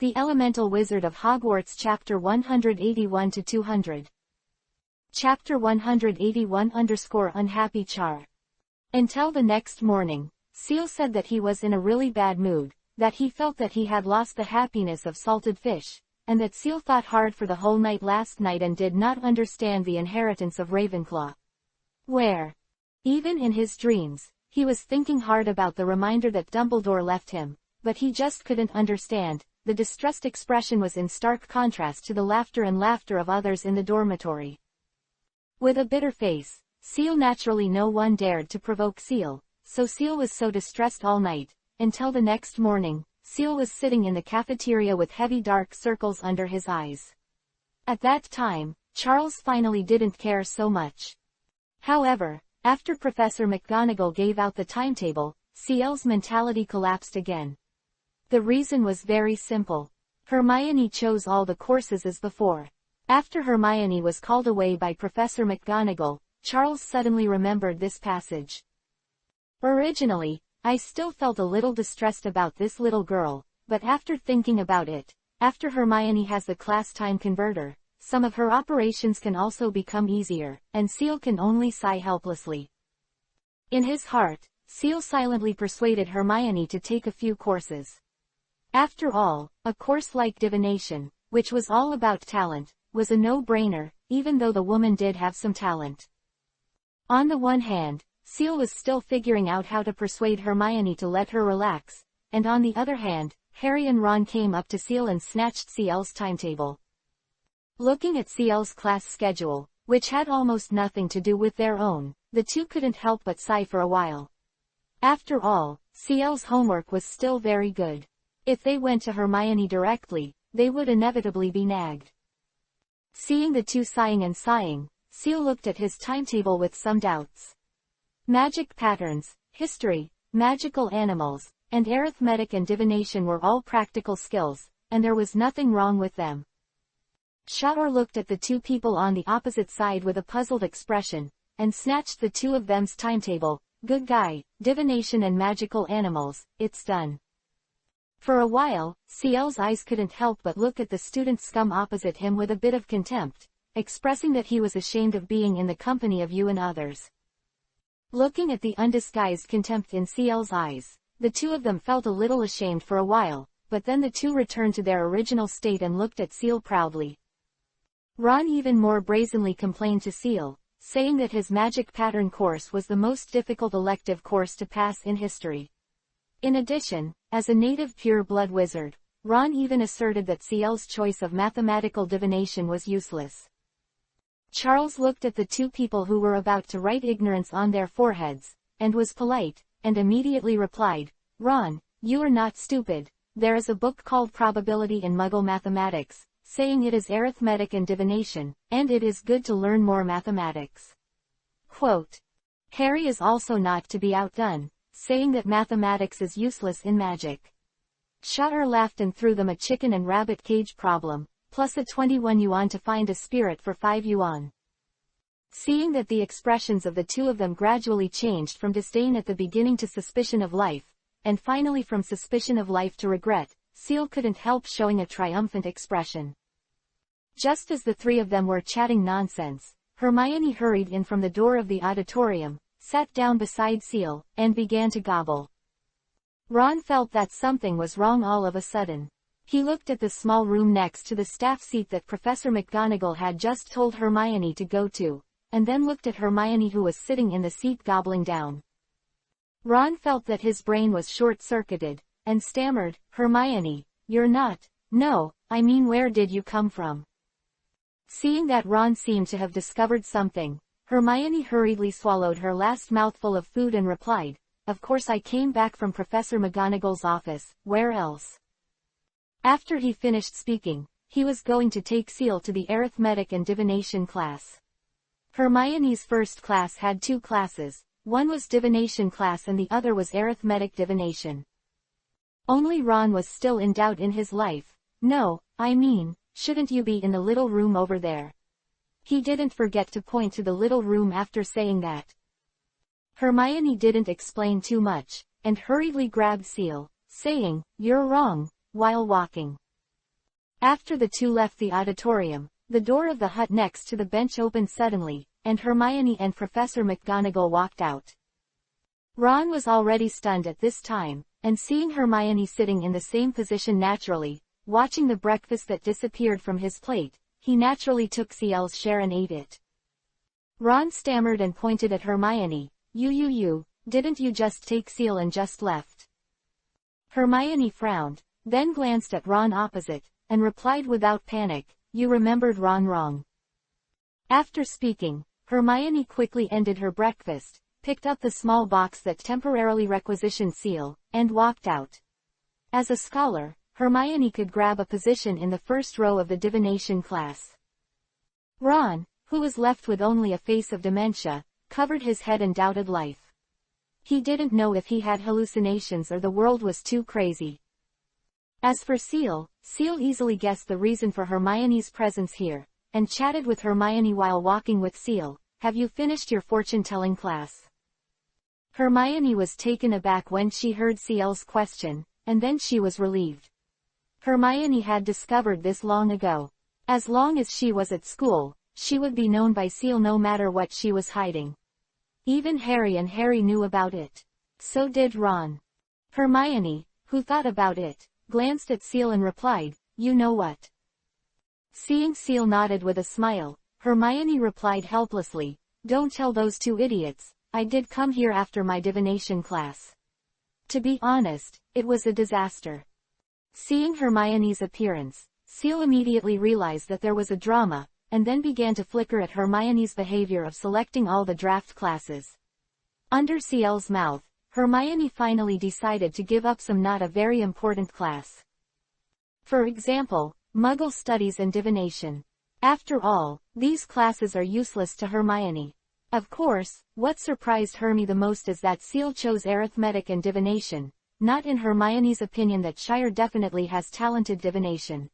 The Elemental Wizard of Hogwarts Chapter 181-200. Chapter 181-Unhappy Char. Until the next morning, Seal said that he was in a really bad mood, that he felt that he had lost the happiness of salted fish, and that Seal thought hard for the whole night last night and did not understand the inheritance of Ravenclaw. Where? Even in his dreams, he was thinking hard about the reminder that Dumbledore left him, but he just couldn't understand. The distressed expression was in stark contrast to the laughter of others in the dormitory. With a bitter face, Seal naturally no one dared to provoke Seal, so Seal was so distressed all night, until the next morning, Seal was sitting in the cafeteria with heavy dark circles under his eyes. At that time, Charles finally didn't care so much. However, after Professor McGonagall gave out the timetable, Seal's mentality collapsed again. The reason was very simple. Hermione chose all the courses as before. After Hermione was called away by Professor McGonagall, Charles suddenly remembered this passage. Originally, I still felt a little distressed about this little girl, but after thinking about it, after Hermione has the class time converter, some of her operations can also become easier, and Seal can only sigh helplessly. In his heart, Seal silently persuaded Hermione to take a few courses. After all, a course like divination, which was all about talent, was a no-brainer, even though the woman did have some talent. On the one hand, Seal was still figuring out how to persuade Hermione to let her relax, and on the other hand, Harry and Ron came up to Seal and snatched Ciel's timetable. Looking at Ciel's class schedule, which had almost nothing to do with their own, the two couldn't help but sigh for a while. After all, Ciel's homework was still very good. If they went to Hermione directly, they would inevitably be nagged. Seeing the two sighing, Seal looked at his timetable with some doubts. Magic patterns, history, magical animals, and arithmetic and divination were all practical skills, and there was nothing wrong with them. Char looked at the two people on the opposite side with a puzzled expression, and snatched the two of them's timetable. Good guy, divination and magical animals, it's done. For a while, Ciel's eyes couldn't help but look at the student scum opposite him with a bit of contempt, expressing that he was ashamed of being in the company of you and others. Looking at the undisguised contempt in Ciel's eyes, the two of them felt a little ashamed for a while, but then the two returned to their original state and looked at Ciel proudly. Ron even more brazenly complained to Ciel, saying that his magic pattern course was the most difficult elective course to pass in history. In addition, as a native pure-blood wizard, Ron even asserted that Ciel's choice of mathematical divination was useless. Charles looked at the two people who were about to write ignorance on their foreheads, and was polite, and immediately replied, Ron, you are not stupid. There is a book called Probability in Muggle Mathematics, saying it is arithmetic and divination, and it is good to learn more mathematics. Quote. Harry is also not to be outdone, saying that mathematics is useless in magic. Char laughed and threw them a chicken and rabbit cage problem, plus a 21 yuan to find a spirit for 5 yuan. Seeing that the expressions of the two of them gradually changed from disdain at the beginning to suspicion of life, and finally from suspicion of life to regret, Ciel couldn't help showing a triumphant expression. Just as the three of them were chatting nonsense, Hermione hurried in from the door of the auditorium, sat down beside Ciel, and began to gobble. Ron felt that something was wrong all of a sudden. He looked at the small room next to the staff seat that Professor McGonagall had just told Hermione to go to, and then looked at Hermione who was sitting in the seat gobbling down. Ron felt that his brain was short-circuited, and stammered, Hermione, you're not, no, I mean where did you come from? Seeing that Ron seemed to have discovered something, Hermione hurriedly swallowed her last mouthful of food and replied, of course I came back from Professor McGonagall's office, where else? After he finished speaking, he was going to take Ciel to the arithmetic and divination class. Hermione's first class had two classes, one was divination class and the other was arithmetic divination. Only Ron was still in doubt in his life. No, I mean, shouldn't you be in the little room over there? He didn't forget to point to the little room after saying that. Hermione didn't explain too much, and hurriedly grabbed Ciel, saying, you're wrong, while walking. After the two left the auditorium, the door of the hut next to the bench opened suddenly, and Hermione and Professor McGonagall walked out. Ron was already stunned at this time, and seeing Hermione sitting in the same position naturally, watching the breakfast that disappeared from his plate, he naturally took Ciel's share and ate it. Ron stammered and pointed at Hermione. You, didn't you just take Ciel and just left? Hermione frowned, then glanced at Ron opposite, and replied without panic, you remembered Ron wrong. After speaking, Hermione quickly ended her breakfast, picked up the small box that temporarily requisitioned Ciel, and walked out. As a scholar, Hermione could grab a position in the first row of the divination class. Ron, who was left with only a face of dementia, covered his head and doubted life. He didn't know if he had hallucinations or the world was too crazy. As for Ciel easily guessed the reason for Hermione's presence here, and chatted with Hermione while walking with Ciel. Have you finished your fortune-telling class? Hermione was taken aback when she heard Ciel's question, and then she was relieved. Hermione had discovered this long ago. As long as she was at school, she would be known by Ciel no matter what she was hiding. Even Harry knew about it. So did Ron. Hermione, who thought about it, glanced at Ciel and replied, you know what? Seeing Ciel nodded with a smile, Hermione replied helplessly, don't tell those two idiots, I did come here after my divination class. To be honest, it was a disaster. Seeing Hermione's appearance, Ciel immediately realized that there was a drama, and then began to flicker at Hermione's behavior of selecting all the draft classes. Under Ciel's mouth, Hermione finally decided to give up some not a very important class. For example, Muggle Studies and Divination. After all, these classes are useless to Hermione. Of course, what surprised Hermione the most is that Ciel chose arithmetic and divination, not in Hermione's opinion that Shire definitely has talented divination.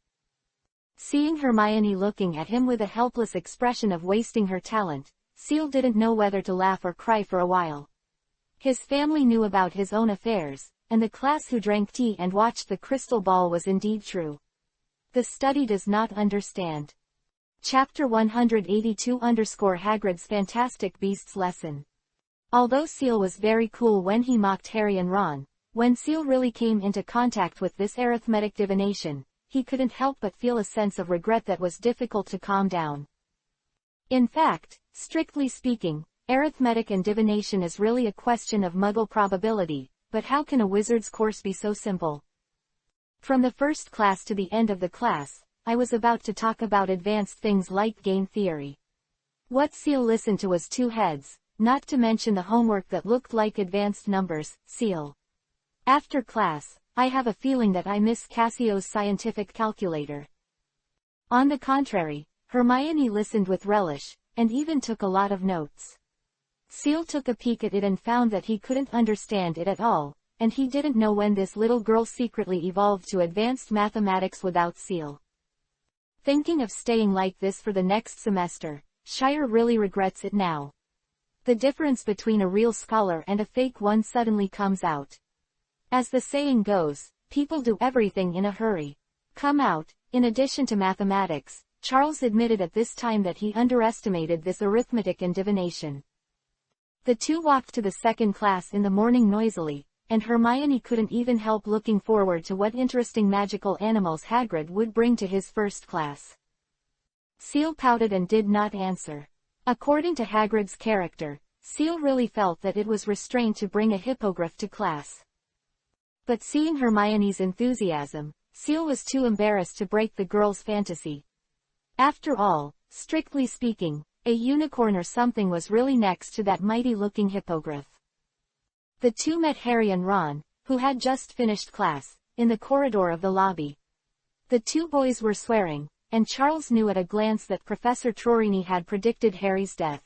Seeing Hermione looking at him with a helpless expression of wasting her talent, Ciel didn't know whether to laugh or cry for a while. His family knew about his own affairs, and the class who drank tea and watched the crystal ball was indeed true. The study does not understand. Chapter 182-Hagrid's Fantastic Beasts Lesson. Although Ciel was very cool when he mocked Harry and Ron, when Ciel really came into contact with this arithmetic divination, he couldn't help but feel a sense of regret that was difficult to calm down. In fact, strictly speaking, arithmetic and divination is really a question of Muggle probability, but how can a wizard's course be so simple? From the first class to the end of the class, I was about to talk about advanced things like game theory. What Ciel listened to was two heads, not to mention the homework that looked like advanced numbers. Ciel. After class, I have a feeling that I miss Cassio's scientific calculator. On the contrary, Hermione listened with relish, and even took a lot of notes. Ciel took a peek at it and found that he couldn't understand it at all, and he didn't know when this little girl secretly evolved to advanced mathematics without Ciel. Thinking of staying like this for the next semester, Shire really regrets it now. The difference between a real scholar and a fake one suddenly comes out. As the saying goes, people do everything in a hurry. Come out. In addition to mathematics, Charles admitted at this time that he underestimated this arithmetic and divination. The two walked to the second class in the morning noisily, and Hermione couldn't even help looking forward to what interesting magical animals Hagrid would bring to his first class. Ciel pouted and did not answer. According to Hagrid's character, Ciel really felt that it was restrained to bring a hippogriff to class. But seeing Hermione's enthusiasm, Ciel was too embarrassed to break the girl's fantasy. After all, strictly speaking, a unicorn or something was really next to that mighty-looking hippogriff. The two met Harry and Ron, who had just finished class, in the corridor of the lobby. The two boys were swearing, and Charles knew at a glance that Professor Trorini had predicted Harry's death.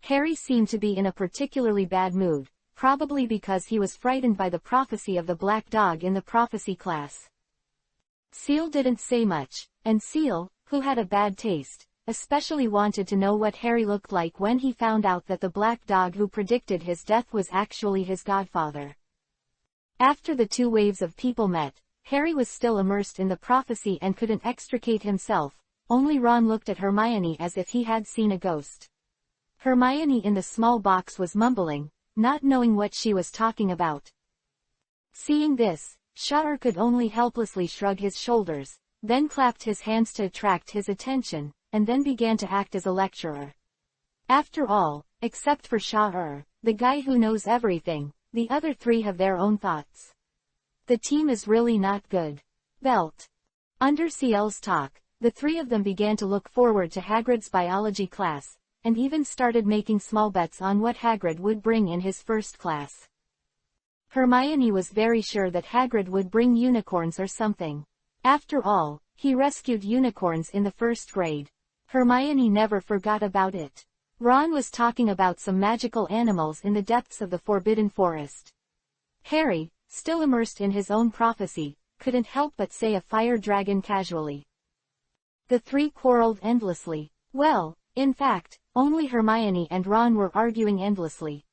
Harry seemed to be in a particularly bad mood, probably because he was frightened by the prophecy of the black dog in the prophecy class. Ciel didn't say much, and Ciel, who had a bad taste, especially wanted to know what Harry looked like when he found out that the black dog who predicted his death was actually his godfather. After the two waves of people met, Harry was still immersed in the prophecy and couldn't extricate himself. Only Ron looked at Hermione as if he had seen a ghost. Hermione in the small box was mumbling, not knowing what she was talking about. Seeing this, Shire could only helplessly shrug his shoulders, then clapped his hands to attract his attention, and then began to act as a lecturer. After all, except for Shire, the guy who knows everything, the other three have their own thoughts. The team is really not good. Belt. Under CL's talk, the three of them began to look forward to Hagrid's biology class, and even started making small bets on what Hagrid would bring in his first class. Hermione was very sure that Hagrid would bring unicorns or something. After all, he rescued unicorns in the first grade. Hermione never forgot about it. Ron was talking about some magical animals in the depths of the Forbidden Forest. Harry, still immersed in his own prophecy, couldn't help but say a fire dragon casually. The three quarreled endlessly. Well, in fact, only Hermione and Ron were arguing endlessly.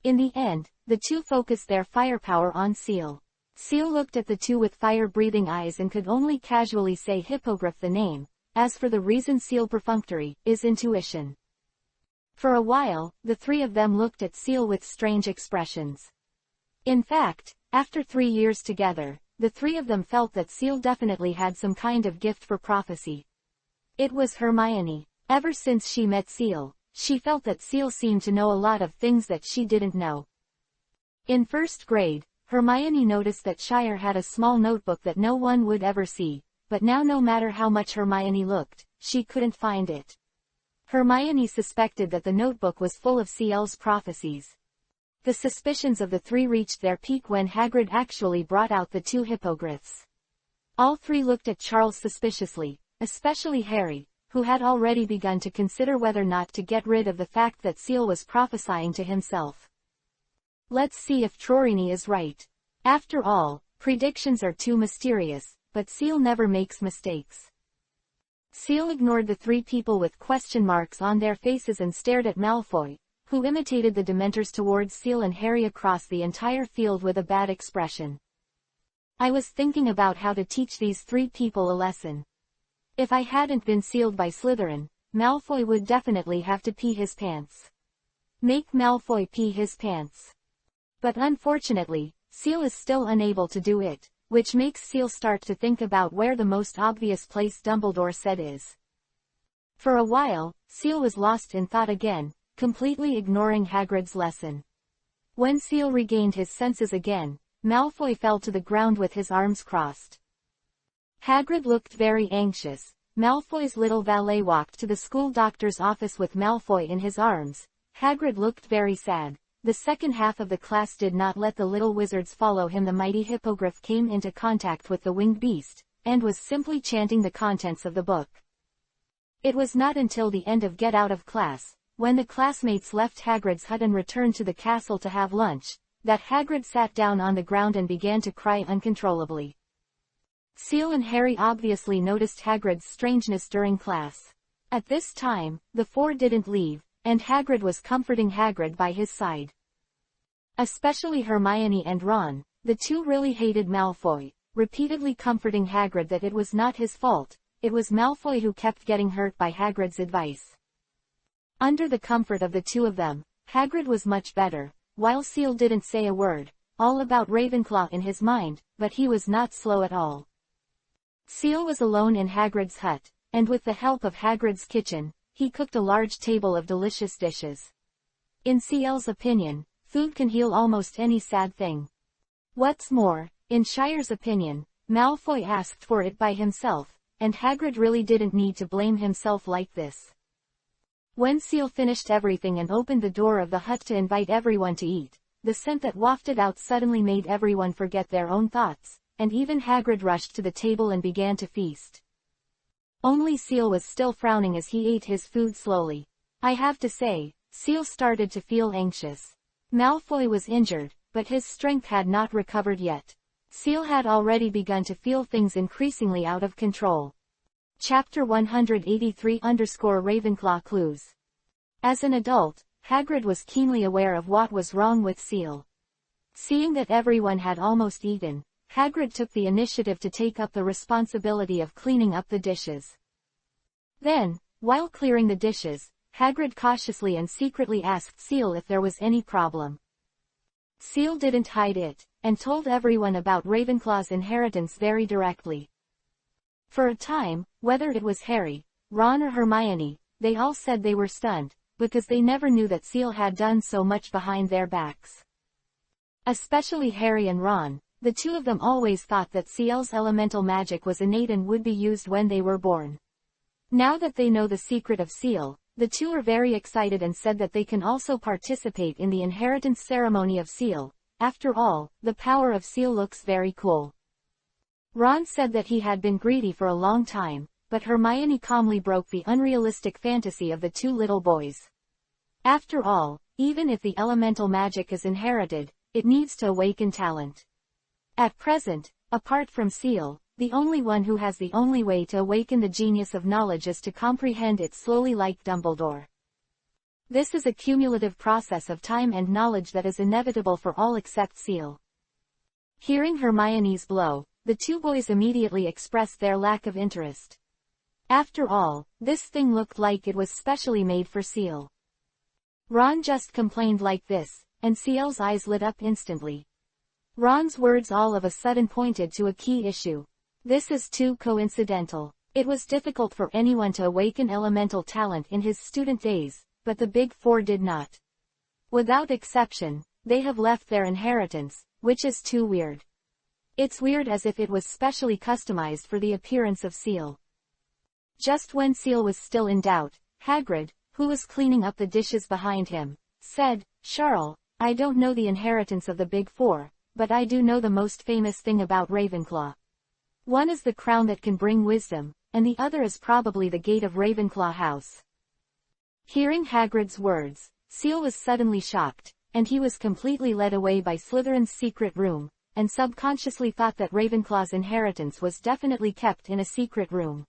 In the end, the two focused their firepower on Seal. Seal looked at the two with fire-breathing eyes and could only casually say hippogriff the name. As for the reason Seal perfunctory, is intuition. For a while, the three of them looked at Seal with strange expressions. In fact, after 3 years together, the three of them felt that Seal definitely had some kind of gift for prophecy. It was Hermione. Ever since she met Seal, she felt that Seal seemed to know a lot of things that she didn't know. In first grade, Hermione noticed that Shire had a small notebook that no one would ever see, but now no matter how much Hermione looked, she couldn't find it. Hermione suspected that the notebook was full of CL's prophecies. The suspicions of the three reached their peak when Hagrid actually brought out the two hippogriffs. All three looked at Charles suspiciously, especially Harry, who had already begun to consider whether or not to get rid of the fact that Seal was prophesying to himself. Let's see if Trorini is right. After all, predictions are too mysterious, but Seal never makes mistakes. Seal ignored the three people with question marks on their faces and stared at Malfoy, who imitated the Dementors towards Seal and Harry across the entire field with a bad expression. I was thinking about how to teach these three people a lesson. If I hadn't been sealed by Slytherin, Malfoy would definitely have to pee his pants. Make Malfoy pee his pants. But unfortunately, Seal is still unable to do it, which makes Seal start to think about where the most obvious place Dumbledore said is. For a while, Seal was lost in thought again, completely ignoring Hagrid's lesson. When Seal regained his senses again, Malfoy fell to the ground with his arms crossed. Hagrid looked very anxious. Malfoy's little valet walked to the school doctor's office with Malfoy in his arms. Hagrid looked very sad. The second half of the class did not let the little wizards follow him. The mighty hippogriff came into contact with the winged beast, and was simply chanting the contents of the book. It was not until the end of Get Out of Class, when the classmates left Hagrid's hut and returned to the castle to have lunch, that Hagrid sat down on the ground and began to cry uncontrollably. Seal and Harry obviously noticed Hagrid's strangeness during class. At this time, the four didn't leave, and Hagrid was comforting Hagrid by his side. Especially Hermione and Ron, the two really hated Malfoy, repeatedly comforting Hagrid that it was not his fault, it was Malfoy who kept getting hurt by Hagrid's advice. Under the comfort of the two of them, Hagrid was much better, while Seal didn't say a word, all about Ravenclaw in his mind, but he was not slow at all. Seal was alone in Hagrid's hut, and with the help of Hagrid's kitchen, he cooked a large table of delicious dishes. In CL's opinion, food can heal almost any sad thing. What's more, in Shire's opinion, Malfoy asked for it by himself, and Hagrid really didn't need to blame himself like this. When Seal finished everything and opened the door of the hut to invite everyone to eat, the scent that wafted out suddenly made everyone forget their own thoughts, and even Hagrid rushed to the table and began to feast. Only Seal was still frowning as he ate his food slowly. I have to say, Seal started to feel anxious. Malfoy was injured, but his strength had not recovered yet. Seal had already begun to feel things increasingly out of control. Chapter 183_Ravenclaw Clues. As an adult, Hagrid was keenly aware of what was wrong with Seal. Seeing that everyone had almost eaten, Hagrid took the initiative to take up the responsibility of cleaning up the dishes. Then, while clearing the dishes, Hagrid cautiously and secretly asked Seal if there was any problem. Seal didn't hide it, and told everyone about Ravenclaw's inheritance very directly. For a time, whether it was Harry, Ron or Hermione, they all said they were stunned, because they never knew that Seal had done so much behind their backs. Especially Harry and Ron, the two of them always thought that Seal's elemental magic was innate and would be used when they were born. Now that they know the secret of Seal, the two are very excited and said that they can also participate in the inheritance ceremony of Seal. After all, the power of Seal looks very cool. Ron said that he had been greedy for a long time, but Hermione calmly broke the unrealistic fantasy of the two little boys. After all, even if the elemental magic is inherited, it needs to awaken talent. At present, apart from Seal, the only one who has the only way to awaken the genius of knowledge is to comprehend it slowly like Dumbledore. This is a cumulative process of time and knowledge that is inevitable for all except Seal. Hearing Hermione's blow, the two boys immediately expressed their lack of interest. After all, this thing looked like it was specially made for Seal. Ron just complained like this, and Seal's eyes lit up instantly. Ron's words all of a sudden pointed to a key issue. This is too coincidental. It was difficult for anyone to awaken elemental talent in his student days, but the Big Four did not. Without exception, they have left their inheritance, which is too weird. It's weird as if it was specially customized for the appearance of Seal. Just when Seal was still in doubt, Hagrid, who was cleaning up the dishes behind him, said, "Charles, I don't know the inheritance of the Big Four, but I do know the most famous thing about Ravenclaw. One is the crown that can bring wisdom, and the other is probably the gate of Ravenclaw House." Hearing Hagrid's words, Seal was suddenly shocked, and he was completely led away by Slytherin's secret room, and subconsciously thought that Ravenclaw's inheritance was definitely kept in a secret room.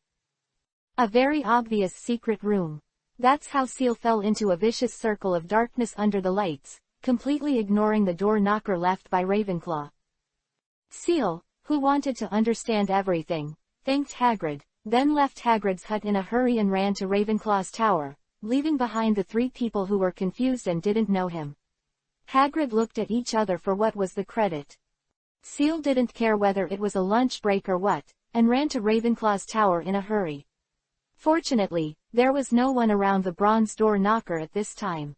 A very obvious secret room. That's how Seal fell into a vicious circle of darkness under the lights, completely ignoring the door knocker left by Ravenclaw. Seal, who wanted to understand everything, thanked Hagrid, then left Hagrid's hut in a hurry and ran to Ravenclaw's tower, leaving behind the three people who were confused and didn't know him. Hagrid looked at each other for what was the credit. Seal didn't care whether it was a lunch break or what, and ran to Ravenclaw's tower in a hurry. Fortunately, there was no one around the bronze door knocker at this time.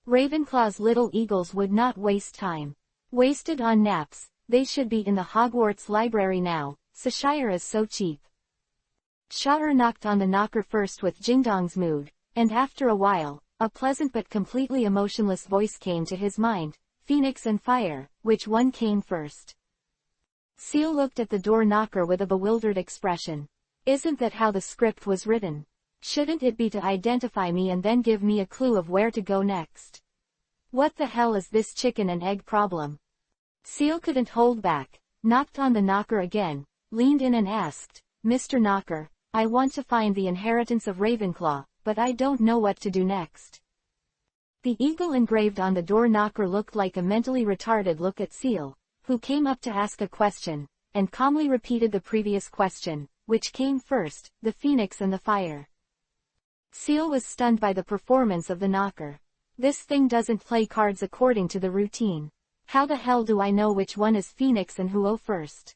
Ravenclaw's little eagles would not waste time. Wasted on naps, they should be in the Hogwarts library now. Cheshire is so cheap. Cheshire knocked on the knocker first with Jingdong's mood, and after a while, a pleasant but completely emotionless voice came to his mind. Phoenix and fire, which one came first? Seal looked at the door knocker with a bewildered expression. Isn't that how the script was written? Shouldn't it be to identify me and then give me a clue of where to go next? What the hell is this chicken and egg problem? Seal couldn't hold back, knocked on the knocker again, leaned in and asked, "Mr. Knocker, I want to find the inheritance of Ravenclaw, but I don't know what to do next." The eagle engraved on the door knocker looked like a mentally retarded look at Seal, who came up to ask a question, and calmly repeated the previous question, which came first, the phoenix and the fire. Seal was stunned by the performance of the knocker. This thing doesn't play cards according to the routine. How the hell do I know which one is Phoenix and who first?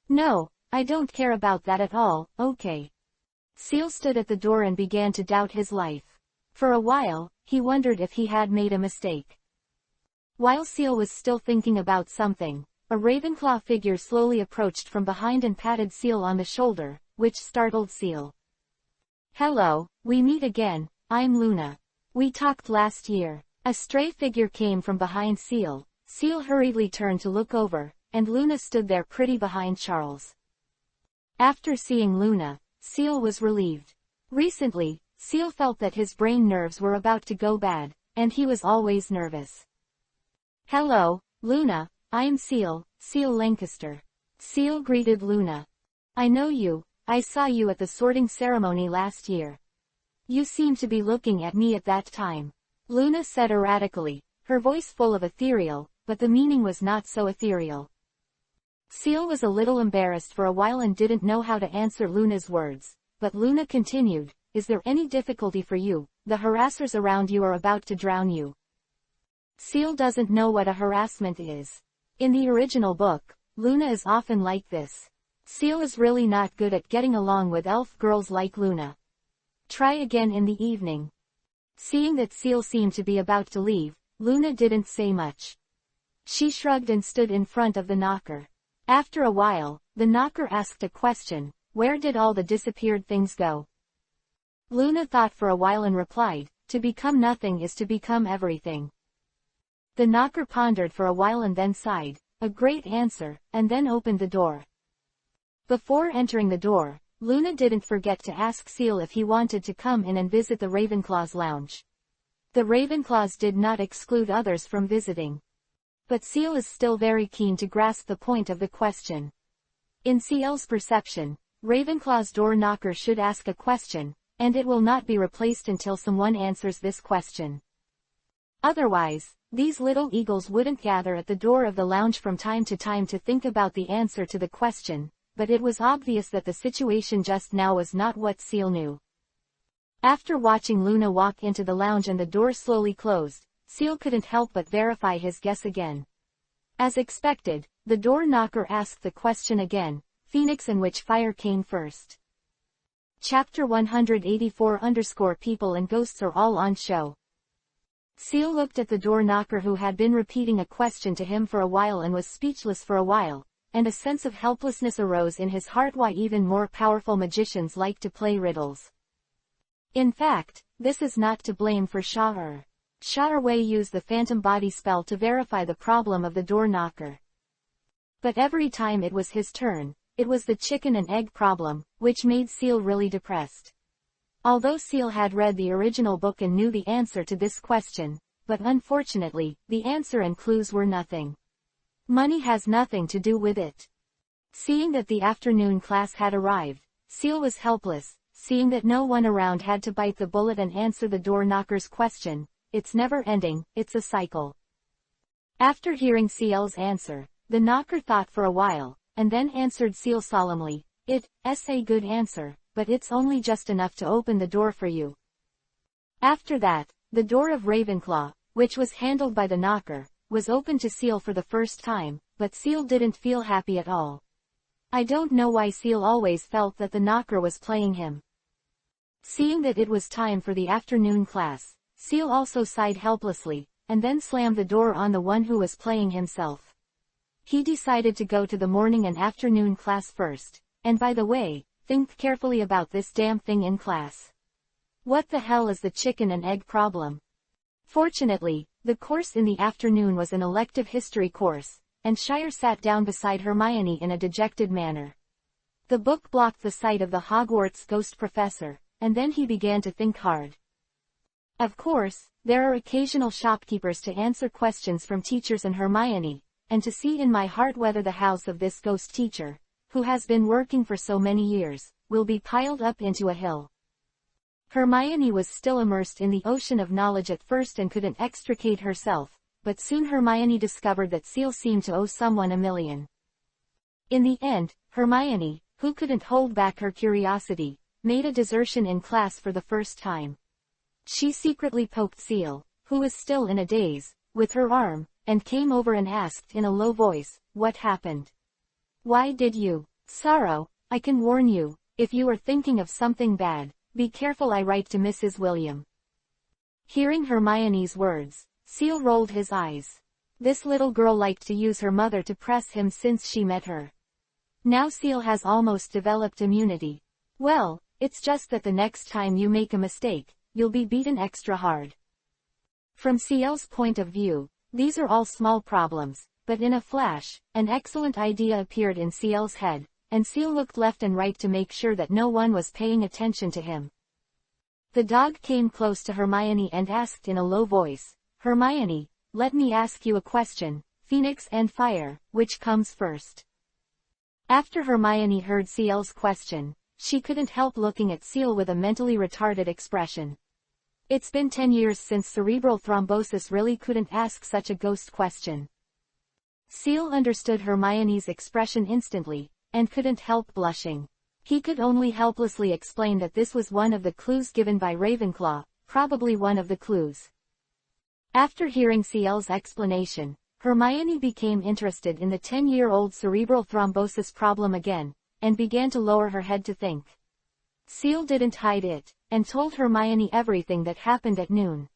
No, I don't care about that at all, okay. Seal stood at the door and began to doubt his life. For a while, he wondered if he had made a mistake. While Seal was still thinking about something, a Ravenclaw figure slowly approached from behind and patted Seal on the shoulder, which startled Seal. "Hello, we meet again, I'm Luna. We talked last year." A stray figure came from behind Seal. Seal hurriedly turned to look over, and Luna stood there pretty behind Charles. After seeing Luna, Seal was relieved. Recently, Seal felt that his brain nerves were about to go bad, and he was always nervous. "Hello, Luna, I'm Seal, Seal Lancaster." Seal greeted Luna. "I know you, I saw you at the sorting ceremony last year. You seemed to be looking at me at that time," Luna said erratically, her voice full of ethereal, but the meaning was not so ethereal. Seal was a little embarrassed for a while and didn't know how to answer Luna's words, but Luna continued, "Is there any difficulty for you? The harassers around you are about to drown you." Seal doesn't know what a harassment is. In the original book, Luna is often like this. Seal is really not good at getting along with elf girls like Luna. Try again in the evening. Seeing that Seal seemed to be about to leave, Luna didn't say much. She shrugged and stood in front of the knocker. After a while, the knocker asked a question, "Where did all the disappeared things go?" Luna thought for a while and replied, "To become nothing is to become everything." The knocker pondered for a while and then sighed, "A great answer," and then opened the door. Before entering the door, Luna didn't forget to ask Seal if he wanted to come in and visit the Ravenclaw's lounge. The Ravenclaws did not exclude others from visiting. But Seal is still very keen to grasp the point of the question. In Seal's perception, Ravenclaw's door knocker should ask a question, and it will not be replaced until someone answers this question. Otherwise, these little eagles wouldn't gather at the door of the lounge from time to time to think about the answer to the question, but it was obvious that the situation just now was not what Seal knew. After watching Luna walk into the lounge and the door slowly closed, Seal couldn't help but verify his guess again. As expected, the door knocker asked the question again, "Phoenix and which fire came first?" Chapter 184 People and ghosts are all on show. Seal looked at the door knocker who had been repeating a question to him for a while and was speechless for a while, and a sense of helplessness arose in his heart. Why even more powerful magicians like to play riddles. In fact, this is not to blame for Sha'ar used the phantom body spell to verify the problem of the door knocker. But every time it was his turn, it was the chicken and egg problem, which made Seal really depressed. Although Seal had read the original book and knew the answer to this question, but unfortunately, the answer and clues were nothing. Money has nothing to do with it. Seeing that the afternoon class had arrived, Seal was helpless, seeing that no one around had to bite the bullet and answer the door knocker's question. It's never ending, it's a cycle. After hearing Seal's answer, the knocker thought for a while, and then answered Seal solemnly, "It's a good answer, but it's only just enough to open the door for you." After that, the door of Ravenclaw, which was handled by the knocker, was opened to Seal for the first time, but Seal didn't feel happy at all. I don't know why Seal always felt that the knocker was playing him. Seeing that it was time for the afternoon class, Seal also sighed helplessly, and then slammed the door on the one who was playing himself. He decided to go to the morning and afternoon class first, and by the way, think carefully about this damn thing in class. What the hell is the chicken and egg problem? Fortunately, the course in the afternoon was an elective history course, and Shire sat down beside Hermione in a dejected manner. The book blocked the sight of the Hogwarts ghost professor, and then he began to think hard. Of course, there are occasional shopkeepers to answer questions from teachers and Hermione, and to see in my heart whether the house of this ghost teacher, who has been working for so many years, will be piled up into a hill. Hermione was still immersed in the ocean of knowledge at first and couldn't extricate herself, but soon Hermione discovered that Seal seemed to owe someone $1 million. In the end, Hermione, who couldn't hold back her curiosity, made a desertion in class for the first time. She secretly poked Seal, who was still in a daze, with her arm, and came over and asked in a low voice, "What happened? Why did you?" "Sorrow, I can warn you, if you are thinking of something bad, be careful. I write to Mrs. William." Hearing Hermione's words, Seal rolled his eyes. This little girl liked to use her mother to press him since she met her. Now Seal has almost developed immunity. Well, it's just that the next time you make a mistake, you'll be beaten extra hard. From Seal's point of view, these are all small problems, but in a flash, an excellent idea appeared in Seal's head, and Seal looked left and right to make sure that no one was paying attention to him. The dog came close to Hermione and asked in a low voice, "Hermione, let me ask you a question, Phoenix and fire, which comes first?" After Hermione heard Seal's question, she couldn't help looking at Seal with a mentally retarded expression. It's been 10 years since cerebral thrombosis really couldn't ask such a ghost question. Seal understood Hermione's expression instantly, and couldn't help blushing. He could only helplessly explain that this was one of the clues given by Ravenclaw, probably one of the clues. After hearing Seal's explanation, Hermione became interested in the 10-year-old cerebral thrombosis problem again, and began to lower her head to think. Seal didn't hide it, and told Hermione everything that happened at noon.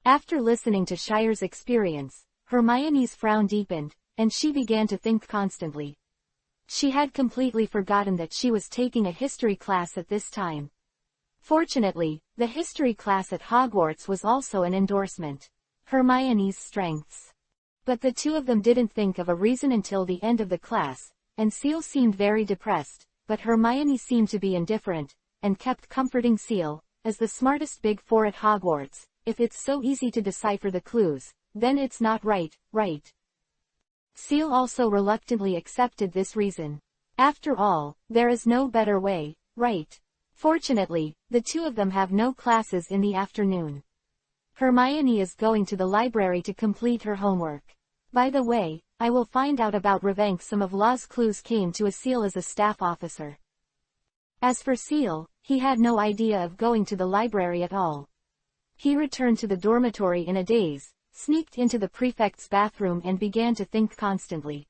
After listening to Shire's experience, Hermione's frown deepened, and she began to think constantly. She had completely forgotten that she was taking a history class at this time. Fortunately, the history class at Hogwarts was also an endorsement. Hermione's strengths. But the two of them didn't think of a reason until the end of the class, and Seal seemed very depressed, but Hermione seemed to be indifferent, and kept comforting Seal, as the smartest Big Four at Hogwarts. If it's so easy to decipher the clues, then it's not right, right? Seal also reluctantly accepted this reason. After all, there is no better way, right? Fortunately, the two of them have no classes in the afternoon. Hermione is going to the library to complete her homework. By the way, I will find out about Ravenk. Some of Law's clues came to a Seal as a staff officer. As for Seal, he had no idea of going to the library at all. He returned to the dormitory in a daze, sneaked into the prefect's bathroom and began to think constantly.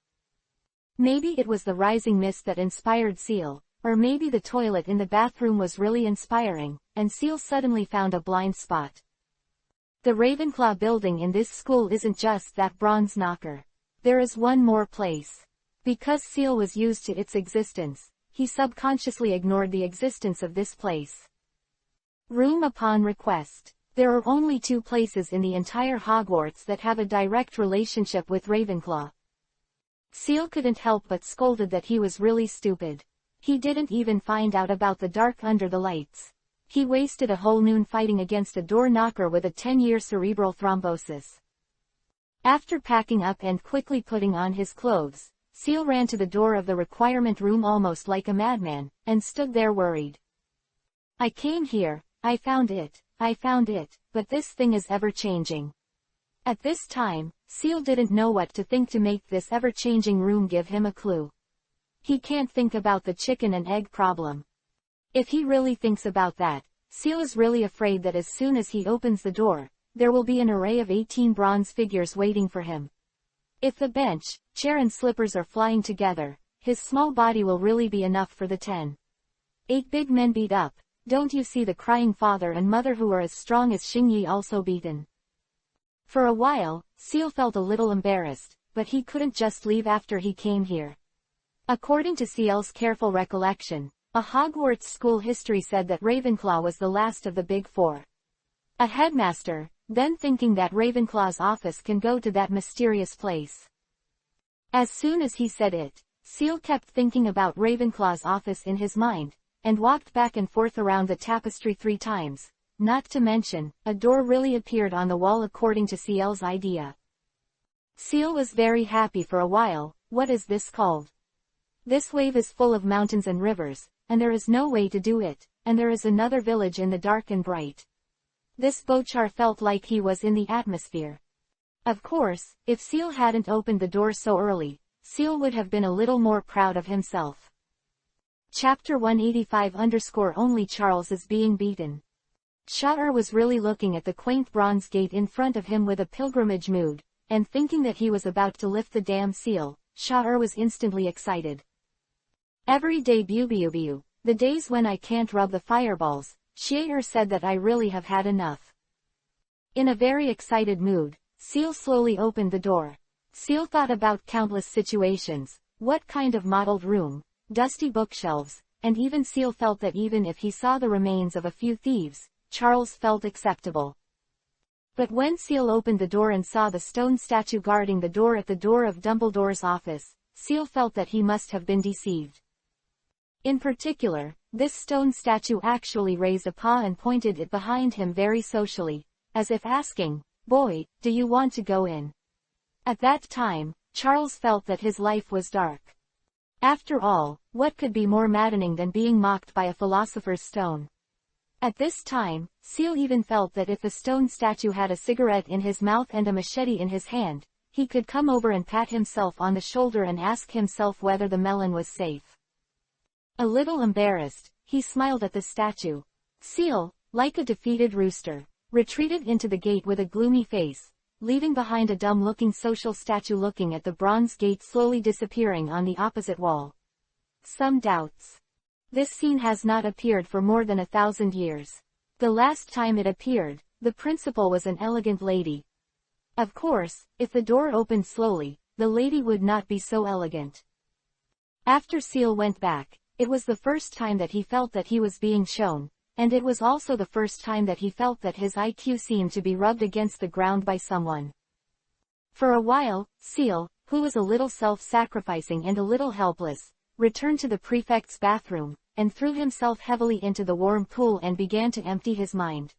Maybe it was the rising mist that inspired Seal, or maybe the toilet in the bathroom was really inspiring, and Seal suddenly found a blind spot. The Ravenclaw building in this school isn't just that bronze knocker. There is one more place. Because Seal was used to its existence, he subconsciously ignored the existence of this place. Room upon request. There are only two places in the entire Hogwarts that have a direct relationship with Ravenclaw. Seal couldn't help but scolded that he was really stupid. He didn't even find out about the dark under the lights. He wasted a whole noon fighting against a door knocker with a 10-year cerebral thrombosis. After packing up and quickly putting on his clothes, Seal ran to the door of the requirement room almost like a madman, and stood there worried. I came here, I found it, but this thing is ever-changing. At this time, Seal didn't know what to think to make this ever-changing room give him a clue. He can't think about the chicken and egg problem. If he really thinks about that, Seal is really afraid that as soon as he opens the door, there will be an array of 18 bronze figures waiting for him. If the bench, chair and slippers are flying together, his small body will really be enough for the 10. 8 big men beat up. Don't you see the crying father and mother who are as strong as Xingyi also beaten? For a while, Seal felt a little embarrassed, but he couldn't just leave after he came here. According to Seal's careful recollection, a Hogwarts school history said that Ravenclaw was the last of the Big Four. A headmaster, then thinking that Ravenclaw's office can go to that mysterious place. As soon as he said it, Seal kept thinking about Ravenclaw's office in his mind, and walked back and forth around the tapestry 3 times, not to mention, a door really appeared on the wall according to Seal's idea. Seal was very happy for a while. What is this called? This wave is full of mountains and rivers, and there is no way to do it, and there is another village in the dark and bright. This Bochar felt like he was in the atmosphere. Of course, if Seal hadn't opened the door so early, Seal would have been a little more proud of himself. Chapter 185 Only Charles is being beaten. Shatter was really looking at the quaint bronze gate in front of him with a pilgrimage mood, and thinking that he was about to lift the damn seal. Shatter was instantly excited. Every day bu, the days when I can't rub the fireballs, Shatter said that I really have had enough. In a very excited mood, Seal slowly opened the door. Seal thought about countless situations, what kind of modeled room, dusty bookshelves, and even Seal felt that even if he saw the remains of a few thieves, Charles felt acceptable. But when Seal opened the door and saw the stone statue guarding the door at the door of Dumbledore's office, Seal felt that he must have been deceived. In particular, this stone statue actually raised a paw and pointed it behind him very socially, as if asking, "Boy, do you want to go in?" At that time, Charles felt that his life was dark. After all, what could be more maddening than being mocked by a philosopher's stone? At this time, Seal even felt that if the stone statue had a cigarette in his mouth and a machete in his hand, he could come over and pat himself on the shoulder and ask himself whether the melon was safe. A little embarrassed, he smiled at the statue. Seal, like a defeated rooster, retreated into the gate with a gloomy face, leaving behind a dumb-looking social statue looking at the bronze gate slowly disappearing on the opposite wall. Some doubts. This scene has not appeared for more than 1,000 years. The last time it appeared, the principal was an elegant lady. Of course, if the door opened slowly, the lady would not be so elegant. After Seal went back, it was the first time that he felt that he was being shown, and it was also the first time that he felt that his IQ seemed to be rubbed against the ground by someone. For a while, Seal, who was a little self-sacrificing and a little helpless, returned to the prefect's bathroom, and threw himself heavily into the warm pool and began to empty his mind.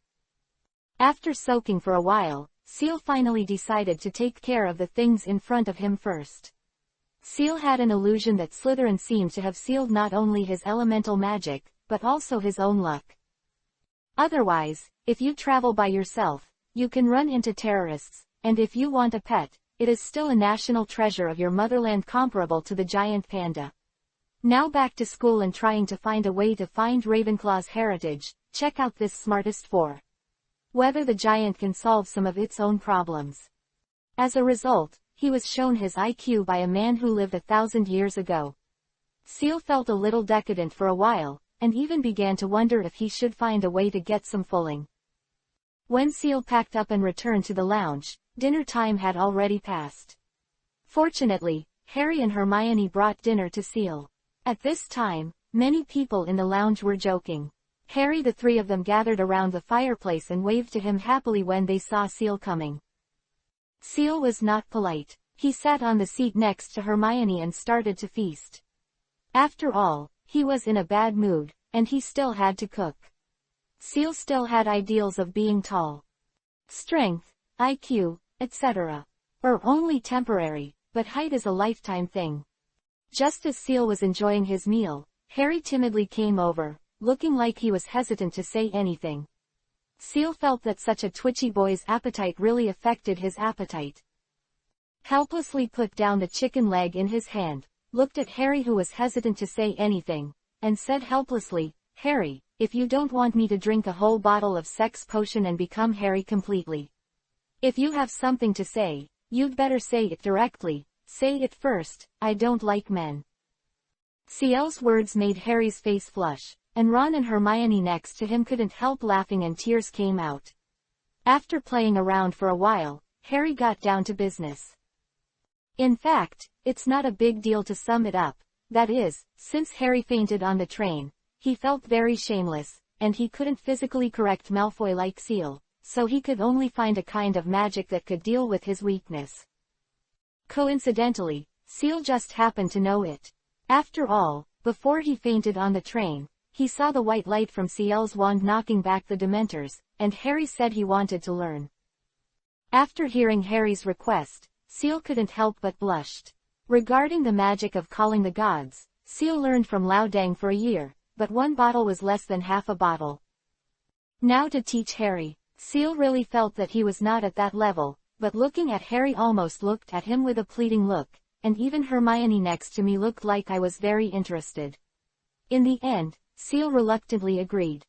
After soaking for a while, Seal finally decided to take care of the things in front of him first. Seal had an illusion that Slytherin seemed to have sealed not only his elemental magic, but also his own luck. Otherwise, if you travel by yourself, you can run into terrorists, and if you want a pet, it is still a national treasure of your motherland comparable to the giant panda. Now back to school and trying to find a way to find Ravenclaw's heritage, check out this smartest 4. Whether the giant can solve some of its own problems. As a result, he was shown his IQ by a man who lived 1,000 years ago. Seal felt a little decadent for a while, and even began to wonder if he should find a way to get some fooling. When Seal packed up and returned to the lounge, dinner time had already passed. Fortunately, Harry and Hermione brought dinner to Seal. At this time, many people in the lounge were joking. Harry, the 3 of them gathered around the fireplace and waved to him happily when they saw Seal coming. Seal was not polite. He sat on the seat next to Hermione and started to feast. After all, he was in a bad mood, and he still had to cook. Seal still had ideals of being tall. Strength, IQ, etc. are only temporary, but height is a lifetime thing. Just as Seal was enjoying his meal, Harry timidly came over, looking like he was hesitant to say anything. Seal felt that such a twitchy boy's appetite really affected his appetite. Helplessly put down the chicken leg in his hand, looked at Harry who was hesitant to say anything, and said helplessly, "Harry, if you don't want me to drink a whole bottle of sex potion and become Harry completely. If you have something to say, you'd better say it directly, say it first, I don't like men." Seal's words made Harry's face flush, and Ron and Hermione next to him couldn't help laughing and tears came out. After playing around for a while, Harry got down to business. In fact, it's not a big deal to sum it up, that is, since Harry fainted on the train, he felt very shameless, and he couldn't physically correct Malfoy like Seal, so he could only find a kind of magic that could deal with his weakness. Coincidentally, Seal just happened to know it. After all, before he fainted on the train, he saw the white light from Seal's wand knocking back the Dementors, and Harry said he wanted to learn. After hearing Harry's request, Seal couldn't help but blushed. Regarding the magic of calling the gods, Seal learned from Loudang for a year, but 1 bottle was less than half a bottle. Now to teach Harry, Seal really felt that he was not at that level, but looking at Harry almost looked at him with a pleading look, and even Hermione next to me looked like I was very interested. In the end, Seal reluctantly agreed.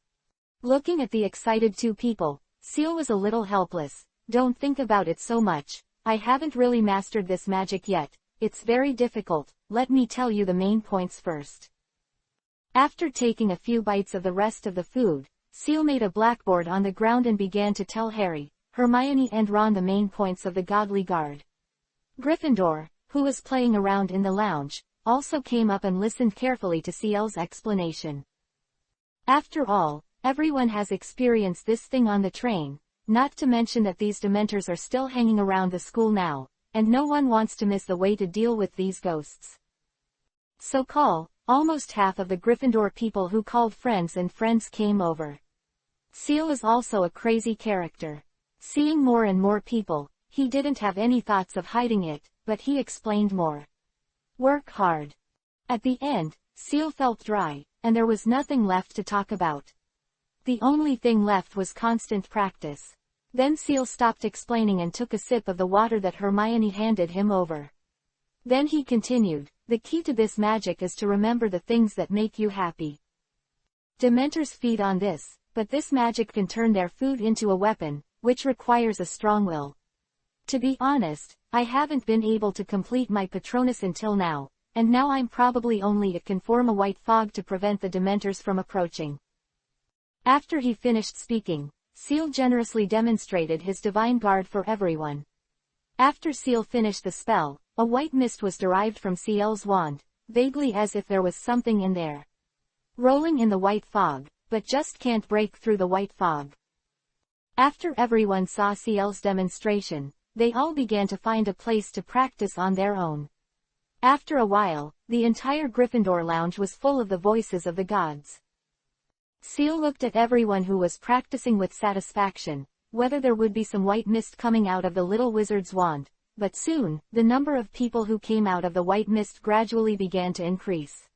Looking at the excited 2 people, Seal was a little helpless. "Don't think about it so much, I haven't really mastered this magic yet, it's very difficult, let me tell you the main points first." After taking a few bites of the rest of the food, Seal made a blackboard on the ground and began to tell Harry, Hermione and Ron the main points of the Godly Guard. Gryffindor, who was playing around in the lounge, also came up and listened carefully to Seal's explanation. After all, everyone has experienced this thing on the train, not to mention that these Dementors are still hanging around the school now, and no one wants to miss the way to deal with these ghosts. So almost half of the Gryffindor people who called friends and friends came over. Seal is also a crazy character. Seeing more and more people, he didn't have any thoughts of hiding it, but he explained more. Work hard. At the end, Seal felt dry, and there was nothing left to talk about. The only thing left was constant practice. Then Seal stopped explaining and took a sip of the water that Hermione handed him over. Then he continued, "The key to this magic is to remember the things that make you happy. Dementors feed on this, but this magic can turn their food into a weapon, which requires a strong will. To be honest, I haven't been able to complete my Patronus until now, and now I'm probably only it can form a white fog to prevent the Dementors from approaching." After he finished speaking, Seal generously demonstrated his divine guard for everyone. After Seal finished the spell, a white mist was derived from Ciel's wand, vaguely as if there was something in there, rolling in the white fog, but just can't break through the white fog. After everyone saw Ciel's demonstration, they all began to find a place to practice on their own. After a while, the entire Gryffindor lounge was full of the voices of the gods. Seal looked at everyone who was practicing with satisfaction, whether there would be some white mist coming out of the little wizard's wand, but soon, the number of people who came out of the white mist gradually began to increase.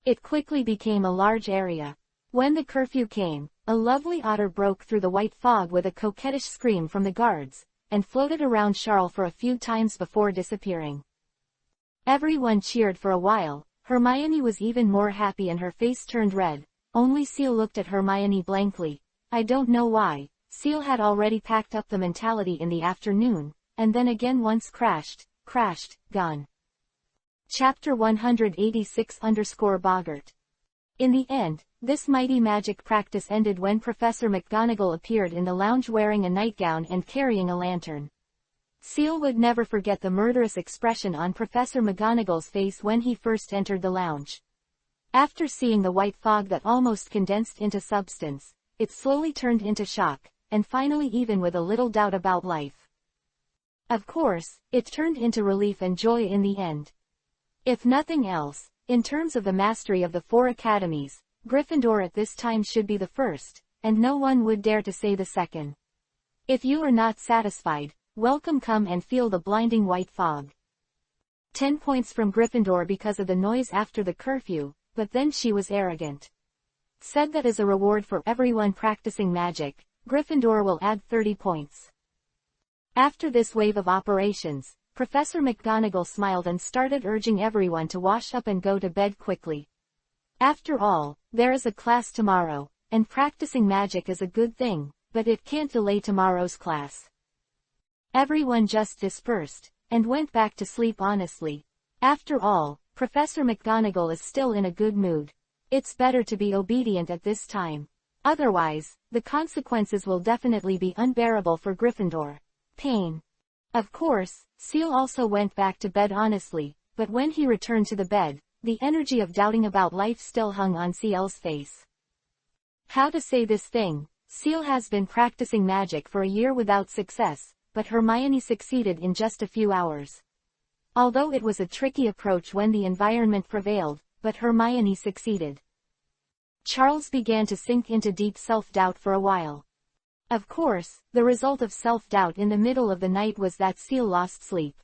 It quickly became a large area. When the curfew came, a lovely otter broke through the white fog with a coquettish scream from the guards, and floated around Charles for a few times before disappearing. Everyone cheered for a while. Hermione was even more happy and her face turned red. Only Seal looked at Hermione blankly. I don't know why. Seal had already packed up the mentality in the afternoon, and then again once crashed, gone. Chapter 186-Boggart. In the end, this mighty magic practice ended when Professor McGonagall appeared in the lounge wearing a nightgown and carrying a lantern. Seal would never forget the murderous expression on Professor McGonagall's face when he first entered the lounge. After seeing the white fog that almost condensed into substance, it slowly turned into shock, and finally even with a little doubt about life. Of course, it turned into relief and joy in the end. If nothing else, in terms of the mastery of the 4 academies, Gryffindor at this time should be the first, and no one would dare to say the second. If you are not satisfied, welcome, come and feel the blinding white fog. 10 points from Gryffindor because of the noise after the curfew, but then she was arrogant. Said that as a reward for everyone practicing magic, Gryffindor will add 30 points. After this wave of operations, Professor McGonagall smiled and started urging everyone to wash up and go to bed quickly. After all, there is a class tomorrow, and practicing magic is a good thing, but it can't delay tomorrow's class. Everyone just dispersed, and went back to sleep honestly. After all, Professor McGonagall is still in a good mood. It's better to be obedient at this time. Otherwise, the consequences will definitely be unbearable for Gryffindor. Pain. Of course, Seal also went back to bed honestly, but when he returned to the bed, the energy of doubting about life still hung on Ciel's face. How to say this thing? Seal has been practicing magic for a year without success, but Hermione succeeded in just a few hours. Although it was a tricky approach when the environment prevailed, but Hermione succeeded. Charles began to sink into deep self-doubt for a while. Of course, the result of self-doubt in the middle of the night was that Seal lost sleep.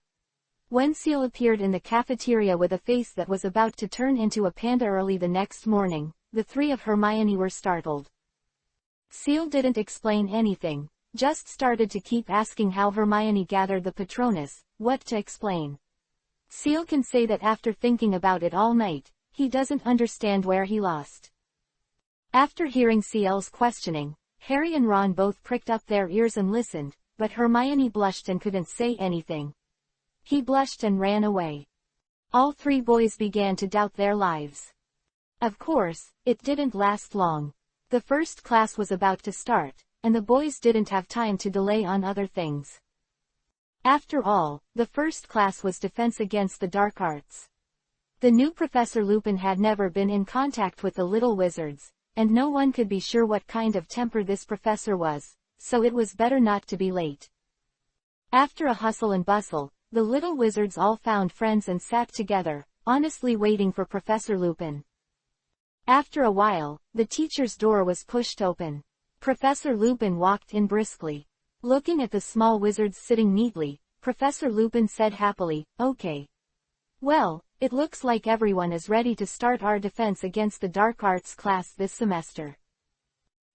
When Seal appeared in the cafeteria with a face that was about to turn into a panda early the next morning, the 3 of Hermione were startled. Seal didn't explain anything, just started to keep asking how Hermione gathered the Patronus, what to explain. Seal can say that after thinking about it all night, he doesn't understand where he lost. After hearing Ciel's questioning, Harry and Ron both pricked up their ears and listened, but Hermione blushed and couldn't say anything. He blushed and ran away. All 3 boys began to doubt their lives. Of course, it didn't last long. The first class was about to start, and the boys didn't have time to delay on other things. After all, the first class was Defense Against the Dark Arts. The new Professor Lupin had never been in contact with the little wizards, and no one could be sure what kind of temper this professor was, so it was better not to be late. After a hustle and bustle, the little wizards all found friends and sat together, honestly waiting for Professor Lupin. After a while, the teacher's door was pushed open. Professor Lupin walked in briskly. Looking at the small wizards sitting neatly, Professor Lupin said happily, "Okay. Well, it looks like everyone is ready to start our Defense Against the Dark Arts class this semester.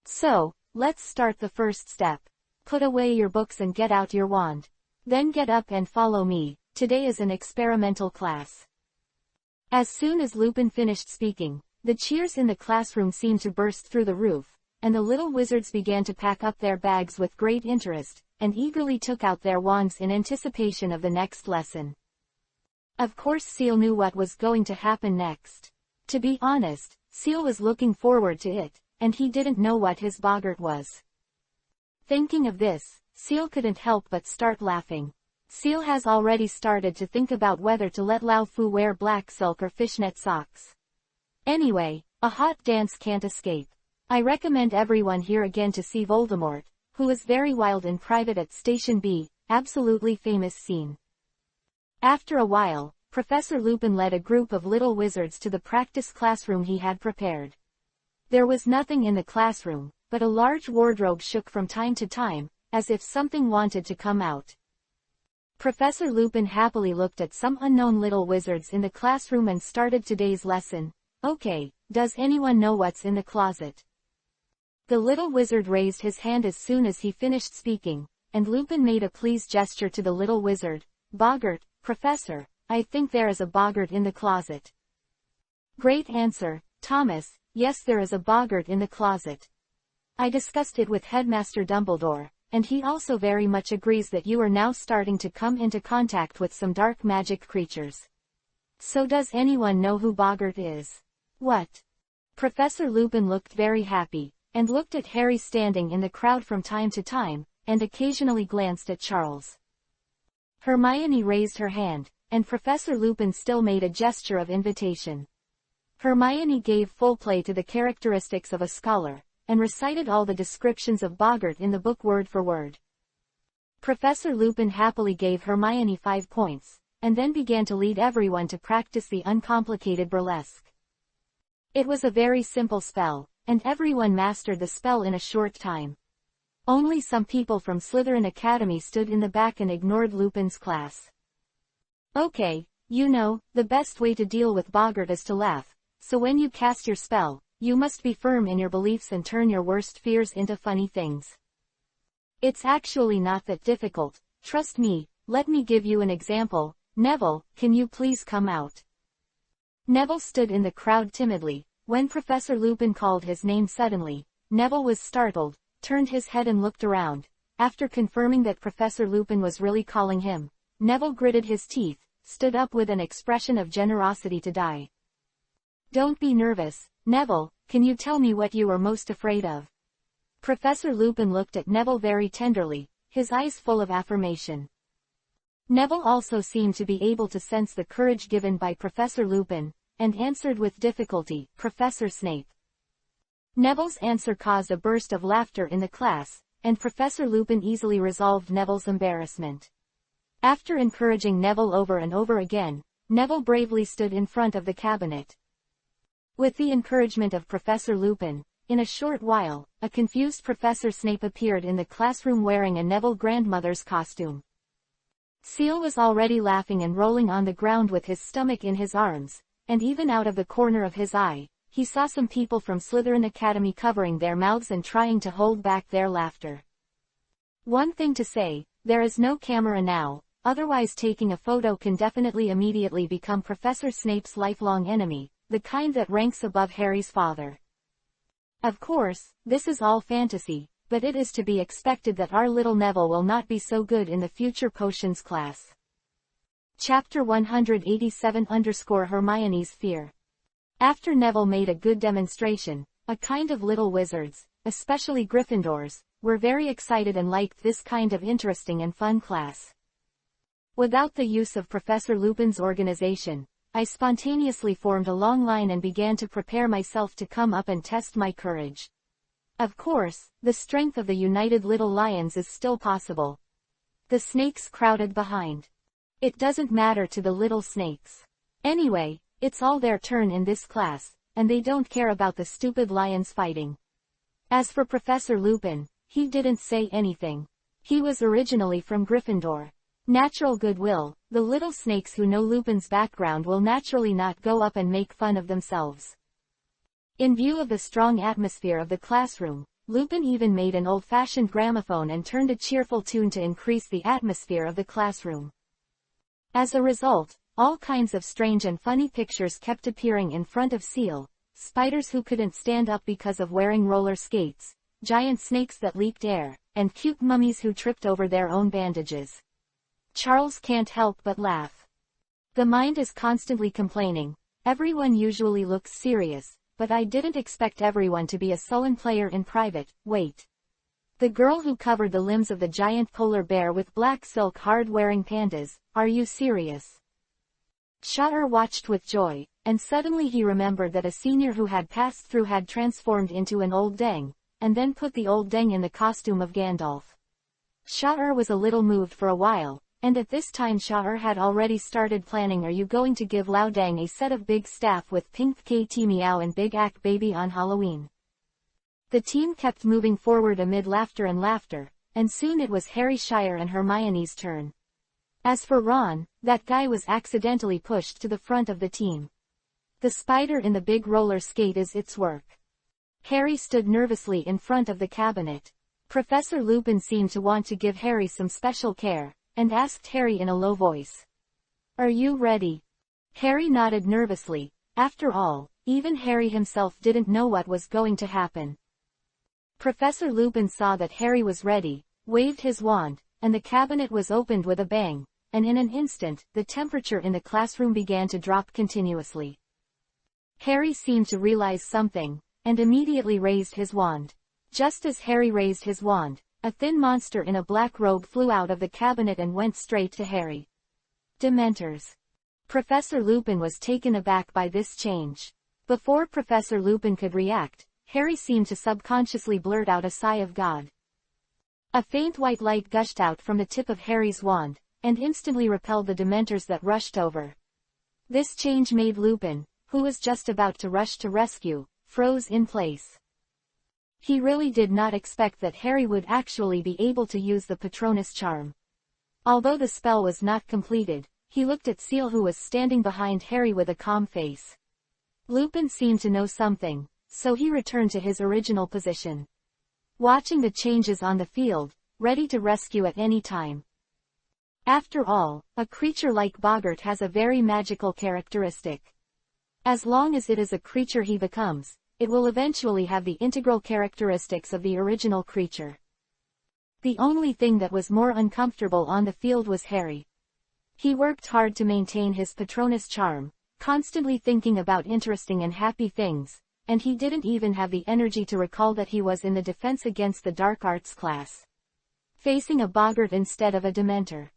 So, let's start the first step. Put away your books and get out your wand. Then get up and follow me, today is an experimental class. As soon as Lupin finished speaking, the cheers in the classroom seemed to burst through the roof, and the little wizards began to pack up their bags with great interest, and eagerly took out their wands in anticipation of the next lesson. Of course Seal knew what was going to happen next. To be honest, Seal was looking forward to it, and he didn't know what his boggart was. Thinking of this, Seal couldn't help but start laughing. Seal has already started to think about whether to let Lao Fu wear black silk or fishnet socks. Anyway, a hot dance can't escape. I recommend everyone here again to see Voldemort, who is very wild in private at Station B, absolutely famous scene. After a while, Professor Lupin led a group of little wizards to the practice classroom he had prepared. There was nothing in the classroom, but a large wardrobe shook from time to time, as if something wanted to come out. Professor Lupin happily looked at some unknown little wizards in the classroom and started today's lesson. Okay, does anyone know what's in the closet? The little wizard raised his hand as soon as he finished speaking, and Lupin made a pleased gesture to the little wizard. Boggart, Professor, I think there is a boggart in the closet. Great answer, Thomas, yes there is a boggart in the closet. I discussed it with Headmaster Dumbledore, and he also very much agrees that you are now starting to come into contact with some dark magic creatures. So does anyone know who Boggart is? What? Professor Lupin looked very happy, and looked at Harry standing in the crowd from time to time, and occasionally glanced at Charles. Hermione raised her hand, and Professor Lupin still made a gesture of invitation. Hermione gave full play to the characteristics of a scholar, and recited all the descriptions of Boggart in the book word for word. Professor Lupin happily gave Hermione 5 points, and then began to lead everyone to practice the uncomplicated burlesque. It was a very simple spell, and everyone mastered the spell in a short time. Only some people from Slytherin Academy stood in the back and ignored Lupin's class. Okay, you know, the best way to deal with Boggart is to laugh, so when you cast your spell, you must be firm in your beliefs and turn your worst fears into funny things. It's actually not that difficult, trust me, let me give you an example. Neville, can you please come out? Neville stood in the crowd timidly. When Professor Lupin called his name suddenly, Neville was startled, turned his head and looked around. After confirming that Professor Lupin was really calling him, Neville gritted his teeth, stood up with an expression of generosity to die. Don't be nervous, Neville, can you tell me what you are most afraid of? Professor Lupin looked at Neville very tenderly, his eyes full of affirmation. Neville also seemed to be able to sense the courage given by Professor Lupin, and answered with difficulty, Professor Snape. Neville's answer caused a burst of laughter in the class, and Professor Lupin easily resolved Neville's embarrassment. After encouraging Neville over and over again, Neville bravely stood in front of the cabinet. With the encouragement of Professor Lupin, in a short while, a confused Professor Snape appeared in the classroom wearing a Neville grandmother's costume. Seal was already laughing and rolling on the ground with his stomach in his arms, and even out of the corner of his eye, he saw some people from Slytherin Academy covering their mouths and trying to hold back their laughter. One thing to say, there is no camera now, otherwise taking a photo can definitely immediately become Professor Snape's lifelong enemy, the kind that ranks above Harry's father. Of course, this is all fantasy, but it is to be expected that our little Neville will not be so good in the future potions class. Chapter 187-Hermione's Fear. After Neville made a good demonstration, a kind of little wizards, especially Gryffindors, were very excited and liked this kind of interesting and fun class. Without the use of Professor Lupin's organization, I spontaneously formed a long line and began to prepare myself to come up and test my courage. Of course, the strength of the united little lions is still possible. The snakes crowded behind. It doesn't matter to the little snakes. Anyway, it's all their turn in this class, and they don't care about the stupid lions fighting. As for Professor Lupin, he didn't say anything. He was originally from Gryffindor. Natural goodwill, the little snakes who know Lupin's background will naturally not go up and make fun of themselves. In view of the strong atmosphere of the classroom, Lupin even made an old-fashioned gramophone and turned a cheerful tune to increase the atmosphere of the classroom. As a result, all kinds of strange and funny pictures kept appearing in front of Seal: spiders who couldn't stand up because of wearing roller skates, giant snakes that leaked air, and cute mummies who tripped over their own bandages. Charles can't help but laugh. The mind is constantly complaining. Everyone usually looks serious, but I didn't expect everyone to be a sullen player in private. Wait. The girl who covered the limbs of the giant polar bear with black silk hard-wearing pandas, are you serious? Sha'ur watched with joy, and suddenly he remembered that a senior who had passed through had transformed into an old Deng, and then put the old Deng in the costume of Gandalf. Sha'ur was a little moved for a while, and at this time Sha'ur had already started planning. Are you going to give Lao Deng a set of big staff with pink KT Meow and Big Ak Baby on Halloween? The team kept moving forward amid laughter, and soon it was Harry, Shire and Hermione's turn. As for Ron, that guy was accidentally pushed to the front of the team. The spider in the big roller skate is its work. Harry stood nervously in front of the cabinet. Professor Lupin seemed to want to give Harry some special care, and asked Harry in a low voice, "Are you ready?" Harry nodded nervously. After all, even Harry himself didn't know what was going to happen. Professor Lupin saw that Harry was ready, waved his wand, and the cabinet was opened with a bang, and in an instant, the temperature in the classroom began to drop continuously. Harry seemed to realize something, and immediately raised his wand. Just as Harry raised his wand, a thin monster in a black robe flew out of the cabinet and went straight to Harry. Dementors. Professor Lupin was taken aback by this change. Before Professor Lupin could react, Harry seemed to subconsciously blurt out a sigh of God. A faint white light gushed out from the tip of Harry's wand, and instantly repelled the Dementors that rushed over. This change made Lupin, who was just about to rush to rescue, froze in place. He really did not expect that Harry would actually be able to use the Patronus charm. Although the spell was not completed, he looked at Seal, who was standing behind Harry with a calm face. Lupin seemed to know something, so he returned to his original position, watching the changes on the field, ready to rescue at any time. After all, a creature like Boggart has a very magical characteristic. As long as it is a creature he becomes, it will eventually have the integral characteristics of the original creature. The only thing that was more uncomfortable on the field was Harry. He worked hard to maintain his Patronus charm, constantly thinking about interesting and happy things, and he didn't even have the energy to recall that he was in the Defense Against the Dark Arts class, facing a Boggart instead of a Dementor.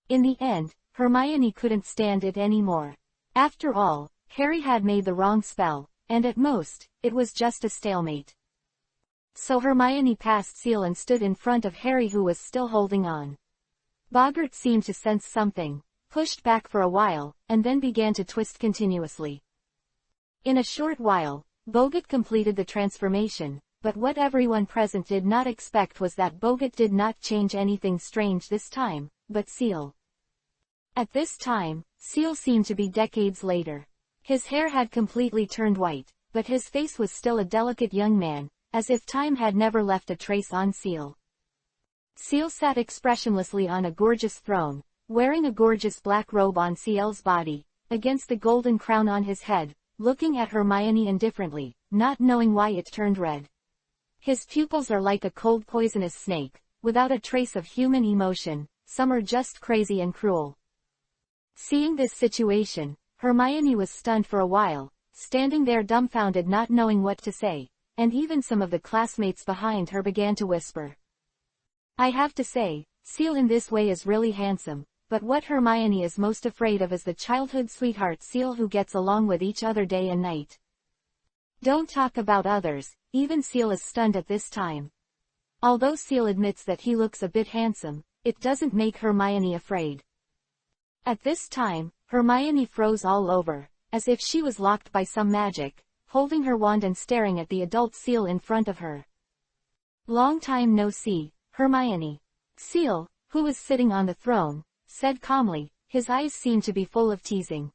In the end, Hermione couldn't stand it anymore. After all, Harry had made the wrong spell, and at most, it was just a stalemate. So Hermione passed Seal and stood in front of Harry, who was still holding on. Boggart seemed to sense something, pushed back for a while, and then began to twist continuously. In a short while, Boggart completed the transformation, but what everyone present did not expect was that Boggart did not change anything strange this time, but Seal. At this time, Seal seemed to be decades later. His hair had completely turned white, but his face was still a delicate young man, as if time had never left a trace on Seal. Seal sat expressionlessly on a gorgeous throne, wearing a gorgeous black robe on Seal's body, against the golden crown on his head, looking at Hermione indifferently, not knowing why it turned red. His pupils are like a cold poisonous snake, without a trace of human emotion. Some are just crazy and cruel. Seeing this situation, Hermione was stunned for a while, standing there dumbfounded, not knowing what to say, and even some of the classmates behind her began to whisper. I have to say, Seal in this way is really handsome, but what Hermione is most afraid of is the childhood sweetheart Seal who gets along with each other day and night. Don't talk about others, even Seal is stunned at this time. Although Seal admits that he looks a bit handsome, it doesn't make Hermione afraid. At this time, Hermione froze all over, as if she was locked by some magic, holding her wand and staring at the adult Seal in front of her. Long time no see, Hermione. Seal, who was sitting on the throne, said calmly, his eyes seemed to be full of teasing.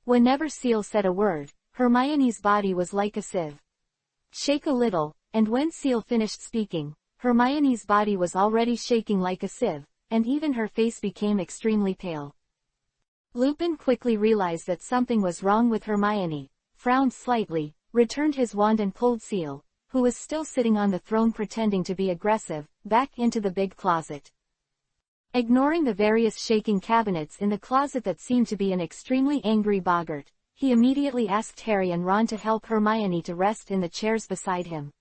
Whenever Seal said a word, Hermione's body was like a sieve. Shake a little, and when Seal finished speaking, Hermione's body was already shaking like a sieve, and even her face became extremely pale. Lupin quickly realized that something was wrong with Hermione, frowned slightly, returned his wand and pulled Seal, who was still sitting on the throne pretending to be aggressive, back into the big closet. Ignoring the various shaking cabinets in the closet that seemed to be an extremely angry Boggart, he immediately asked Harry and Ron to help Hermione to rest in the chairs beside him.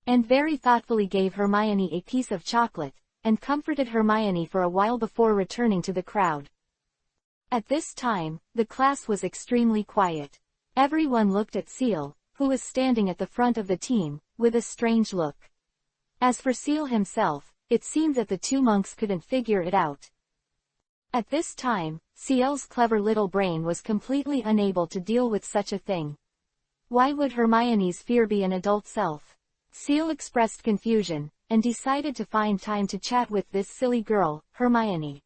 And very thoughtfully gave Hermione a piece of chocolate, and comforted Hermione for a while before returning to the crowd. At this time, the class was extremely quiet. Everyone looked at Seal, who was standing at the front of the team, with a strange look. As for Seal himself, it seemed that the two monks couldn't figure it out. At this time, Seal's clever little brain was completely unable to deal with such a thing. Why would Hermione's fear be an adult self? Seal expressed confusion, and decided to find time to chat with this silly girl, Hermione.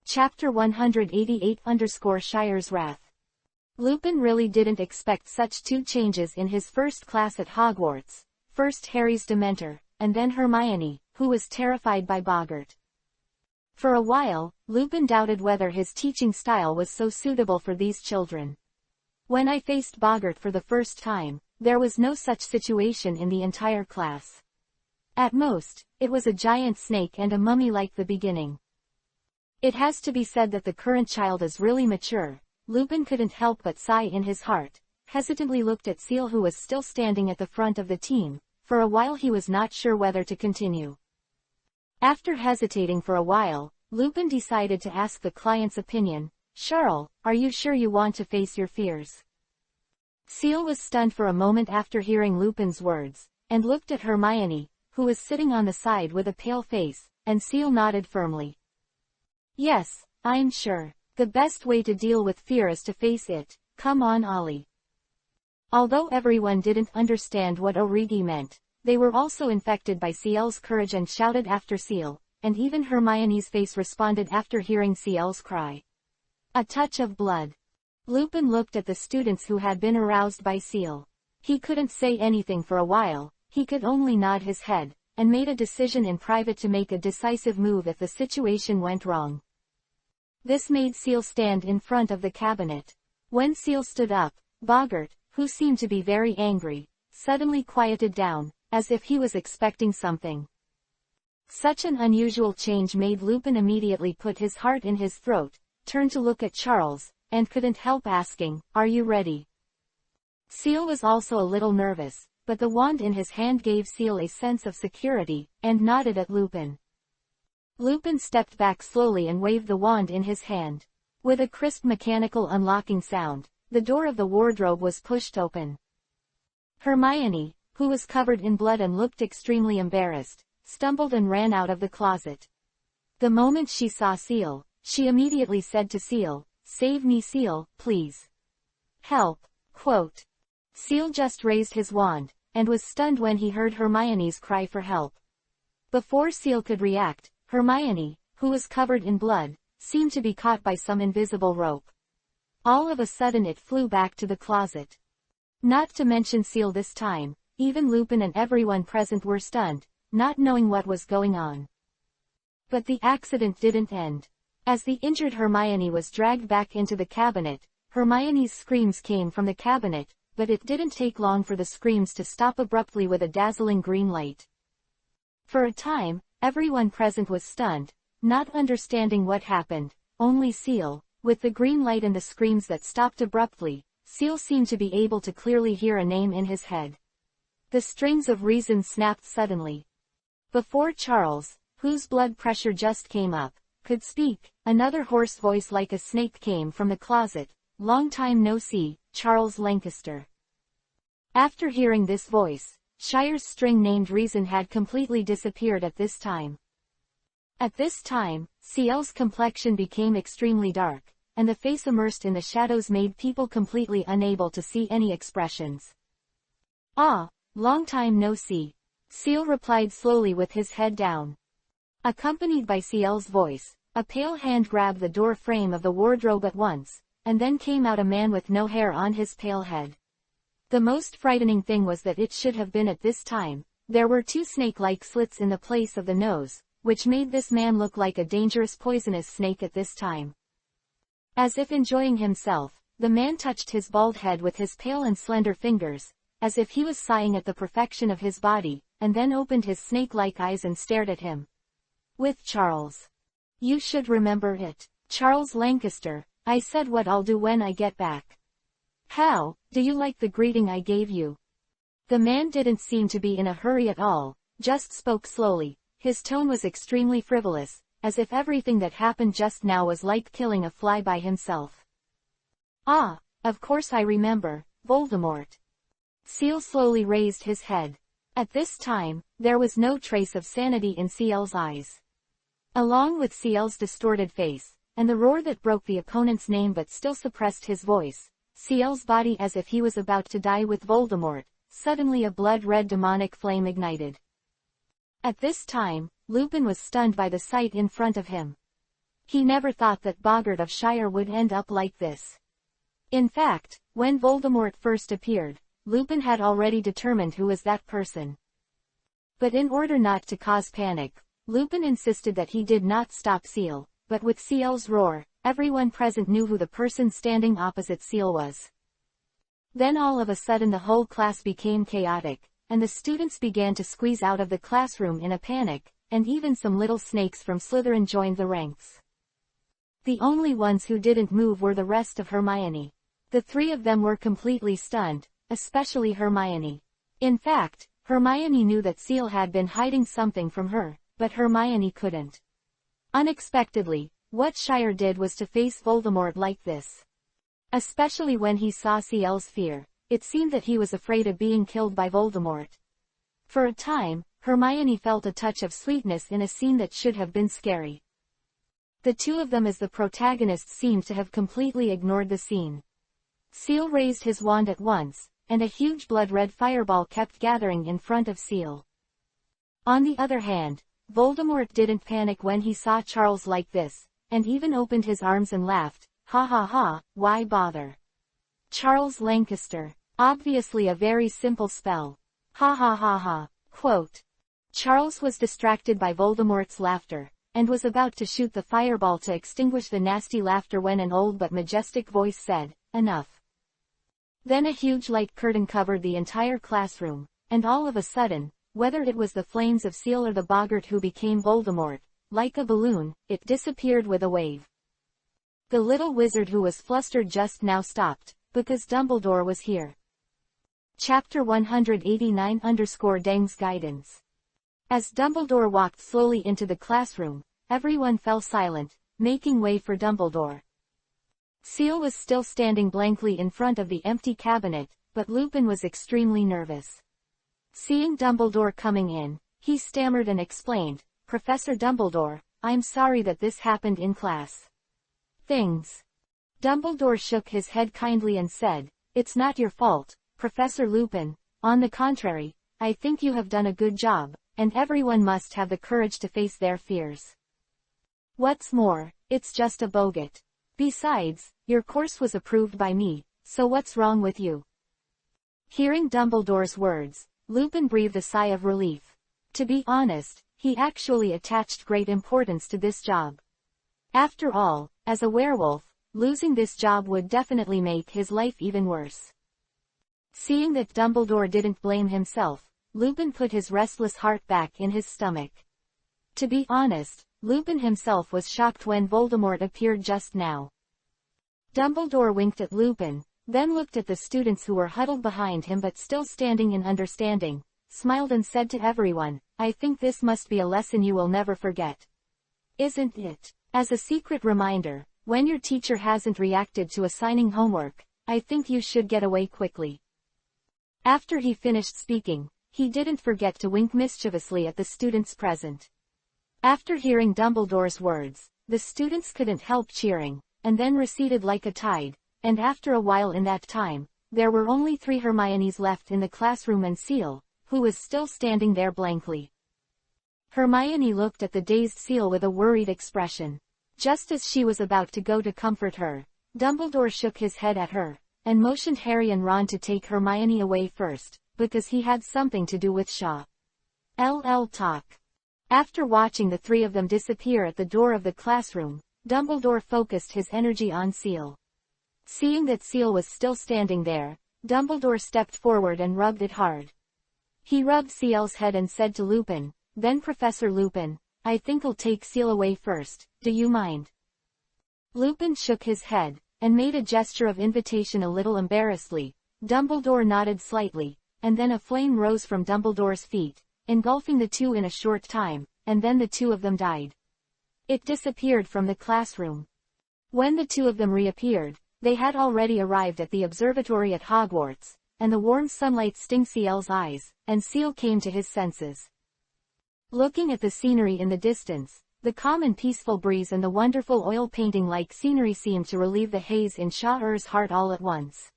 Chapter 188-Shire's Wrath. Lupin really didn't expect such two changes in his first class at Hogwarts, first Harry's Dementor, and then Hermione, who was terrified by Boggart. For a while, Lupin doubted whether his teaching style was so suitable for these children. When I faced Boggart for the first time, there was no such situation in the entire class. At most, it was a giant snake and a mummy like the beginning. It has to be said that the current child is really mature. Lupin couldn't help but sigh in his heart, hesitantly looked at Seal who was still standing at the front of the team. For a while he was not sure whether to continue. After hesitating for a while, Lupin decided to ask the client's opinion. Charles, are you sure you want to face your fears? Seal was stunned for a moment after hearing Lupin's words, and looked at Hermione, who was sitting on the side with a pale face, and Seal nodded firmly. Yes, I'm sure. The best way to deal with fear is to face it. Come on, Ollie. Although everyone didn't understand what Origi meant, they were also infected by Seal's courage and shouted after Seal, and even Hermione's face responded after hearing Seal's cry. A touch of blood. Lupin looked at the students who had been aroused by Seal. He couldn't say anything for a while, he could only nod his head, and made a decision in private to make a decisive move if the situation went wrong. This made Seal stand in front of the cabinet. When Seal stood up, Boggart, who seemed to be very angry, suddenly quieted down, as if he was expecting something. Such an unusual change made Lupin immediately put his heart in his throat, turned to look at Charles, and couldn't help asking, "Are you ready?" Seal was also a little nervous, but the wand in his hand gave Seal a sense of security, and nodded at Lupin. Lupin stepped back slowly and waved the wand in his hand. With a crisp mechanical unlocking sound, the door of the wardrobe was pushed open. Hermione, who was covered in blood and looked extremely embarrassed, stumbled and ran out of the closet. The moment she saw Seal, she immediately said to Seal, "Save me, Seal, please. Help." Quote. Seal just raised his wand, and was stunned when he heard Hermione's cry for help. Before Seal could react, Hermione, who was covered in blood, seemed to be caught by some invisible rope. All of a sudden it flew back to the closet. Not to mention Seal this time, even Lupin and everyone present were stunned, not knowing what was going on. But the accident didn't end. As the injured Hermione was dragged back into the cabinet, Hermione's screams came from the cabinet, but it didn't take long for the screams to stop abruptly with a dazzling green light. For a time, everyone present was stunned, not understanding what happened. Only Seal, with the green light and the screams that stopped abruptly, Seal seemed to be able to clearly hear a name in his head. The strings of reason snapped suddenly. Before Charles, whose blood pressure just came up, could speak, another hoarse voice like a snake came from the closet. "Long time no see, Charles Lancaster." After hearing this voice, Shire's string named Reason had completely disappeared at this time. At this time, Seal's complexion became extremely dark, and the face immersed in the shadows made people completely unable to see any expressions. "Ah, long time no see," Seal replied slowly with his head down. Accompanied by Seal's voice, a pale hand grabbed the door frame of the wardrobe at once, and then came out a man with no hair on his pale head. The most frightening thing was that it should have been at this time. There were two snake-like slits in the place of the nose, which made this man look like a dangerous poisonous snake at this time. As if enjoying himself, the man touched his bald head with his pale and slender fingers, as if he was sighing at the perfection of his body, and then opened his snake-like eyes and stared at him. With Charles. You should remember it. Charles Lancaster, I said what I'll do when I get back. How, do you like the greeting I gave you? The man didn't seem to be in a hurry at all, just spoke slowly. His tone was extremely frivolous, as if everything that happened just now was like killing a fly by himself. Ah, of course I remember, Voldemort. Seal slowly raised his head. At this time, there was no trace of sanity in Seal's eyes. Along with Seal's distorted face, and the roar that broke the opponent's name but still suppressed his voice, Seal's body as if he was about to die with Voldemort, suddenly a blood-red demonic flame ignited. At this time, Lupin was stunned by the sight in front of him. He never thought that Boggart of Shire would end up like this. In fact, when Voldemort first appeared, Lupin had already determined who was that person. But in order not to cause panic, Lupin insisted that he did not stop Seal, but with Seal's roar, everyone present knew who the person standing opposite Seal was. Then all of a sudden the whole class became chaotic, and the students began to squeeze out of the classroom in a panic, and even some little snakes from Slytherin joined the ranks. The only ones who didn't move were the rest of Hermione. The three of them were completely stunned, especially Hermione. In fact, Hermione knew that Seal had been hiding something from her, but Hermione couldn't. Unexpectedly, what Shire did was to face Voldemort like this. Especially when he saw Seal's fear, it seemed that he was afraid of being killed by Voldemort. For a time, Hermione felt a touch of sweetness in a scene that should have been scary. The two of them as the protagonists seemed to have completely ignored the scene. Seal raised his wand at once, and a huge blood-red fireball kept gathering in front of Seal. On the other hand, Voldemort didn't panic when he saw Charles like this, and even opened his arms and laughed, ha ha ha, why bother? Charles Lancaster. Obviously a very simple spell. Ha ha ha ha. Quote. Charles was distracted by Voldemort's laughter, and was about to shoot the fireball to extinguish the nasty laughter when an old but majestic voice said, enough. Then a huge light curtain covered the entire classroom, and all of a sudden, whether it was the flames of Seal or the Boggart who became Voldemort, like a balloon, it disappeared with a wave. The little wizard who was flustered just now stopped, because Dumbledore was here. Chapter 189-Deng's Guidance. As Dumbledore walked slowly into the classroom, everyone fell silent, making way for Dumbledore. Seal was still standing blankly in front of the empty cabinet, but Lupin was extremely nervous. Seeing Dumbledore coming in, he stammered and explained, Professor Dumbledore, I'm sorry that this happened in class. Things. Dumbledore shook his head kindly and said, it's not your fault, Professor Lupin, on the contrary, I think you have done a good job, and everyone must have the courage to face their fears. What's more, it's just a boggart. Besides, your course was approved by me, so what's wrong with you? Hearing Dumbledore's words, Lupin breathed a sigh of relief. To be honest, he actually attached great importance to this job. After all, as a werewolf, losing this job would definitely make his life even worse. Seeing that Dumbledore didn't blame himself, Lupin put his restless heart back in his stomach. To be honest, Lupin himself was shocked when Voldemort appeared just now. Dumbledore winked at Lupin, then looked at the students who were huddled behind him but still standing in understanding, smiled and said to everyone, I think this must be a lesson you will never forget. Isn't it? As a secret reminder, when your teacher hasn't reacted to assigning homework, I think you should get away quickly. After he finished speaking, he didn't forget to wink mischievously at the students present. After hearing Dumbledore's words, the students couldn't help cheering, and then receded like a tide, and after a while in that time, there were only 3 Hermiones left in the classroom and Seal, who was still standing there blankly. Hermione looked at the dazed Seal with a worried expression. Just as she was about to go to comfort her, Dumbledore shook his head at her, and motioned Harry and Ron to take Hermione away first, because he had something to do with Shaw. Talk. After watching the three of them disappear at the door of the classroom, Dumbledore focused his energy on Seal. Seeing that Seal was still standing there, Dumbledore stepped forward and rubbed it hard. He rubbed Seal's head and said to Lupin, "Then Professor Lupin, I think I'll take Seal away first, do you mind?" Lupin shook his head, and made a gesture of invitation a little embarrassedly. Dumbledore nodded slightly, and then a flame rose from Dumbledore's feet, engulfing the two in a short time, and then the two of them died. It disappeared from the classroom. When the two of them reappeared, they had already arrived at the observatory at Hogwarts, and the warm sunlight stung Seal's eyes, and Seal came to his senses. Looking at the scenery in the distance, the calm and peaceful breeze and the wonderful oil painting-like scenery seemed to relieve the haze in Shaw's heart all at once.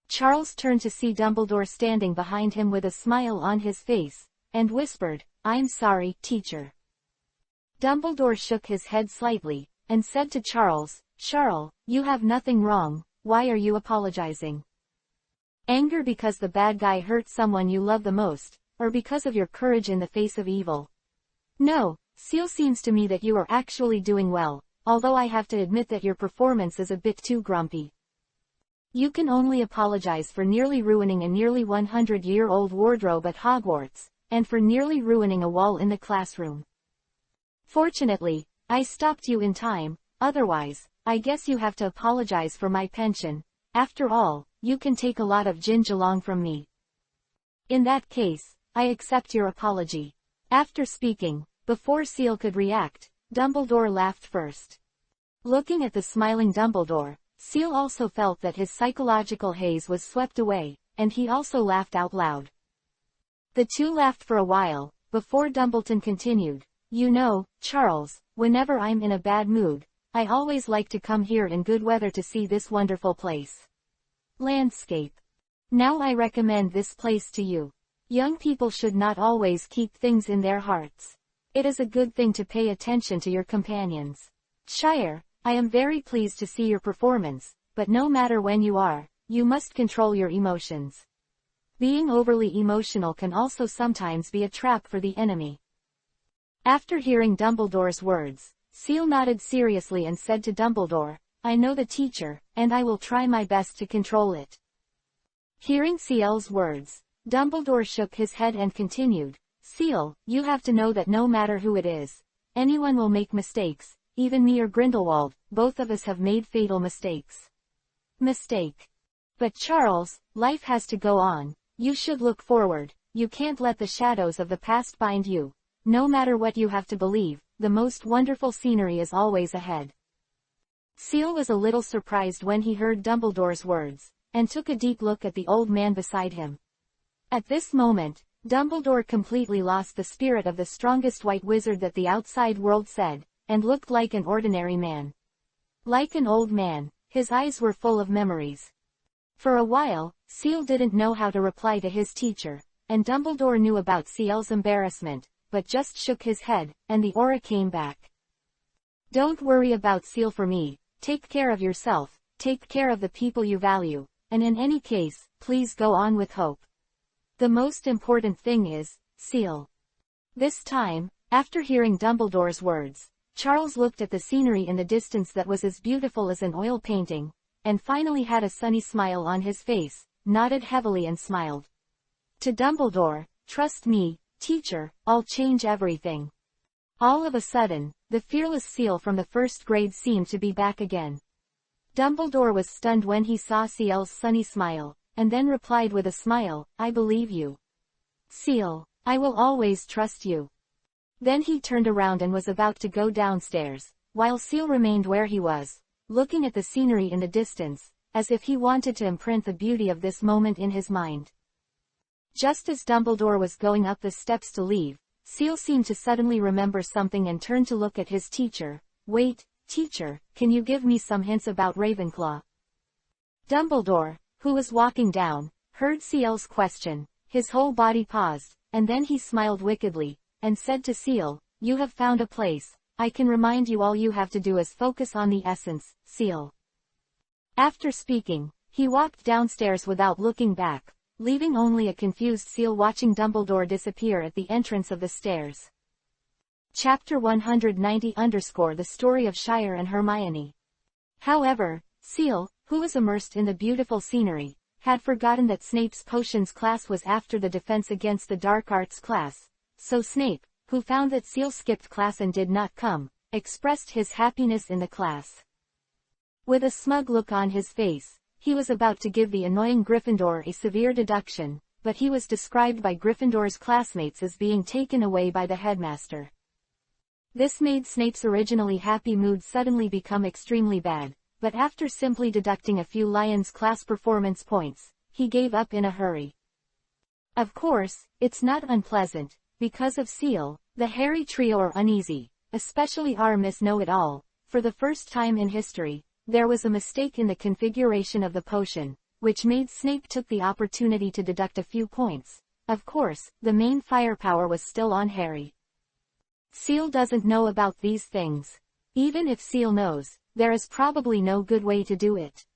Charles turned to see Dumbledore standing behind him with a smile on his face, and whispered, "I'm sorry, teacher." Dumbledore shook his head slightly, and said to Charles, "Charles, you have nothing wrong, why are you apologizing? Anger because the bad guy hurt someone you love the most, or because of your courage in the face of evil?" "No, Seal, seems to me that you are actually doing well, although I have to admit that your performance is a bit too grumpy. You can only apologize for nearly ruining a nearly 100-year-old wardrobe at Hogwarts, and for nearly ruining a wall in the classroom. Fortunately, I stopped you in time, otherwise, I guess you have to apologize for my pension. After all, you can take a lot of ginge along from me." "In that case, I accept your apology." After speaking, before Seal could react, Dumbledore laughed first. Looking at the smiling Dumbledore, Seal also felt that his psychological haze was swept away, and he also laughed out loud. The two laughed for a while, before Dumbledore continued, "You know, Charles, whenever I'm in a bad mood, I always like to come here in good weather to see this wonderful place. Landscape. Now I recommend this place to you. Young people should not always keep things in their hearts. It is a good thing to pay attention to your companions. Shire, I am very pleased to see your performance, but no matter when you are, you must control your emotions. Being overly emotional can also sometimes be a trap for the enemy." After hearing Dumbledore's words, Seal nodded seriously and said to Dumbledore, "I know the teacher, and I will try my best to control it." Hearing Seal's words, Dumbledore shook his head and continued, "Seal, you have to know that no matter who it is, anyone will make mistakes, even me or Grindelwald, both of us have made fatal mistakes." "Mistake. But Charles, life has to go on, you should look forward, you can't let the shadows of the past bind you. No matter what you have to believe, the most wonderful scenery is always ahead." Seal was a little surprised when he heard Dumbledore's words, and took a deep look at the old man beside him. At this moment, Dumbledore completely lost the spirit of the strongest white wizard that the outside world said, and looked like an ordinary man. Like an old man, his eyes were full of memories. For a while, Seal didn't know how to reply to his teacher, and Dumbledore knew about Seal's embarrassment, but just shook his head, and the aura came back. "Don't worry about Seal for me, take care of yourself, take care of the people you value, and in any case, please go on with hope. The most important thing is, Seal." This time, after hearing Dumbledore's words, Charles looked at the scenery in the distance that was as beautiful as an oil painting, and finally had a sunny smile on his face, nodded heavily and smiled. To Dumbledore, "Trust me, teacher, I'll change everything." All of a sudden, the fearless Seal from the first grade seemed to be back again. Dumbledore was stunned when he saw Seal's sunny smile, and then replied with a smile, "I believe you. Seal, I will always trust you." Then he turned around and was about to go downstairs, while Seal remained where he was, looking at the scenery in the distance, as if he wanted to imprint the beauty of this moment in his mind. Just as Dumbledore was going up the steps to leave, Seal seemed to suddenly remember something and turned to look at his teacher. "Wait, teacher, can you give me some hints about Ravenclaw?" Dumbledore, who was walking down, heard Seal's question, his whole body paused, and then he smiled wickedly, and said to Seal, "You have found a place, I can remind you all you have to do is focus on the essence, Seal." After speaking, He walked downstairs without looking back, leaving only a confused Seal watching Dumbledore disappear at the entrance of the stairs. Chapter 190 _ The Story of Shire and Hermione. However, Seal, who was immersed in the beautiful scenery, had forgotten that Snape's potions class was after the defense against the dark arts class, so Snape, who found that Seal skipped class and did not come, expressed his happiness in the class. With a smug look on his face, he was about to give the annoying Gryffindor a severe deduction, but he was described by Gryffindor's classmates as being taken away by the headmaster. This made Snape's originally happy mood suddenly become extremely bad, but after simply deducting a few Lions class performance points, he gave up in a hurry. Of course, it's not unpleasant. Because of Seal, the Harry trio are uneasy, especially our Miss Know-It-All. For the first time in history, there was a mistake in the configuration of the potion, which made Snape took the opportunity to deduct a few points. Of course, the main firepower was still on Harry. Seal doesn't know about these things. Even if Seal knows, there is probably no good way to do it.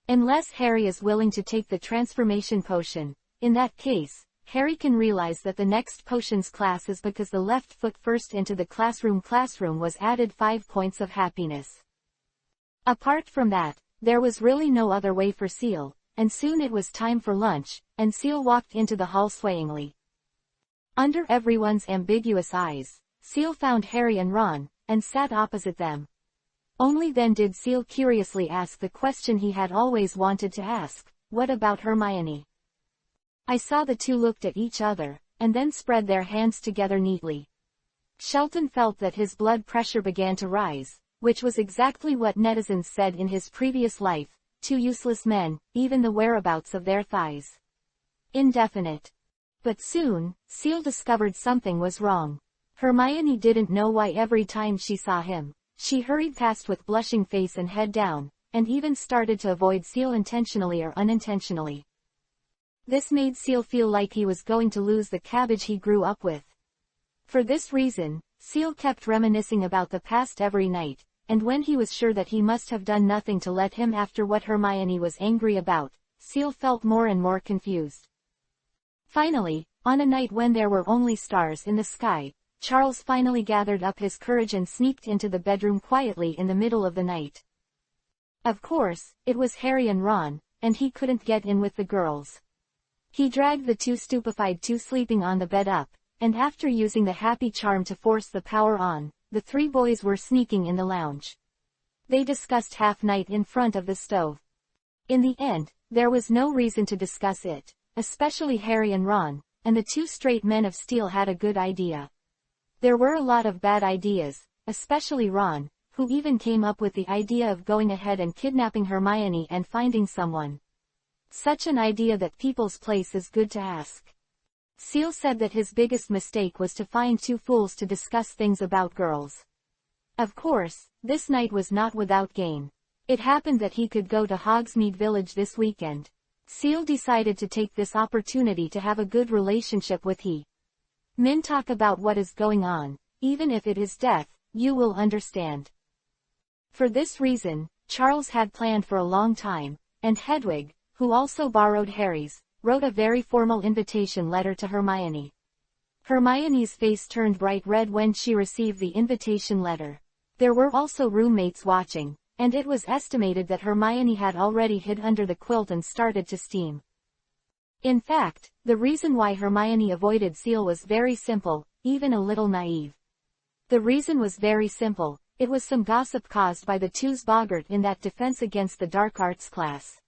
Unless Harry is willing to take the transformation potion. In that case, Harry can realize that the next potions class is because the left foot first into the classroom was added 5 points of happiness. Apart from that, there was really no other way for Seal, and soon it was time for lunch, and Seal walked into the hall swayingly. Under everyone's ambiguous eyes, Seal found Harry and Ron, and sat opposite them. Only then did Seal curiously ask the question he had always wanted to ask, what about Hermione? I saw the two looked at each other, and then spread their hands together neatly. Shelton felt that his blood pressure began to rise, which was exactly what netizens said in his previous life, two useless men, even the whereabouts of their thighs. Indefinite. But soon, Seal discovered something was wrong. Hermione didn't know why every time she saw him, she hurried past with blushing face and head down, and even started to avoid Seal intentionally or unintentionally. This made Seal feel like he was going to lose the cabbage he grew up with. For this reason, Seal kept reminiscing about the past every night, and when he was sure that he must have done nothing to let him after what Hermione was angry about, Seal felt more and more confused. Finally, on a night when there were only stars in the sky, Charles finally gathered up his courage and sneaked into the bedroom quietly in the middle of the night. Of course, it was Harry and Ron, and he couldn't get in with the girls. He dragged the two stupefied two sleeping on the bed up, and after using the happy charm to force the power on, the three boys were sneaking in the lounge. They discussed half-night in front of the stove. In the end, there was no reason to discuss it, especially Harry and Ron, and the two straight men of steel had a good idea. There were a lot of bad ideas, especially Ron, who even came up with the idea of going ahead and kidnapping Hermione and finding someone. Such an idea that people's place is good to ask. Seal said that his biggest mistake was to find two fools to discuss things about girls. Of course, this night was not without gain. It happened that he could go to Hogsmeade Village this weekend. Seal decided to take this opportunity to have a good relationship with men talk about what is going on, even if it is death, you will understand. For this reason, Charles had planned for a long time, and Hedwig, who also borrowed Harry's, wrote a very formal invitation letter to Hermione. Hermione's face turned bright red when she received the invitation letter. There were also roommates watching, and it was estimated that Hermione had already hid under the quilt and started to steam. In fact, the reason why Hermione avoided Seal was very simple, even a little naive. The reason was very simple, it was some gossip caused by the two's boggart in that defense against the dark arts class.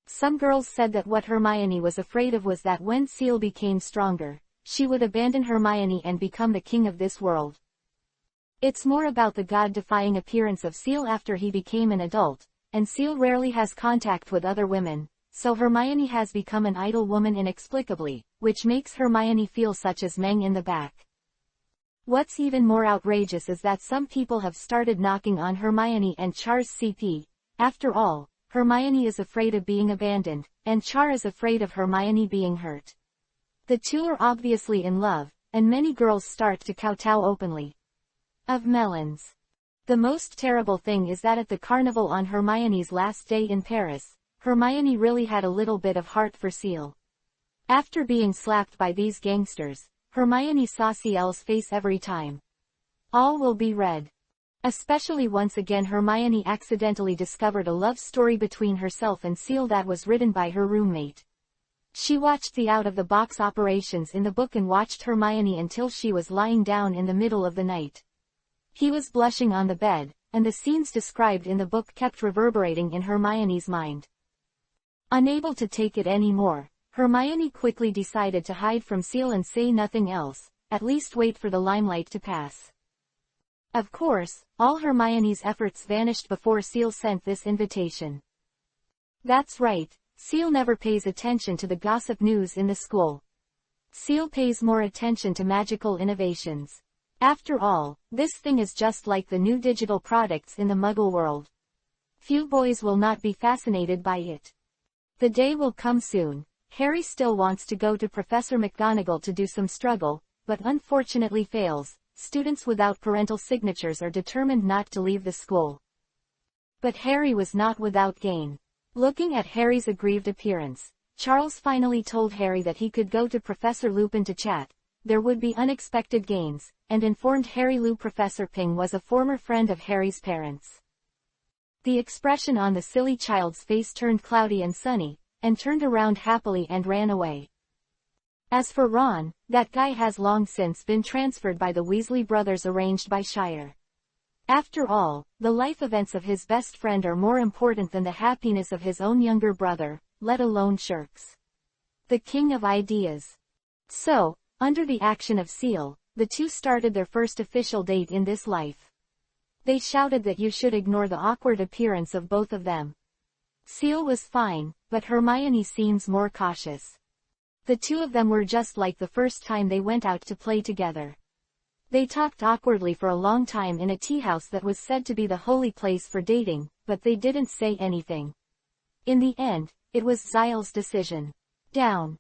Some girls said that what Hermione was afraid of was that when Seal became stronger, she would abandon Hermione and become the king of this world. It's more about the god-defying appearance of Seal after he became an adult, and Seal rarely has contact with other women, so Hermione has become an idle woman inexplicably, which makes Hermione feel such as Meng in the back. What's even more outrageous is that some people have started knocking on Hermione and Char's CP. After all, Hermione is afraid of being abandoned, and Char is afraid of Hermione being hurt. The two are obviously in love, and many girls start to kowtow openly. Of melons. The most terrible thing is that at the carnival on Hermione's last day in Paris, Hermione really had a little bit of heart for Seal. After being slapped by these gangsters, Hermione saw Ciel's face every time. All will be red. Especially once again Hermione accidentally discovered a love story between herself and Seal that was written by her roommate. She watched the out-of-the-box operations in the book and watched Hermione until she was lying down in the middle of the night. He was blushing on the bed, and the scenes described in the book kept reverberating in Hermione's mind. Unable to take it anymore, Hermione quickly decided to hide from Seal and say nothing else, at least wait for the limelight to pass. Of course, all Hermione's efforts vanished before Seal sent this invitation. That's right, Seal never pays attention to the gossip news in the school. Seal pays more attention to magical innovations. After all, this thing is just like the new digital products in the Muggle world. Few boys will not be fascinated by it. The day will come soon. Harry still wants to go to Professor McGonagall to do some struggle, but unfortunately fails. Students without parental signatures are determined not to leave the school. But Harry was not without gain. Looking at Harry's aggrieved appearance, Charles finally told Harry that he could go to Professor Lupin to chat. There would be unexpected gains, and informed Harry Professor Ping was a former friend of Harry's parents. The expression on the silly child's face turned cloudy and sunny, and turned around happily and ran away. As for Ron, that guy has long since been transferred by the Weasley brothers arranged by Shire. After all, the life events of his best friend are more important than the happiness of his own younger brother, let alone Shirks, the king of ideas. So, under the action of Seal, the two started their first official date in this life. They shouted that you should ignore the awkward appearance of both of them. Seal was fine, but Hermione seems more cautious. The two of them were just like the first time they went out to play together. They talked awkwardly for a long time in a teahouse that was said to be the holy place for dating, but they didn't say anything. In the end, it was Zyle's decision. Down.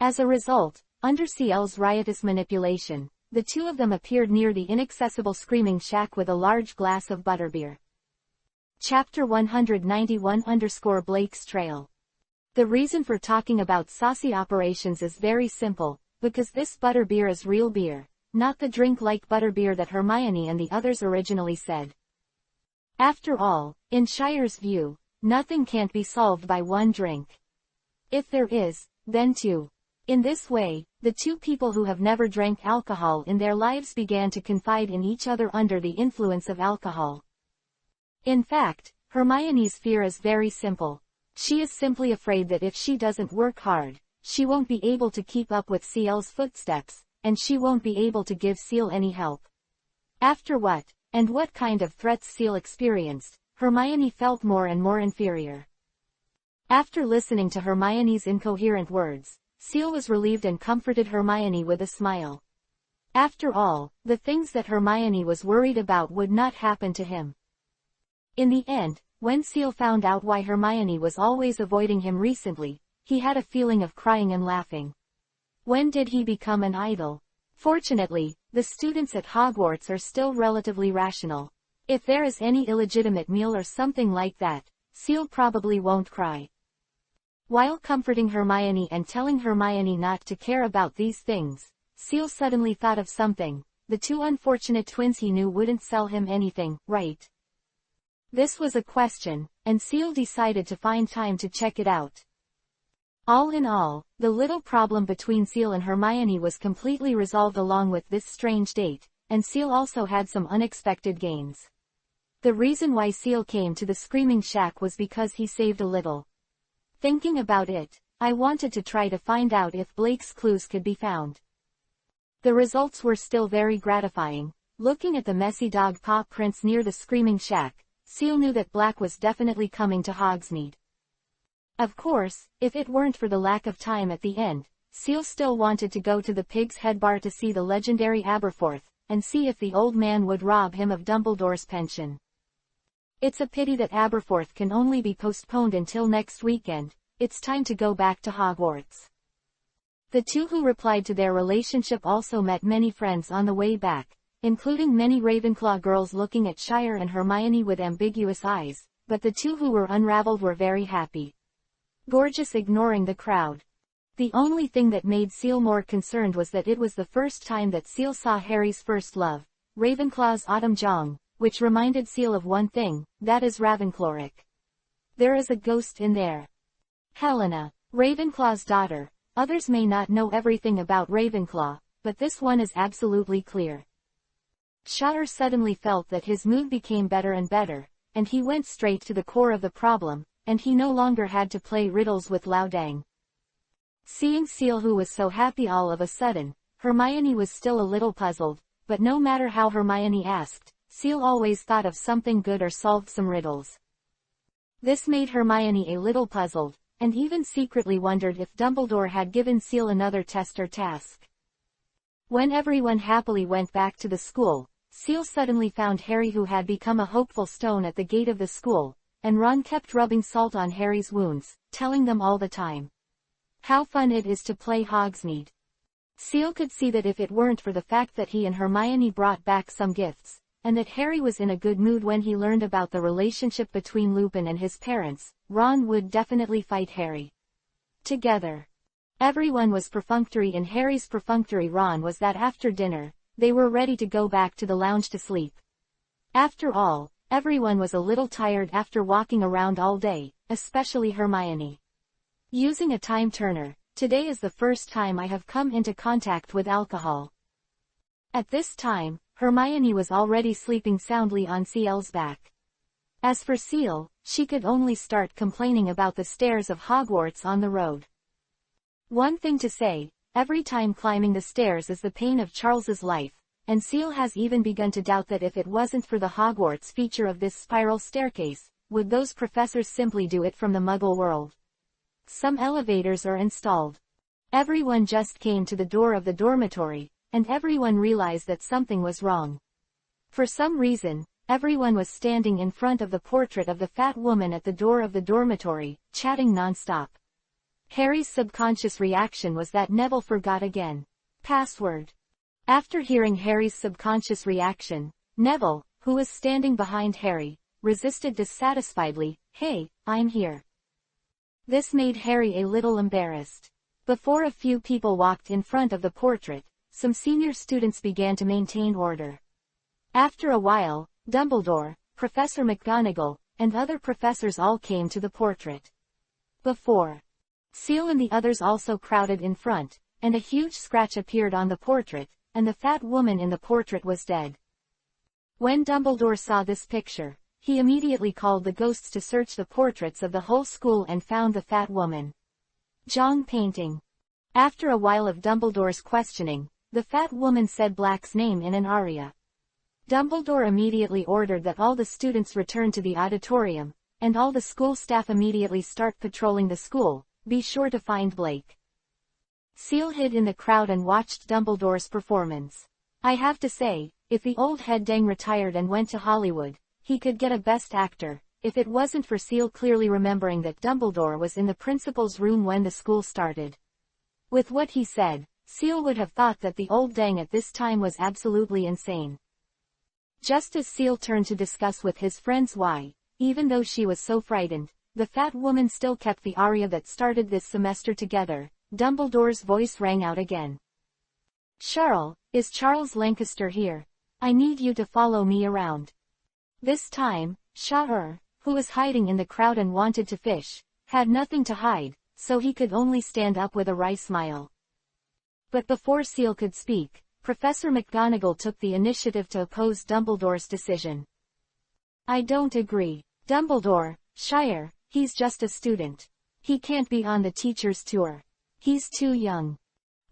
As a result, under Ciel's riotous manipulation, the two of them appeared near the inaccessible Screaming Shack with a large glass of butterbeer. Chapter 191-Blake's Trail. The reason for talking about saucy operations is very simple, because this butterbeer is real beer, not the drink like butterbeer that Hermione and the others originally said. After all, in Shire's view, nothing can't be solved by one drink. If there is, then two. In this way, the two people who have never drank alcohol in their lives began to confide in each other under the influence of alcohol. In fact, Hermione's fear is very simple. She is simply afraid that if she doesn't work hard, she won't be able to keep up with Ciel's footsteps, and she won't be able to give Ciel any help. After what kind of threats Ciel experienced, Hermione felt more and more inferior. After listening to Hermione's incoherent words, Ciel was relieved and comforted Hermione with a smile. After all, the things that Hermione was worried about would not happen to him. In the end, when Ciel found out why Hermione was always avoiding him recently, he had a feeling of crying and laughing. When did he become an idol? Fortunately, the students at Hogwarts are still relatively rational. If there is any illegitimate meal or something like that, Ciel probably won't cry. While comforting Hermione and telling Hermione not to care about these things, Ciel suddenly thought of something. The two unfortunate twins he knew wouldn't sell him anything, right? This was a question, and Ciel decided to find time to check it out. All in all, the little problem between Ciel and Hermione was completely resolved along with this strange date, and Ciel also had some unexpected gains. The reason why Ciel came to the Screaming Shack was because he saved a little. Thinking about it, I wanted to try to find out if Blake's clues could be found. The results were still very gratifying. Looking at the messy dog paw prints near the Screaming Shack, Ciel knew that Black was definitely coming to Hogsmeade. Of course, if it weren't for the lack of time at the end, Ciel still wanted to go to the Pig's Head Bar to see the legendary Aberforth, and see if the old man would rob him of Dumbledore's pension. It's a pity that Aberforth can only be postponed until next weekend. It's time to go back to Hogwarts. The two who replied to their relationship also met many friends on the way back, including many Ravenclaw girls looking at Shire and Hermione with ambiguous eyes, but the two who were unraveled were very happy. gorgeous, ignoring the crowd. The only thing that made Seal more concerned was that it was the first time that Seal saw Harry's first love, Ravenclaw's Autumn Jong, which reminded Seal of one thing, that is Ravencloric. There is a ghost in there. Helena, Ravenclaw's daughter. Others may not know everything about Ravenclaw, but this one is absolutely clear. Shatter suddenly felt that his mood became better and better, and he went straight to the core of the problem, and he no longer had to play riddles with Loudang. Seeing Seal, who was so happy all of a sudden, Hermione was still a little puzzled, but no matter how Hermione asked, Seal always thought of something good or solved some riddles. This made Hermione a little puzzled, and even secretly wondered if Dumbledore had given Seal another test or task. When everyone happily went back to the school, Seal suddenly found Harry, who had become a hopeful stone, at the gate of the school, and Ron kept rubbing salt on Harry's wounds, telling them all the time how fun it is to play Hogsmeade. Seal could see that if it weren't for the fact that he and Hermione brought back some gifts, and that Harry was in a good mood when he learned about the relationship between Lupin and his parents, Ron would definitely fight Harry. Together. Everyone was perfunctory in Harry's perfunctory. Ron was that after dinner, they were ready to go back to the lounge to sleep. After all, everyone was a little tired after walking around all day, especially Hermione. Using a time turner, today is the first time I have come into contact with alcohol. At this time, Hermione was already sleeping soundly on Seal's back. As for Seal, she could only start complaining about the stairs of Hogwarts on the road. One thing to say, every time climbing the stairs is the pain of Charles's life, and Seal has even begun to doubt that if it wasn't for the Hogwarts feature of this spiral staircase, would those professors simply do it from the Muggle world? Some elevators are installed. Everyone just came to the door of the dormitory, and everyone realized that something was wrong. For some reason, everyone was standing in front of the portrait of the fat woman at the door of the dormitory, chatting non-stop. Harry's subconscious reaction was that Neville forgot again. Password. After hearing Harry's subconscious reaction, Neville, who was standing behind Harry, resisted dissatisfiedly, "Hey, I'm here." This made Harry a little embarrassed. Before a few people walked in front of the portrait, some senior students began to maintain order. After a while, Dumbledore, Professor McGonagall, and other professors all came to the portrait. Before Seal and the others also crowded in front, and a huge scratch appeared on the portrait, and the fat woman in the portrait was dead. When Dumbledore saw this picture, he immediately called the ghosts to search the portraits of the whole school and found the fat woman. Jong painting. After a while of Dumbledore's questioning, the fat woman said Black's name in an aria. Dumbledore immediately ordered that all the students return to the auditorium, and all the school staff immediately start patrolling the school. Be sure to find Blake. Seal hid in the crowd and watched Dumbledore's performance. I have to say, if the old head dang retired and went to Hollywood, he could get a Best Actor, if it wasn't for Seal clearly remembering that Dumbledore was in the principal's room when the school started. With what he said, Seal would have thought that the old dang at this time was absolutely insane. Just as Seal turned to discuss with his friends why, even though she was so frightened, the fat woman still kept the aria that started this semester together, Dumbledore's voice rang out again. "Charles, is Charles Lancaster here? I need you to follow me around." This time, Shatter, who was hiding in the crowd and wanted to fish, had nothing to hide, so he could only stand up with a wry smile. But before Seal could speak, Professor McGonagall took the initiative to oppose Dumbledore's decision. "I don't agree. Dumbledore, Shire, he's just a student. He can't be on the teacher's tour. He's too young."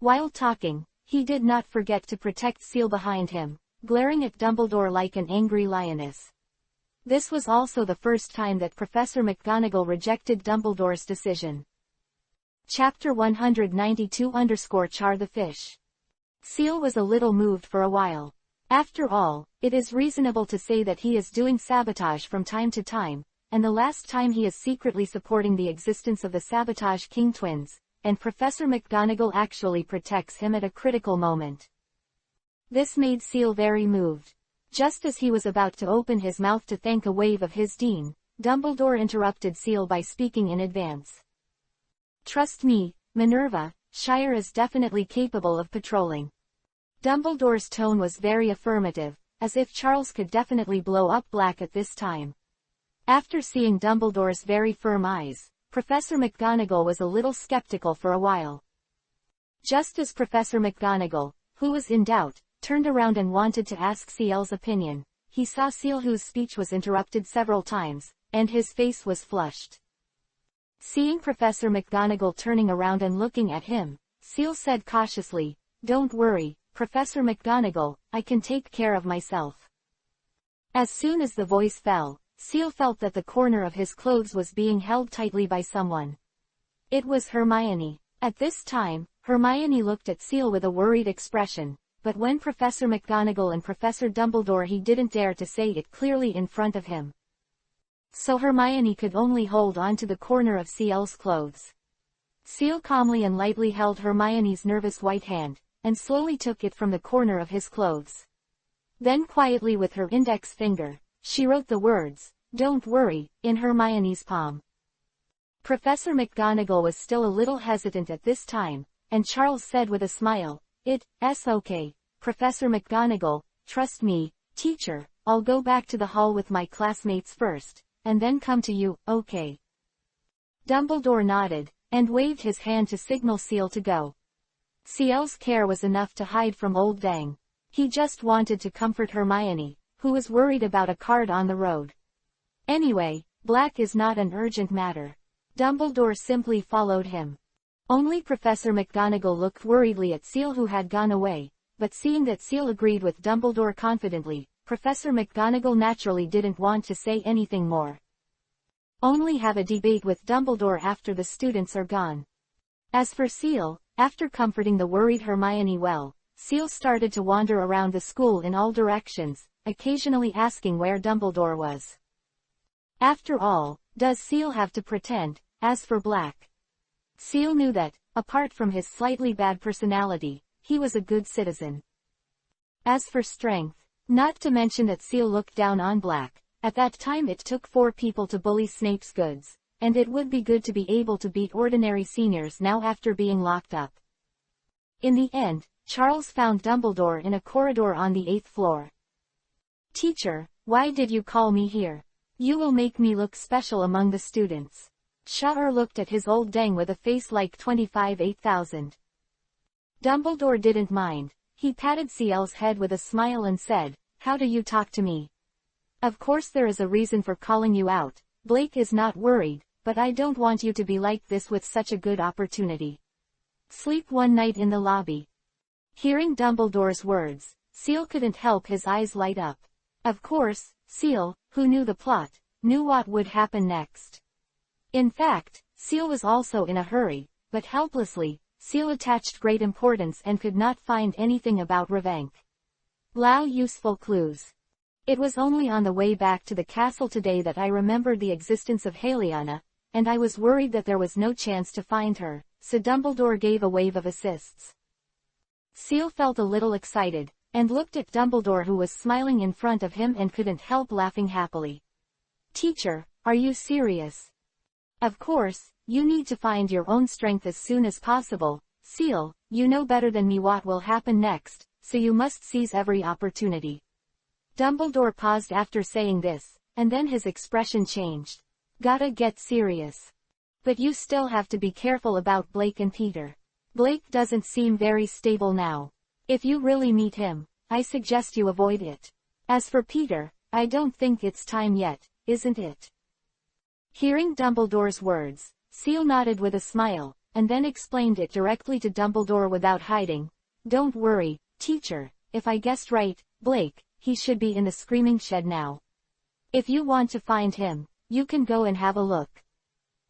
While talking, he did not forget to protect Seal behind him, glaring at Dumbledore like an angry lioness. This was also the first time that Professor McGonagall rejected Dumbledore's decision. Chapter 192-Char the Fish. Seal was a little moved for a while. After all, it is reasonable to say that he is doing sabotage from time to time, and the last time he is secretly supporting the existence of the Sabotage King twins, and Professor McGonagall actually protects him at a critical moment. This made Seal very moved. Just as he was about to open his mouth to thank a wave of his dean, Dumbledore interrupted Seal by speaking in advance. Trust me, Minerva, Shire is definitely capable of patrolling. Dumbledore's tone was very affirmative, as if Charles could definitely blow up Black at this time. After seeing Dumbledore's very firm eyes, Professor McGonagall was a little skeptical for a while. Just as Professor McGonagall, who was in doubt, turned around and wanted to ask Ciel's opinion, he saw Ciel, whose speech was interrupted several times, and his face was flushed. Seeing Professor McGonagall turning around and looking at him, Ciel said cautiously, "Don't worry, Professor McGonagall, I can take care of myself." As soon as the voice fell, Ciel felt that the corner of his clothes was being held tightly by someone. It was Hermione. At this time, Hermione looked at Ciel with a worried expression, but when Professor McGonagall and Professor Dumbledore, he didn't dare to say it clearly in front of him. So Hermione could only hold on to the corner of Ciel's clothes. Ciel calmly and lightly held Hermione's nervous white hand, and slowly took it from the corner of his clothes. Then quietly with her index finger, she wrote the words, "Don't worry," in Hermione's palm. Professor McGonagall was still a little hesitant at this time, and Charles said with a smile, "It's okay, Professor McGonagall, trust me, teacher, I'll go back to the hall with my classmates first, and then come to you, okay?" Dumbledore nodded, and waved his hand to signal Ciel to go. Ciel's care was enough to hide from Old Dang. He just wanted to comfort Hermione, who was worried about a card on the road. Anyway, Black is not an urgent matter. Dumbledore simply followed him. Only Professor McGonagall looked worriedly at Ciel, who had gone away, but seeing that Ciel agreed with Dumbledore confidently, Professor McGonagall naturally didn't want to say anything more. Only have a debate with Dumbledore after the students are gone. As for Ciel, after comforting the worried Hermione well, Ciel started to wander around the school in all directions, occasionally asking where Dumbledore was. After all, does Ciel have to pretend? As for Black, Ciel knew that, apart from his slightly bad personality, he was a good citizen. As for strength, not to mention that Ciel looked down on Black, at that time it took 4 people to bully Snape's goods, and it would be good to be able to beat ordinary seniors now after being locked up. In the end, Charles found Dumbledore in a corridor on the 8th floor. "Teacher, why did you call me here? You will make me look special among the students." Shire looked at his Old Dang with a face like 25,000. Dumbledore didn't mind. He patted Ciel's head with a smile and said, "How do you talk to me? Of course there is a reason for calling you out. Blake is not worried, but I don't want you to be like this with such a good opportunity. Sleep one night in the lobby." Hearing Dumbledore's words, Ciel couldn't help his eyes light up. Of course, Ciel, who knew the plot, knew what would happen next. In fact, Ciel was also in a hurry, but helplessly, Ciel attached great importance and could not find anything about Ravenclaw. Useful clues. It was only on the way back to the castle today that I remembered the existence of Haliana, and I was worried that there was no chance to find her, so Dumbledore gave a wave of assists. Ciel felt a little excited, and looked at Dumbledore, who was smiling in front of him and couldn't help laughing happily. "Teacher, are you serious? Of course, you need to find your own strength as soon as possible. Ciel, you know better than me what will happen next, so you must seize every opportunity." Dumbledore paused after saying this, and then his expression changed. "Gotta get serious. But you still have to be careful about Blake and Peter. Blake doesn't seem very stable now. If you really meet him, I suggest you avoid it. As for Peter, I don't think it's time yet, isn't it?" Hearing Dumbledore's words, Ciel nodded with a smile, and then explained it directly to Dumbledore without hiding. "Don't worry, teacher, if I guessed right, Blake, he should be in the Screaming Shed now. If you want to find him, you can go and have a look.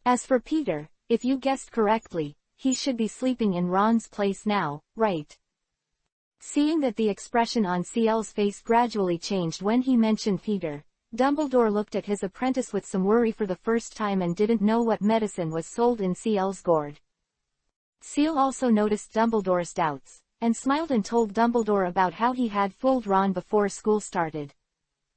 As for Peter, if you guessed correctly, he should be sleeping in Ron's place now, right?" Seeing that the expression on Ciel's face gradually changed when he mentioned Peter, Dumbledore looked at his apprentice with some worry for the first time and didn't know what medicine was sold in Ciel's gourd. Ciel also noticed Dumbledore's doubts, and smiled and told Dumbledore about how he had fooled Ron before school started.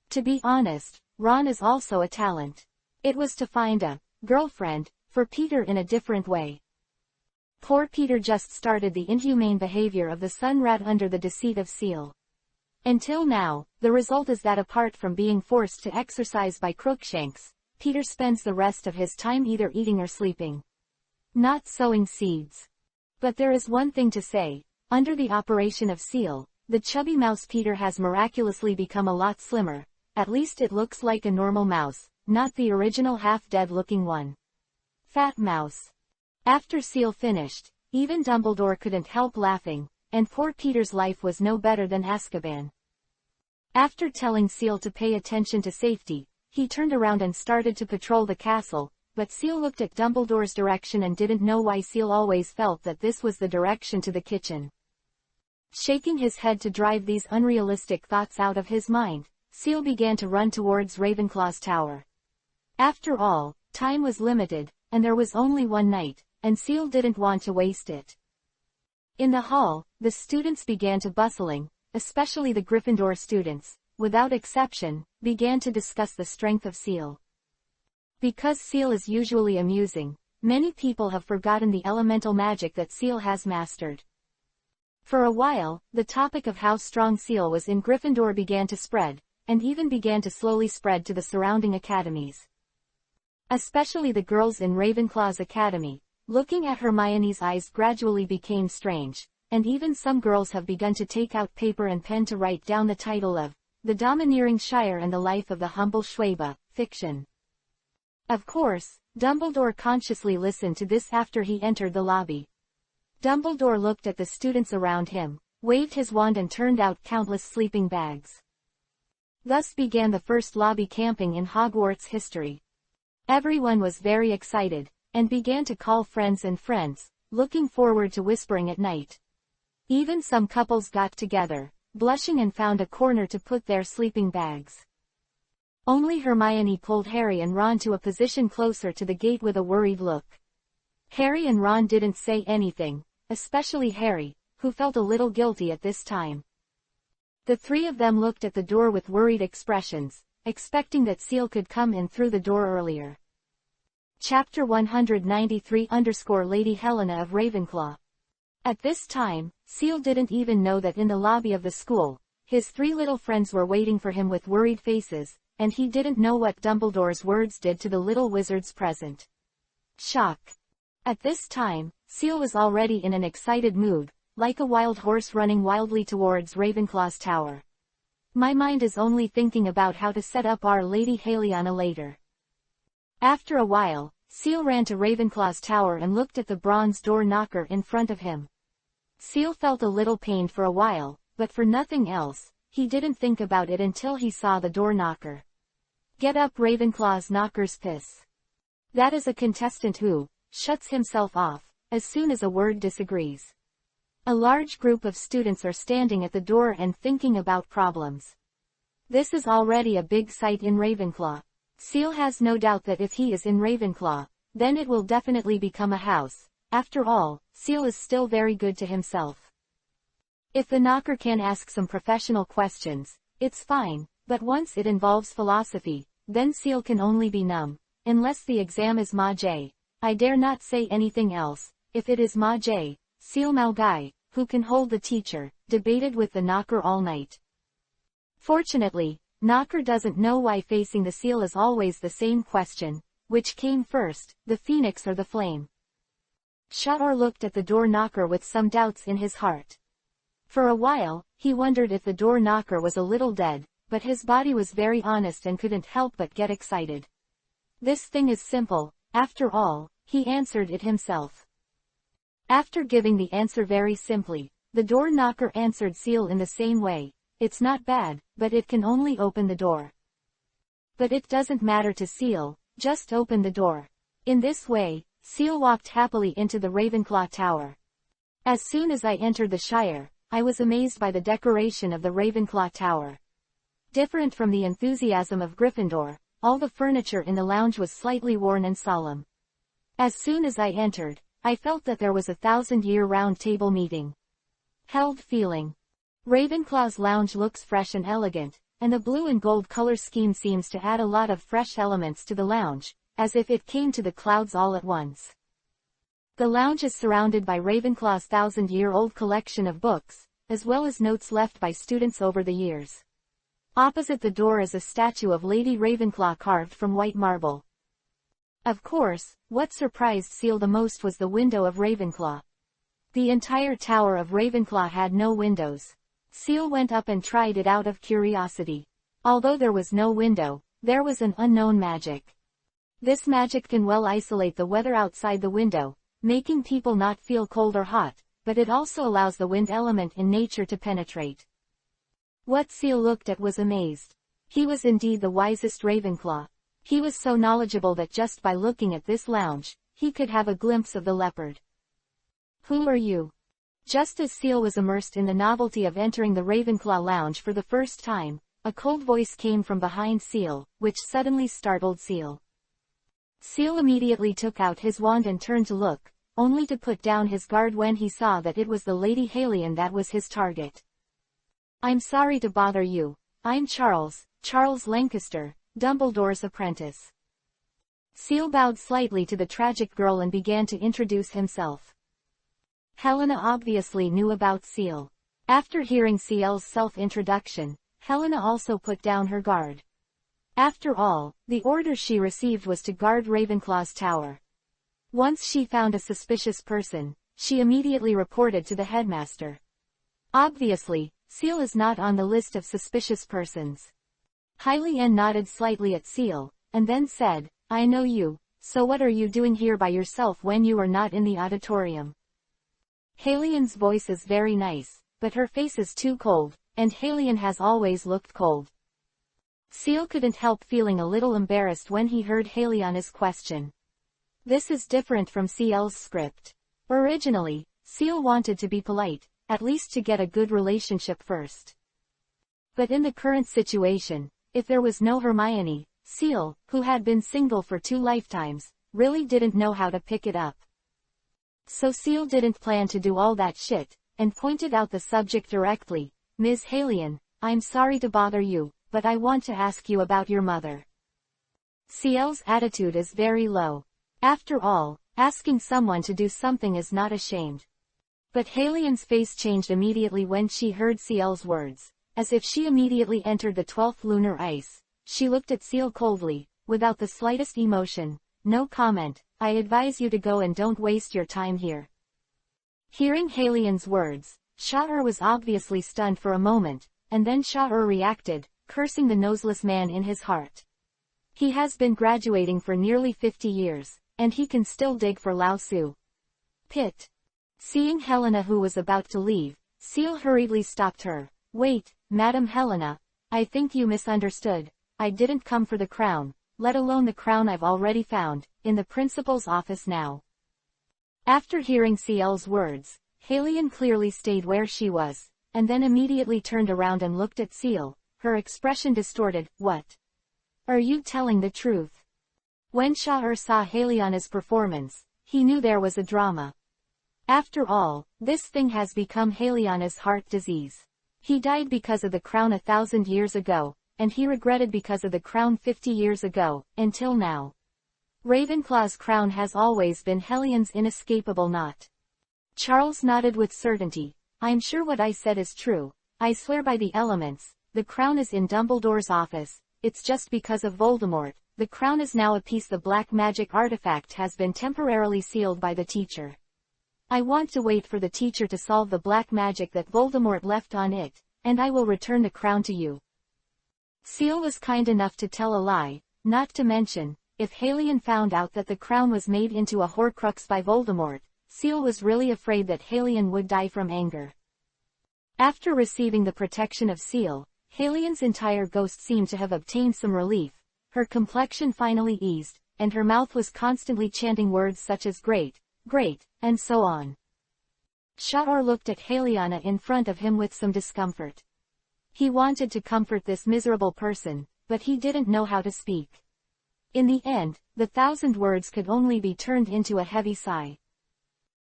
To be honest, Ron is also a talent. It was to find a girlfriend for Peter in a different way. Poor Peter just started the inhumane behavior of the sun rat under the deceit of Seal. Until now, the result is that apart from being forced to exercise by Crookshanks, Peter spends the rest of his time either eating or sleeping. Not sowing seeds. But there is one thing to say, under the operation of Seal, the chubby mouse Peter has miraculously become a lot slimmer. At least it looks like a normal mouse, not the original half-dead looking one. Fat mouse. After Seal finished, even Dumbledore couldn't help laughing, and poor Peter's life was no better than Azkaban. After telling Seal to pay attention to safety, he turned around and started to patrol the castle, but Seal looked at Dumbledore's direction and didn't know why Seal always felt that this was the direction to the kitchen. Shaking his head to drive these unrealistic thoughts out of his mind, Seal began to run towards Ravenclaw's tower. After all, time was limited, and there was only one night, and Seal didn't want to waste it. In the hall, the students began to bustling, especially the Gryffindor students, without exception, began to discuss the strength of Seal. Because Seal is usually amusing, many people have forgotten the elemental magic that Seal has mastered. For a while, the topic of how strong Seal was in Gryffindor began to spread, and even began to slowly spread to the surrounding academies. Especially the girls in Ravenclaw's academy. Looking at Hermione's eyes gradually became strange, and even some girls have begun to take out paper and pen to write down the title of The Domineering Shire and the Life of the Humble Schwaba, Fiction. Of course, Dumbledore consciously listened to this after he entered the lobby. Dumbledore looked at the students around him, waved his wand and turned out countless sleeping bags. Thus began the first lobby camping in Hogwarts history. Everyone was very excited, and began to call friends and friends, looking forward to whispering at night. Even some couples got together, blushing and found a corner to put their sleeping bags. Only Hermione pulled Harry and Ron to a position closer to the gate with a worried look. Harry and Ron didn't say anything, especially Harry, who felt a little guilty at this time. The three of them looked at the door with worried expressions, expecting that Seal could come in through the door earlier. Chapter 193-Lady Helena of Ravenclaw. At this time, Seal didn't even know that in the lobby of the school, his three little friends were waiting for him with worried faces, and he didn't know what Dumbledore's words did to the little wizards present. Shock. At this time, Seal was already in an excited mood, like a wild horse running wildly towards Ravenclaw's tower. My mind is only thinking about how to set up our Lady Heliana later. After a while, Seal ran to Ravenclaw's tower and looked at the bronze door knocker in front of him. Seal felt a little pained for a while, but for nothing else, he didn't think about it until he saw the door knocker. Get up, Ravenclaw's knocker's piss. That is a contestant who shuts himself off as soon as a word disagrees. A large group of students are standing at the door and thinking about problems. This is already a big sight in Ravenclaw. Seal has no doubt that if he is in Ravenclaw, then it will definitely become a house. After all, Seal is still very good to himself. If the knocker can ask some professional questions, it's fine, but once it involves philosophy, then Seal can only be numb. Unless the exam is Maj. I dare not say anything else. If it is Maj. Seal Malgai, who can hold the teacher, debated with the knocker all night. Fortunately, Knocker doesn't know why facing the Seal is always the same question, which came first, the phoenix or the flame? Shaor looked at the door knocker with some doubts in his heart. For a while, he wondered if the door knocker was a little dead, but his body was very honest and couldn't help but get excited. This thing is simple, after all, he answered it himself. After giving the answer very simply, the door knocker answered Seal in the same way. It's not bad, but it can only open the door. But it doesn't matter to Seal, just open the door. In this way, Seal walked happily into the Ravenclaw Tower. As soon as I entered the Shire, I was amazed by the decoration of the Ravenclaw Tower. Different from the enthusiasm of Gryffindor, all the furniture in the lounge was slightly worn and solemn. As soon as I entered, I felt that there was a 1,000-year round table meeting held feeling. Ravenclaw's lounge looks fresh and elegant, and the blue and gold color scheme seems to add a lot of fresh elements to the lounge, as if it came to the clouds all at once. The lounge is surrounded by Ravenclaw's 1,000-year-old collection of books, as well as notes left by students over the years. Opposite the door is a statue of Lady Ravenclaw carved from white marble. Of course, what surprised Seal the most was the window of Ravenclaw. The entire tower of Ravenclaw had no windows. Seal went up and tried it out of curiosity. Although there was no window, there was an unknown magic. This magic can well isolate the weather outside the window, making people not feel cold or hot, but it also allows the wind element in nature to penetrate. What Seal looked at was amazed. He was indeed the wisest Ravenclaw. He was so knowledgeable that just by looking at this lounge, he could have a glimpse of the leopard. Who are you? Just as Seal was immersed in the novelty of entering the Ravenclaw lounge for the first time, a cold voice came from behind Seal, which suddenly startled Seal. Seal immediately took out his wand and turned to look, only to put down his guard when he saw that it was the Lady Halion that was his target. I'm sorry to bother you. I'm Charles Lancaster, Dumbledore's apprentice. Seal bowed slightly to the tragic girl and began to introduce himself. Helena obviously knew about Seal. After hearing Seal's self-introduction, Helena also put down her guard. After all, the order she received was to guard Ravenclaw's tower. Once she found a suspicious person, she immediately reported to the headmaster. Obviously, Seal is not on the list of suspicious persons. Halion nodded slightly at Seal, and then said, I know you, so what are you doing here by yourself when you are not in the auditorium? Halion's voice is very nice, but her face is too cold, and Halion has always looked cold. Seal couldn't help feeling a little embarrassed when he heard Halion's question. This is different from Seal's script. Originally, Seal wanted to be polite, at least to get a good relationship first. But in the current situation, if there was no Hermione, Seal, who had been single for 2 lifetimes, really didn't know how to pick it up. So Seal didn't plan to do all that shit, and pointed out the subject directly. Ms. Halion, I'm sorry to bother you, but I want to ask you about your mother. Seal's attitude is very low. After all, asking someone to do something is not ashamed. But Halion's face changed immediately when she heard Seal's words, as if she immediately entered the 12th lunar ice. She looked at Seal coldly, without the slightest emotion. No comment, I advise you to go and don't waste your time here. Hearing Halion's words, Sha'ur was obviously stunned for a moment, and then Sha'ur reacted, cursing the noseless man in his heart. He has been graduating for nearly 50 years, and he can still dig for Lao Tzu. Pit. Seeing Helena who was about to leave, Seal hurriedly stopped her. Wait, Madam Helena, I think you misunderstood. I didn't come for the crown, let alone the crown I've already found, in the principal's office now. After hearing Seal's words, Halion clearly stayed where she was, and then immediately turned around and looked at Seal, her expression distorted. What? Are you telling the truth? When Sha'ur saw Halion's performance, he knew there was a drama. After all, this thing has become Halion's heart disease. He died because of the crown 1,000 years ago, and he regretted because of the crown 50 years ago, until now. Ravenclaw's crown has always been Halion's inescapable knot. Charles nodded with certainty. I'm sure what I said is true. I swear by the elements, the crown is in Dumbledore's office. It's just because of Voldemort. The crown is now a piece the black magic artifact has been temporarily sealed by the teacher. I want to wait for the teacher to solve the black magic that Voldemort left on it, and I will return the crown to you. Seal was kind enough to tell a lie, not to mention, if Halion found out that the crown was made into a Horcrux by Voldemort, Seal was really afraid that Halion would die from anger. After receiving the protection of Seal, Halion's entire ghost seemed to have obtained some relief. Her complexion finally eased, and her mouth was constantly chanting words such as great, great, and so on. Sha'ur looked at Halion in front of him with some discomfort. He wanted to comfort this miserable person, but he didn't know how to speak. In the end, the 1,000 words could only be turned into a heavy sigh.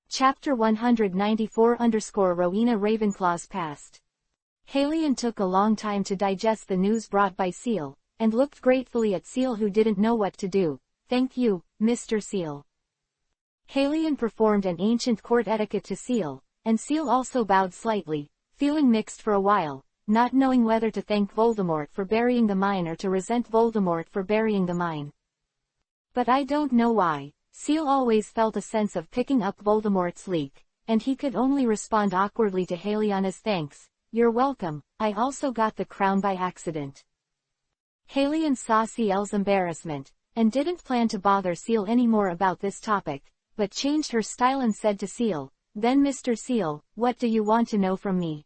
Chapter 194-Rowena Ravenclaw's Past. Halion took a long time to digest the news brought by Seal, and looked gratefully at Seal who didn't know what to do. Thank you, Mr. Seal. Halion performed an ancient court etiquette to Seal, and Seal also bowed slightly, feeling mixed for a while, not knowing whether to thank Voldemort for burying the mine or to resent Voldemort for burying the mine. But I don't know why, Seal always felt a sense of picking up Voldemort's leak, and he could only respond awkwardly to Halion as thanks. You're welcome, I also got the crown by accident. Halion saw Seal's embarrassment, and didn't plan to bother Seal anymore about this topic, but changed her style and said to Seal, then Mr. Seal, what do you want to know from me?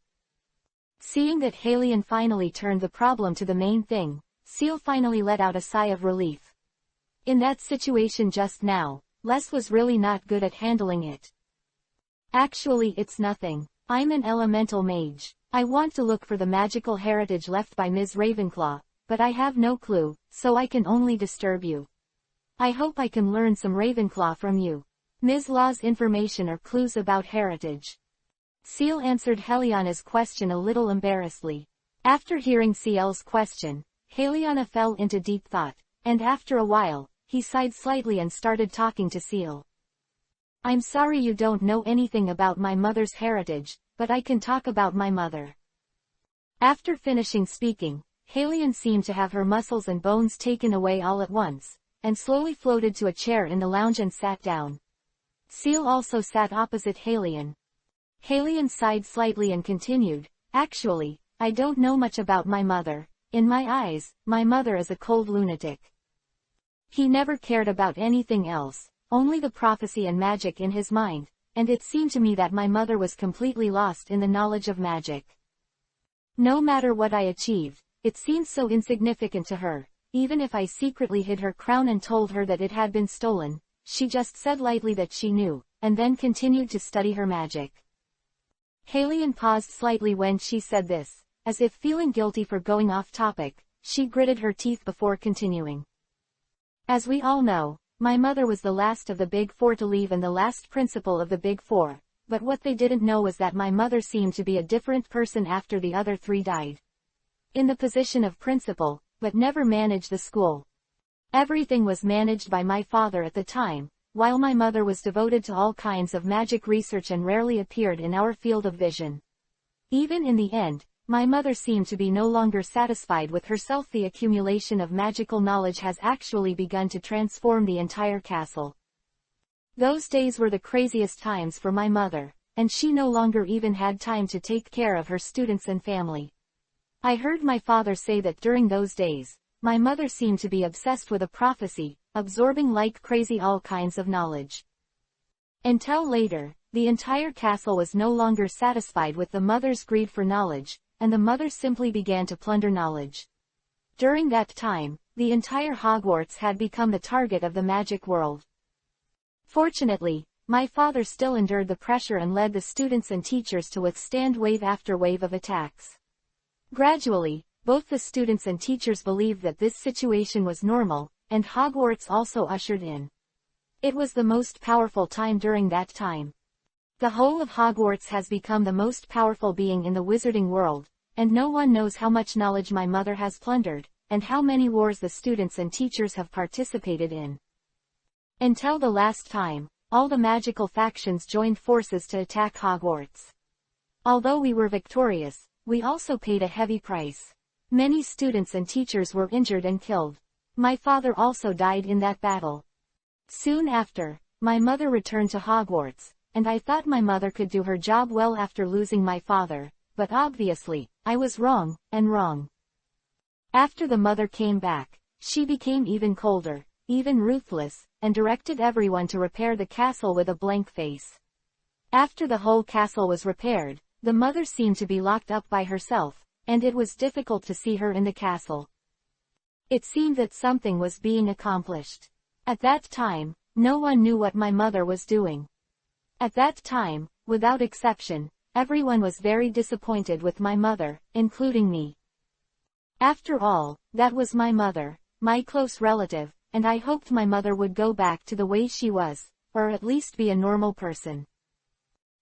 Seeing that Halion finally turned the problem to the main thing, Seal finally let out a sigh of relief. In that situation just now, Les was really not good at handling it. Actually it's nothing. I'm an elemental mage. I want to look for the magical heritage left by Ms. Ravenclaw, but I have no clue, so I can only disturb you. I hope I can learn some Ravenclaw from you. Ms. Law's information or clues about heritage. Seal answered Heliona's question a little embarrassedly. After hearing Seal's question, Heliona fell into deep thought, and after a while, he sighed slightly and started talking to Seal. I'm sorry you don't know anything about my mother's heritage, but I can talk about my mother. After finishing speaking, Halion seemed to have her muscles and bones taken away all at once, and slowly floated to a chair in the lounge and sat down. Seal also sat opposite Halion. Halion sighed slightly and continued, actually, I don't know much about my mother. In my eyes, my mother is a cold lunatic. He never cared about anything else, only the prophecy and magic in his mind, and it seemed to me that my mother was completely lost in the knowledge of magic. No matter what I achieved, it seemed so insignificant to her. Even if I secretly hid her crown and told her that it had been stolen, she just said lightly that she knew, and then continued to study her magic. Halion paused slightly when she said this, as if feeling guilty for going off topic. She gritted her teeth before continuing. As we all know, my mother was the last of the Big Four to leave and the last principal of the Big Four, but what they didn't know was that my mother seemed to be a different person after the other three died. In the position of principal, but never managed the school. Everything was managed by my father at the time, while my mother was devoted to all kinds of magic research and rarely appeared in our field of vision. Even in the end, my mother seemed to be no longer satisfied with herself. The accumulation of magical knowledge has actually begun to transform the entire castle. Those days were the craziest times for my mother, and she no longer even had time to take care of her students and family. I heard my father say that during those days, my mother seemed to be obsessed with a prophecy, absorbing like crazy all kinds of knowledge. Until later, the entire castle was no longer satisfied with the mother's greed for knowledge, and the mother simply began to plunder knowledge. During that time, the entire Hogwarts had become the target of the magic world. Fortunately, my father still endured the pressure and led the students and teachers to withstand wave after wave of attacks. Gradually, both the students and teachers believed that this situation was normal, and Hogwarts also ushered in. It was the most powerful time during that time. The whole of Hogwarts has become the most powerful being in the wizarding world, and no one knows how much knowledge my mother has plundered, and how many wars the students and teachers have participated in. Until the last time, all the magical factions joined forces to attack Hogwarts. Although we were victorious, we also paid a heavy price. Many students and teachers were injured and killed. My father also died in that battle. Soon after, my mother returned to Hogwarts, and I thought my mother could do her job well after losing my father, but obviously, I was wrong, and wrong. After the mother came back, she became even colder, even ruthless, and directed everyone to repair the castle with a blank face. After the whole castle was repaired, the mother seemed to be locked up by herself, and it was difficult to see her in the castle. It seemed that something was being accomplished. At that time, no one knew what my mother was doing. At that time, without exception, everyone was very disappointed with my mother, including me. After all, that was my mother, my close relative, and I hoped my mother would go back to the way she was, or at least be a normal person.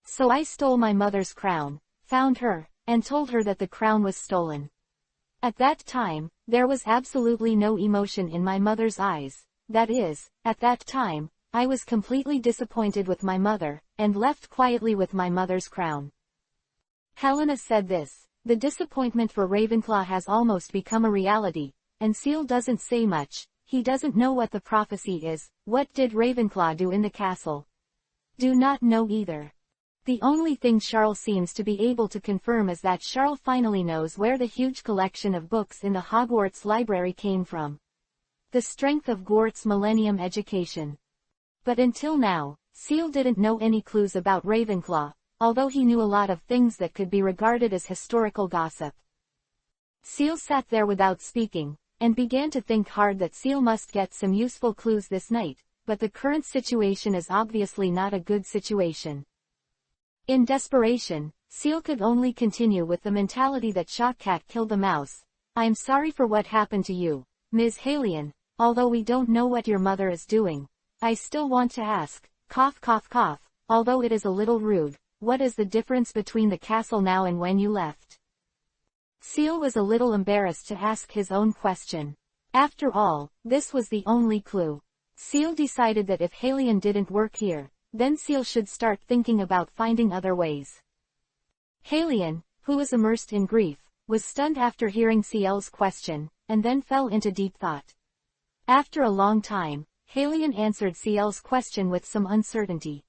So I stole my mother's crown, found her, and told her that the crown was stolen. At that time, there was absolutely no emotion in my mother's eyes. That is, at that time, I was completely disappointed with my mother, and left quietly with my mother's crown. Helena said this. The disappointment for Ravenclaw has almost become a reality, and Seal doesn't say much. He doesn't know what the prophecy is. What did Ravenclaw do in the castle? Do not know either. The only thing Charles seems to be able to confirm is that Charles finally knows where the huge collection of books in the Hogwarts library came from. The strength of Gwart's Millennium education. But until now, Seal didn't know any clues about Ravenclaw, although he knew a lot of things that could be regarded as historical gossip. Seal sat there without speaking, and began to think hard that Seal must get some useful clues this night, but the current situation is obviously not a good situation. In desperation, Seal could only continue with the mentality that Shotcat killed the mouse. I'm sorry for what happened to you, Ms. Halion, although we don't know what your mother is doing. I still want to ask, cough cough cough, although it is a little rude, what is the difference between the castle now and when you left? Seal was a little embarrassed to ask his own question. After all, this was the only clue. Seal decided that if Halion didn't work here, then Seal should start thinking about finding other ways. Halion, who was immersed in grief, was stunned after hearing Seal's question, and then fell into deep thought. After a long time, Halion answered Seal's question with some uncertainty.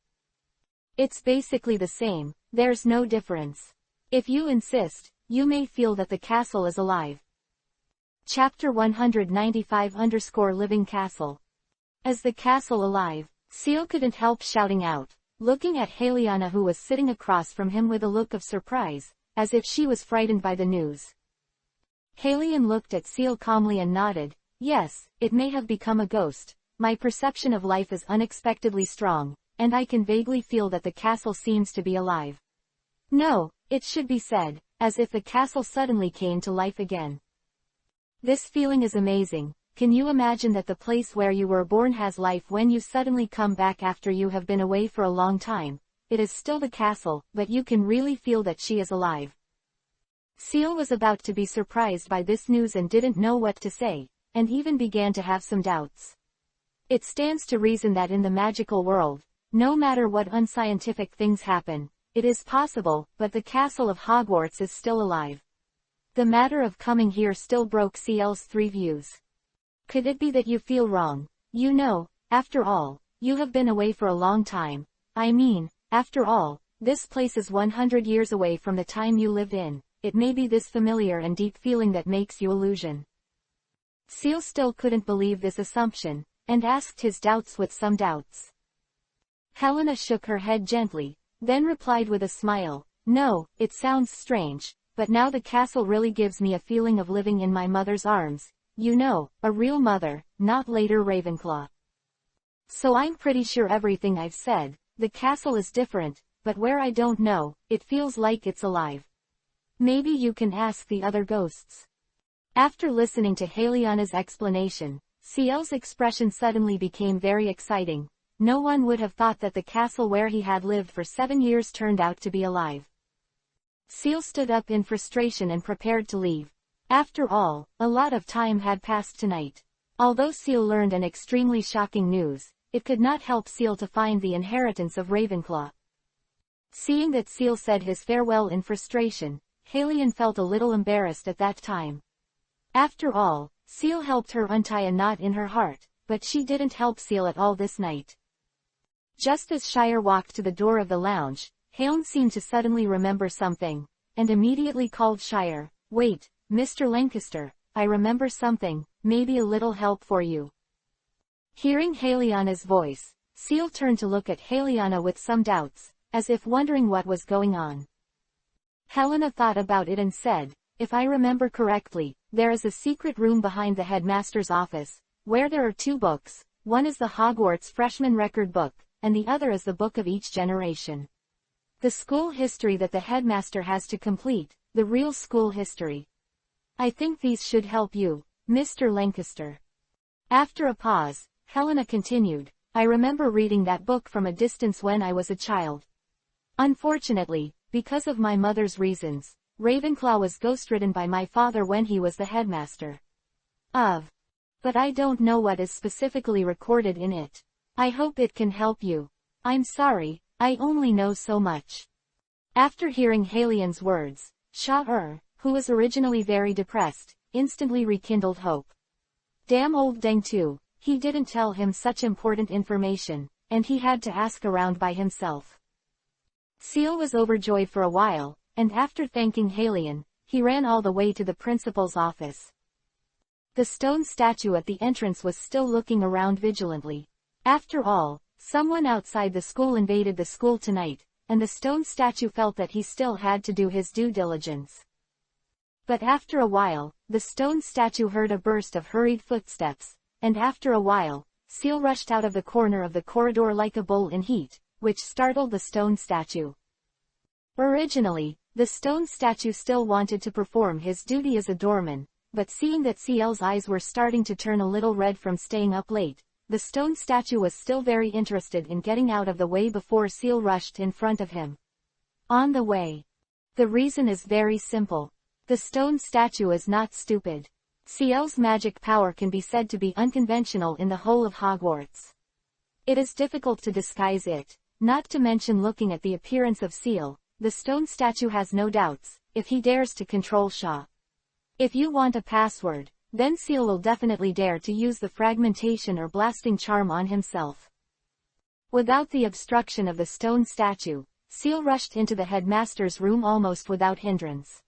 It's basically the same, there's no difference. If you insist, you may feel that the castle is alive. Chapter 195-Living Castle. Is the castle alive? Seal couldn't help shouting out, looking at Haliana who was sitting across from him with a look of surprise, as if she was frightened by the news. Halion looked at Seal calmly and nodded. Yes, it may have become a ghost. My perception of life is unexpectedly strong, and I can vaguely feel that the castle seems to be alive. No, it should be said, as if the castle suddenly came to life again. This feeling is amazing. Can you imagine that the place where you were born has life when you suddenly come back after you have been away for a long time? It is still the castle, but you can really feel that she is alive. Seal was about to be surprised by this news and didn't know what to say, and even began to have some doubts. It stands to reason that in the magical world, no matter what unscientific things happen, it is possible, but the castle of Hogwarts is still alive. The matter of coming here still broke Seal's three views. Could it be that you feel wrong? You know, after all, you have been away for a long time. I mean, after all, this place is 100 years away from the time you lived in. It may be this familiar and deep feeling that makes you illusion. Seal still couldn't believe this assumption, and asked his doubts with some doubts. Helena shook her head gently, then replied with a smile, No, it sounds strange, but now the castle really gives me a feeling of living in my mother's arms. You know, a real mother, not later Ravenclaw. So I'm pretty sure everything I've said. The castle is different, but where I don't know, it feels like it's alive. Maybe you can ask the other ghosts. After listening to Haliana's explanation, Seal's expression suddenly became very exciting. No one would have thought that the castle where he had lived for 7 years turned out to be alive. Seal stood up in frustration and prepared to leave. After all, a lot of time had passed tonight. Although Seal learned an extremely shocking news, it could not help Seal to find the inheritance of Ravenclaw. Seeing that Seal said his farewell in frustration, Halion felt a little embarrassed at that time. After all, Seal helped her untie a knot in her heart, but she didn't help Seal at all this night. Just as Shire walked to the door of the lounge, Halion seemed to suddenly remember something, and immediately called Shire. Wait, Mr. Lancaster, I remember something, maybe a little help for you. Hearing Haliana's voice, Seal turned to look at Haliana with some doubts, as if wondering what was going on. Helena thought about it and said, If I remember correctly, there is a secret room behind the headmaster's office, where there are 2 books. One is the Hogwarts freshman record book, and the other is the book of each generation. The school history that the headmaster has to complete, the real school history. I think these should help you, Mr. Lancaster. After a pause, Helena continued, I remember reading that book from a distance when I was a child. Unfortunately, because of my mother's reasons, Ravenclaw was ghost-ridden by my father when he was the headmaster. But I don't know what is specifically recorded in it. I hope it can help you. I'm sorry, I only know so much. After hearing Halian's words, Shah-ur, who was originally very depressed, instantly rekindled hope. Damn old Deng too, he didn't tell him such important information, and he had to ask around by himself. Seal was overjoyed for a while, and after thanking Halian, he ran all the way to the principal's office. The stone statue at the entrance was still looking around vigilantly. After all, someone outside the school invaded the school tonight, and the stone statue felt that he still had to do his due diligence. But after a while, the stone statue heard a burst of hurried footsteps, and after a while, Seal rushed out of the corner of the corridor like a bull in heat, which startled the stone statue. Originally, the stone statue still wanted to perform his duty as a doorman, but seeing that Seal's eyes were starting to turn a little red from staying up late, the stone statue was still very interested in getting out of the way before Seal rushed in front of him. On the way. The reason is very simple. The stone statue is not stupid. Seal's magic power can be said to be unconventional in the whole of Hogwarts. It is difficult to disguise it, not to mention looking at the appearance of Seal. The stone statue has no doubts, if he dares to control Shah. If you want a password, then Seal will definitely dare to use the fragmentation or blasting charm on himself. Without the obstruction of the stone statue, Seal rushed into the headmaster's room almost without hindrance.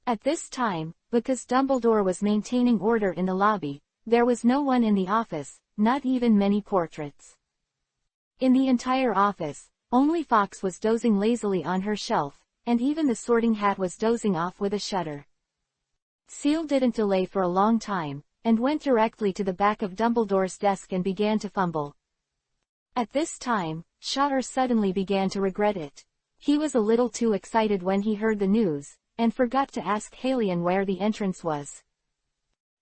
At this time, because Dumbledore was maintaining order in the lobby, there was no one in the office, not even many portraits. In the entire office, only Fox was dozing lazily on her shelf, and even the sorting hat was dozing off with a shudder. Seal didn't delay for a long time, and went directly to the back of Dumbledore's desk and began to fumble. At this time, Shah-ur suddenly began to regret it. He was a little too excited when he heard the news, and forgot to ask Halian where the entrance was.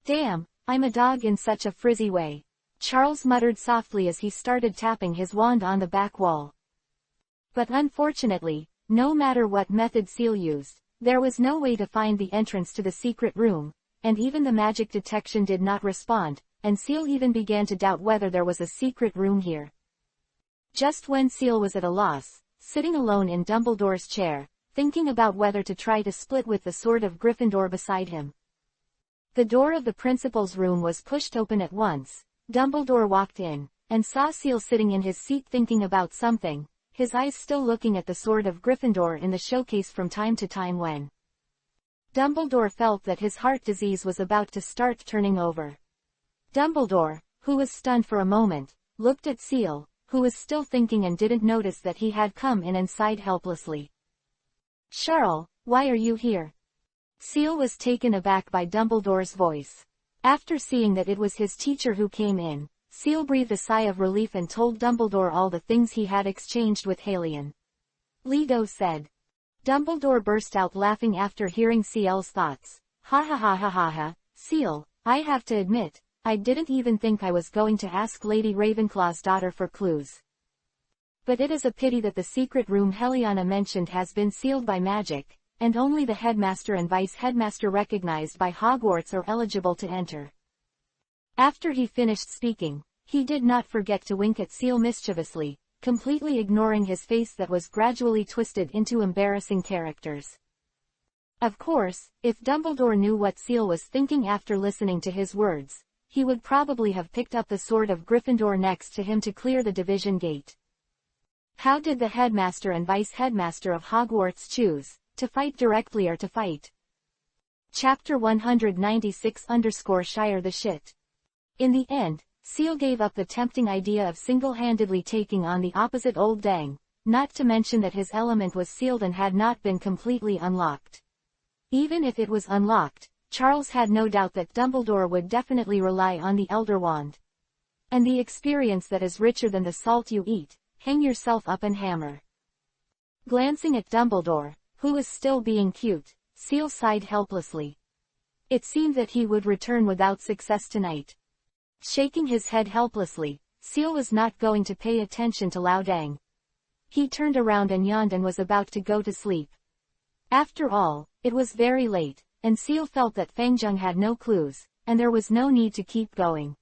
Damn, I'm a dog in such a frizzy way. Charles muttered softly as he started tapping his wand on the back wall. But unfortunately, no matter what method Seal used, there was no way to find the entrance to the secret room, and even the magic detection did not respond, and Seal even began to doubt whether there was a secret room here. Just when Seal was at a loss, sitting alone in Dumbledore's chair, thinking about whether to try to split with the sword of Gryffindor beside him. The door of the principal's room was pushed open at once. Dumbledore walked in, and saw Seal sitting in his seat thinking about something, his eyes still looking at the sword of Gryffindor in the showcase from time to time when Dumbledore felt that his heart disease was about to start turning over. Dumbledore, who was stunned for a moment, looked at Seal, who was still thinking and didn't notice that he had come in and sighed helplessly. Charles, why are you here? Seal was taken aback by Dumbledore's voice. After seeing that it was his teacher who came in, Seal breathed a sigh of relief and told Dumbledore all the things he had exchanged with Halian. Leto said. Dumbledore burst out laughing after hearing Seal's thoughts. Ha ha ha ha ha ha, Seal, I have to admit, I didn't even think I was going to ask Lady Ravenclaw's daughter for clues. But it is a pity that the secret room Heliana mentioned has been sealed by magic, and only the headmaster and vice-headmaster recognized by Hogwarts are eligible to enter. After he finished speaking, he did not forget to wink at Seal mischievously, completely ignoring his face that was gradually twisted into embarrassing characters. Of course, if Dumbledore knew what Seal was thinking after listening to his words, he would probably have picked up the sword of Gryffindor next to him to clear the division gate. How did the headmaster and vice-headmaster of Hogwarts choose, to fight directly or to fight? Chapter 196_Shire the Shit. In the end, Seal gave up the tempting idea of single-handedly taking on the opposite Old Dang, not to mention that his element was sealed and had not been completely unlocked. Even if it was unlocked, Charles had no doubt that Dumbledore would definitely rely on the Elder Wand. And the experience that is richer than the salt you eat, hang yourself up and hammer. Glancing at Dumbledore, who was still being cute, Seal sighed helplessly. It seemed that he would return without success tonight. Shaking his head helplessly, Seal was not going to pay attention to Lao Dang. He turned around and yawned and was about to go to sleep. After all, it was very late, and Seal felt that Fangjung had no clues, and there was no need to keep going.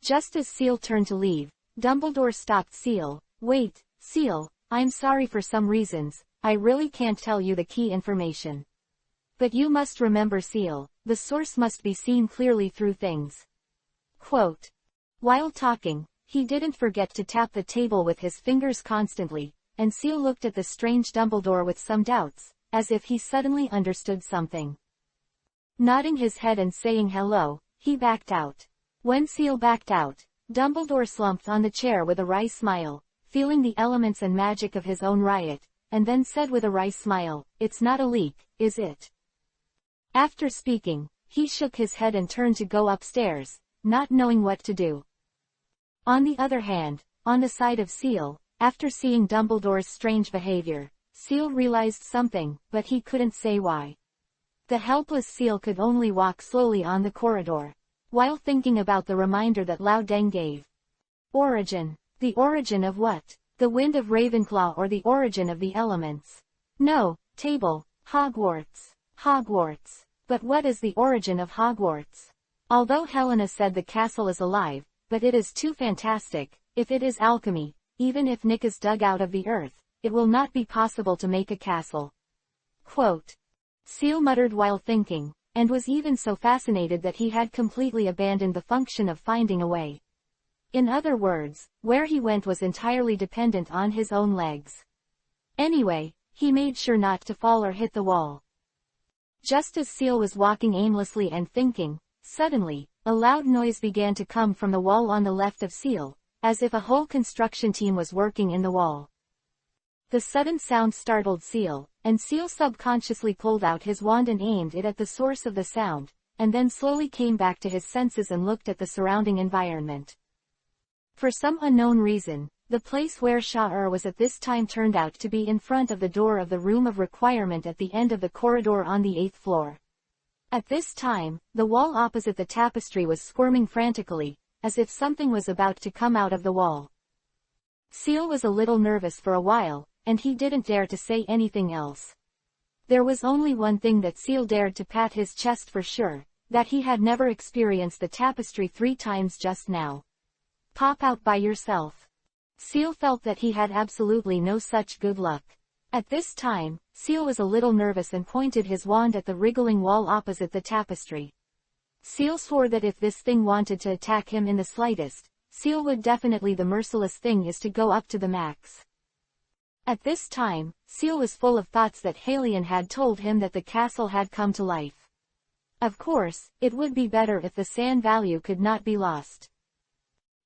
Just as Seal turned to leave, Dumbledore stopped Seal. Wait, Seal, I'm sorry, for some reasons, I really can't tell you the key information. But you must remember, Seal, the source must be seen clearly through things. Quote. While talking, he didn't forget to tap the table with his fingers constantly, and Seal looked at the strange Dumbledore with some doubts, as if he suddenly understood something. Nodding his head and saying hello, he backed out. When Seal backed out, Dumbledore slumped on the chair with a wry smile, feeling the elements and magic of his own riot, and then said with a wry smile, "It's not a leak, is it?" After speaking, he shook his head and turned to go upstairs, not knowing what to do. On the other hand, on the side of Seal, after seeing Dumbledore's strange behavior, Seal realized something, but he couldn't say why. The helpless Seal could only walk slowly on the corridor, while thinking about the reminder that Loudeng gave. Origin. The origin of what? The wind of Ravenclaw, or the origin of the elements? No, table, Hogwarts. Hogwarts. But what is the origin of Hogwarts? Although Helena said the castle is alive, but it is too fantastic. If it is alchemy, even if Nick is dug out of the earth, it will not be possible to make a castle. Quote. Seal muttered while thinking, and was even so fascinated that he had completely abandoned the function of finding a way. In other words, where he went was entirely dependent on his own legs. Anyway, he made sure not to fall or hit the wall. Just as Seal was walking aimlessly and thinking, suddenly, a loud noise began to come from the wall on the left of Seal, as if a whole construction team was working in the wall. The sudden sound startled Seal, and Seal subconsciously pulled out his wand and aimed it at the source of the sound, and then slowly came back to his senses and looked at the surrounding environment. For some unknown reason, the place where Sha'ur was at this time turned out to be in front of the door of the room of requirement at the end of the corridor on the 8th floor. At this time, the wall opposite the tapestry was squirming frantically, as if something was about to come out of the wall. Seal was a little nervous for a while, and he didn't dare to say anything else. There was only one thing that Seal dared to pat his chest for sure, that he had never experienced the tapestry 3 times just now. Pop out by yourself. Seal felt that he had absolutely no such good luck. At this time, Seal was a little nervous and pointed his wand at the wriggling wall opposite the tapestry. Seal swore that if this thing wanted to attack him in the slightest, Seal would definitely. The merciless thing is to go up to the max. At this time, Seal was full of thoughts that Halion had told him that the castle had come to life. Of course, it would be better if the sand value could not be lost.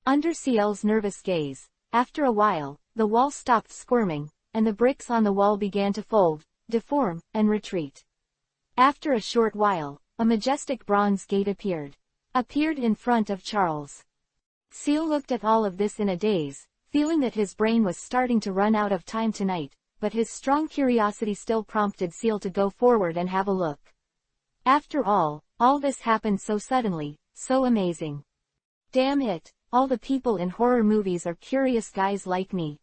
Under Seal's nervous gaze, after a while, the wall stopped squirming, and the bricks on the wall began to fold, deform, and retreat. After a short while, a majestic bronze gate appeared in front of Charles. Seal looked at all of this in a daze, feeling that his brain was starting to run out of time tonight, but his strong curiosity still prompted Seal to go forward and have a look. After all this happened so suddenly, so amazing. Damn it, all the people in horror movies are curious guys like me.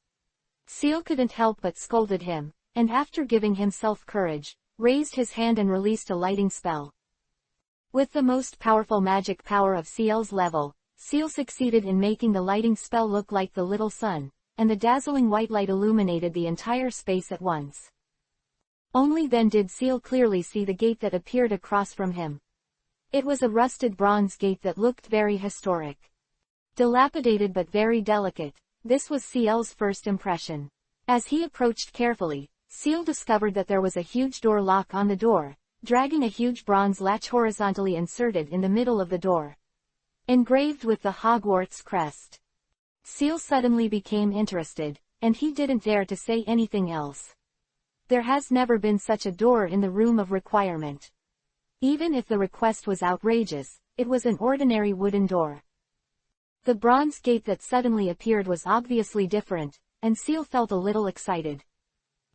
Seal couldn't help but scolded him, and after giving himself courage, raised his hand and released a lighting spell. With the most powerful magic power of Seal's level, Seal succeeded in making the lighting spell look like the little sun, and the dazzling white light illuminated the entire space at once. Only then did Seal clearly see the gate that appeared across from him. It was a rusted bronze gate that looked very historic. Dilapidated but very delicate, this was Seal's first impression. As he approached carefully, Seal discovered that there was a huge door lock on the door, dragging a huge bronze latch horizontally inserted in the middle of the door, engraved with the Hogwarts crest. Seal suddenly became interested, and he didn't dare to say anything else. There has never been such a door in the room of requirement. Even if the request was outrageous, it was an ordinary wooden door. The bronze gate that suddenly appeared was obviously different, and Seal felt a little excited.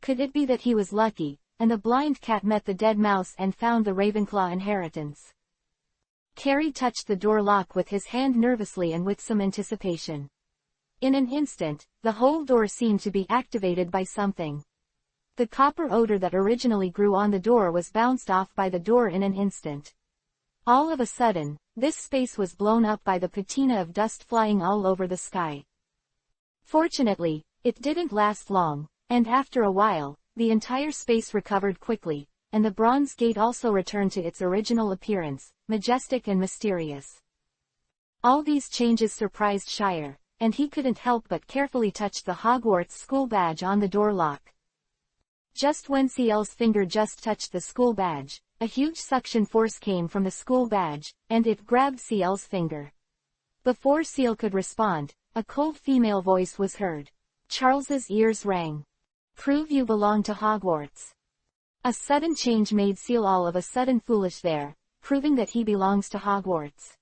Could it be that he was lucky, and the blind cat met the dead mouse and found the Ravenclaw inheritance? Carrie touched the door lock with his hand nervously and with some anticipation. In an instant, the whole door seemed to be activated by something. The copper odor that originally grew on the door was bounced off by the door in an instant. All of a sudden, this space was blown up by the patina of dust flying all over the sky. Fortunately, it didn't last long, and after a while, the entire space recovered quickly, and the bronze gate also returned to its original appearance, majestic and mysterious. All these changes surprised Shire, and he couldn't help but carefully touch the Hogwarts school badge on the door lock. Just when CL's finger just touched the school badge, a huge suction force came from the school badge, and it grabbed CL's finger. Before CL could respond, a cold female voice was heard. Charles's ears rang. "Prove you belong to Hogwarts." A sudden change made CL all of a sudden foolish there, proving that he belongs to Hogwarts.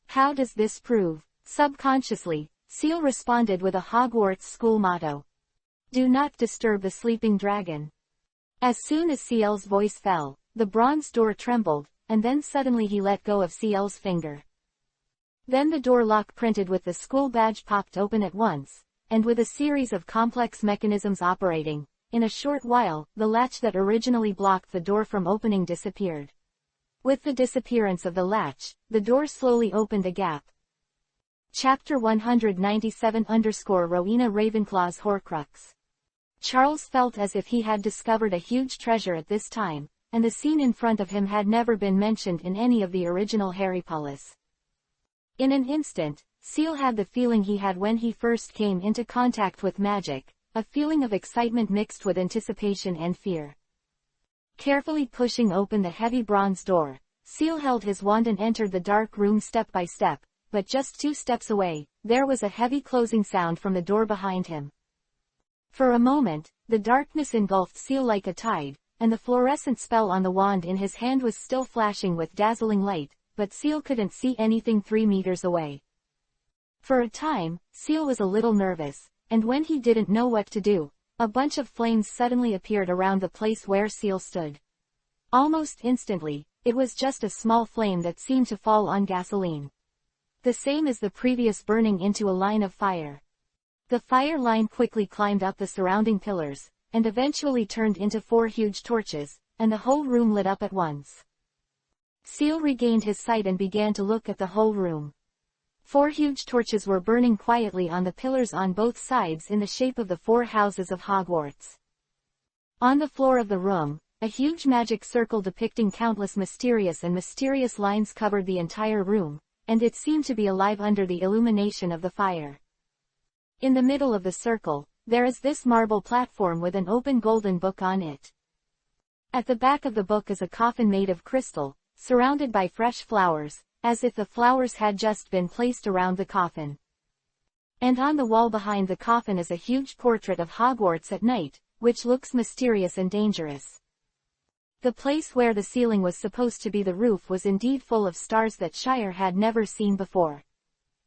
How does this prove? Subconsciously, CL responded with a Hogwarts school motto. "Do not disturb the sleeping dragon." As soon as CL's voice fell, the bronze door trembled, and then suddenly he let go of CL's finger. Then the door lock printed with the school badge popped open at once, and with a series of complex mechanisms operating, in a short while, the latch that originally blocked the door from opening disappeared. With the disappearance of the latch, the door slowly opened a gap. Chapter 197-Rowena Ravenclaw's Horcrux. Charles felt as if he had discovered a huge treasure at this time, and the scene in front of him had never been mentioned in any of the original Harry Potters. In an instant, CL had the feeling he had when he first came into contact with magic, a feeling of excitement mixed with anticipation and fear. Carefully pushing open the heavy bronze door, CL held his wand and entered the dark room step by step, but just 2 steps away, there was a heavy closing sound from the door behind him. For a moment, the darkness engulfed CL like a tide, and the fluorescent spell on the wand in his hand was still flashing with dazzling light, but CL couldn't see anything 3 meters away. For a time, CL was a little nervous, and when he didn't know what to do, a bunch of flames suddenly appeared around the place where CL stood. Almost instantly, it was just a small flame that seemed to fall on gasoline. The same as the previous burning into a line of fire. The fire line quickly climbed up the surrounding pillars, and eventually turned into 4 huge torches, and the whole room lit up at once. CL regained his sight and began to look at the whole room. 4 huge torches were burning quietly on the pillars on both sides in the shape of the 4 houses of Hogwarts. On the floor of the room, a huge magic circle depicting countless mysterious lines covered the entire room, and it seemed to be alive under the illumination of the fire. In the middle of the circle, there is this marble platform with an open golden book on it. At the back of the book is a coffin made of crystal, surrounded by fresh flowers, as if the flowers had just been placed around the coffin. And on the wall behind the coffin is a huge portrait of Hogwarts at night, which looks mysterious and dangerous. The place where the ceiling was supposed to be the roof was indeed full of stars that Shire had never seen before.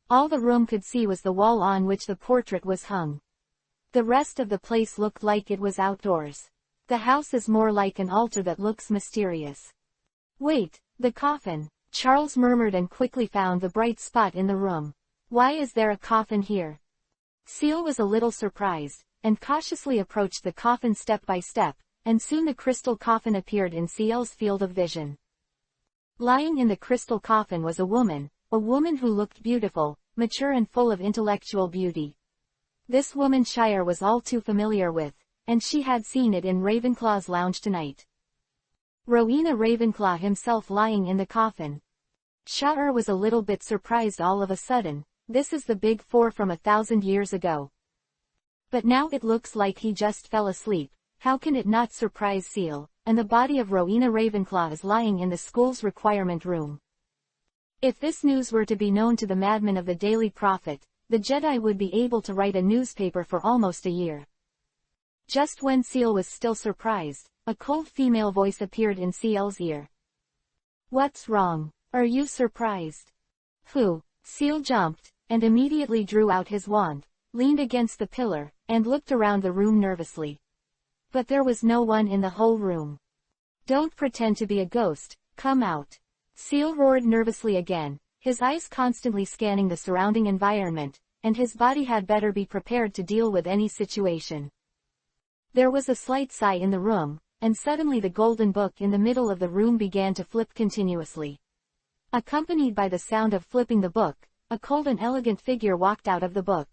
All the room could see was the wall on which the portrait was hung. The rest of the place looked like it was outdoors. The house is more like an altar that looks mysterious. "Wait, the coffin," Charles murmured and quickly found the bright spot in the room. "Why is there a coffin here?" CL was a little surprised, and cautiously approached the coffin step by step, and soon the crystal coffin appeared in CL's field of vision. Lying in the crystal coffin was a woman who looked beautiful, mature and full of intellectual beauty. This woman Shire was all too familiar with, and she had seen it in Ravenclaw's lounge tonight. Rowena Ravenclaw himself lying in the coffin. Shire was a little bit surprised all of a sudden. This is the Big Four from 1,000 years ago. But now it looks like he just fell asleep. How can it not surprise CL? And the body of Rowena Ravenclaw is lying in the school's requirement room. If this news were to be known to the madmen of the Daily Prophet, the Jedi would be able to write a newspaper for almost a year. Just when CL was still surprised, a cold female voice appeared in CL's ear. "What's wrong? Are you surprised?" "Who?" CL jumped, and immediately drew out his wand, leaned against the pillar, and looked around the room nervously. But there was no one in the whole room. "Don't pretend to be a ghost, come out." CL roared nervously again, his eyes constantly scanning the surrounding environment, and his body had better be prepared to deal with any situation. There was a slight sigh in the room, and suddenly the golden book in the middle of the room began to flip continuously. Accompanied by the sound of flipping the book, a cold and elegant figure walked out of the book.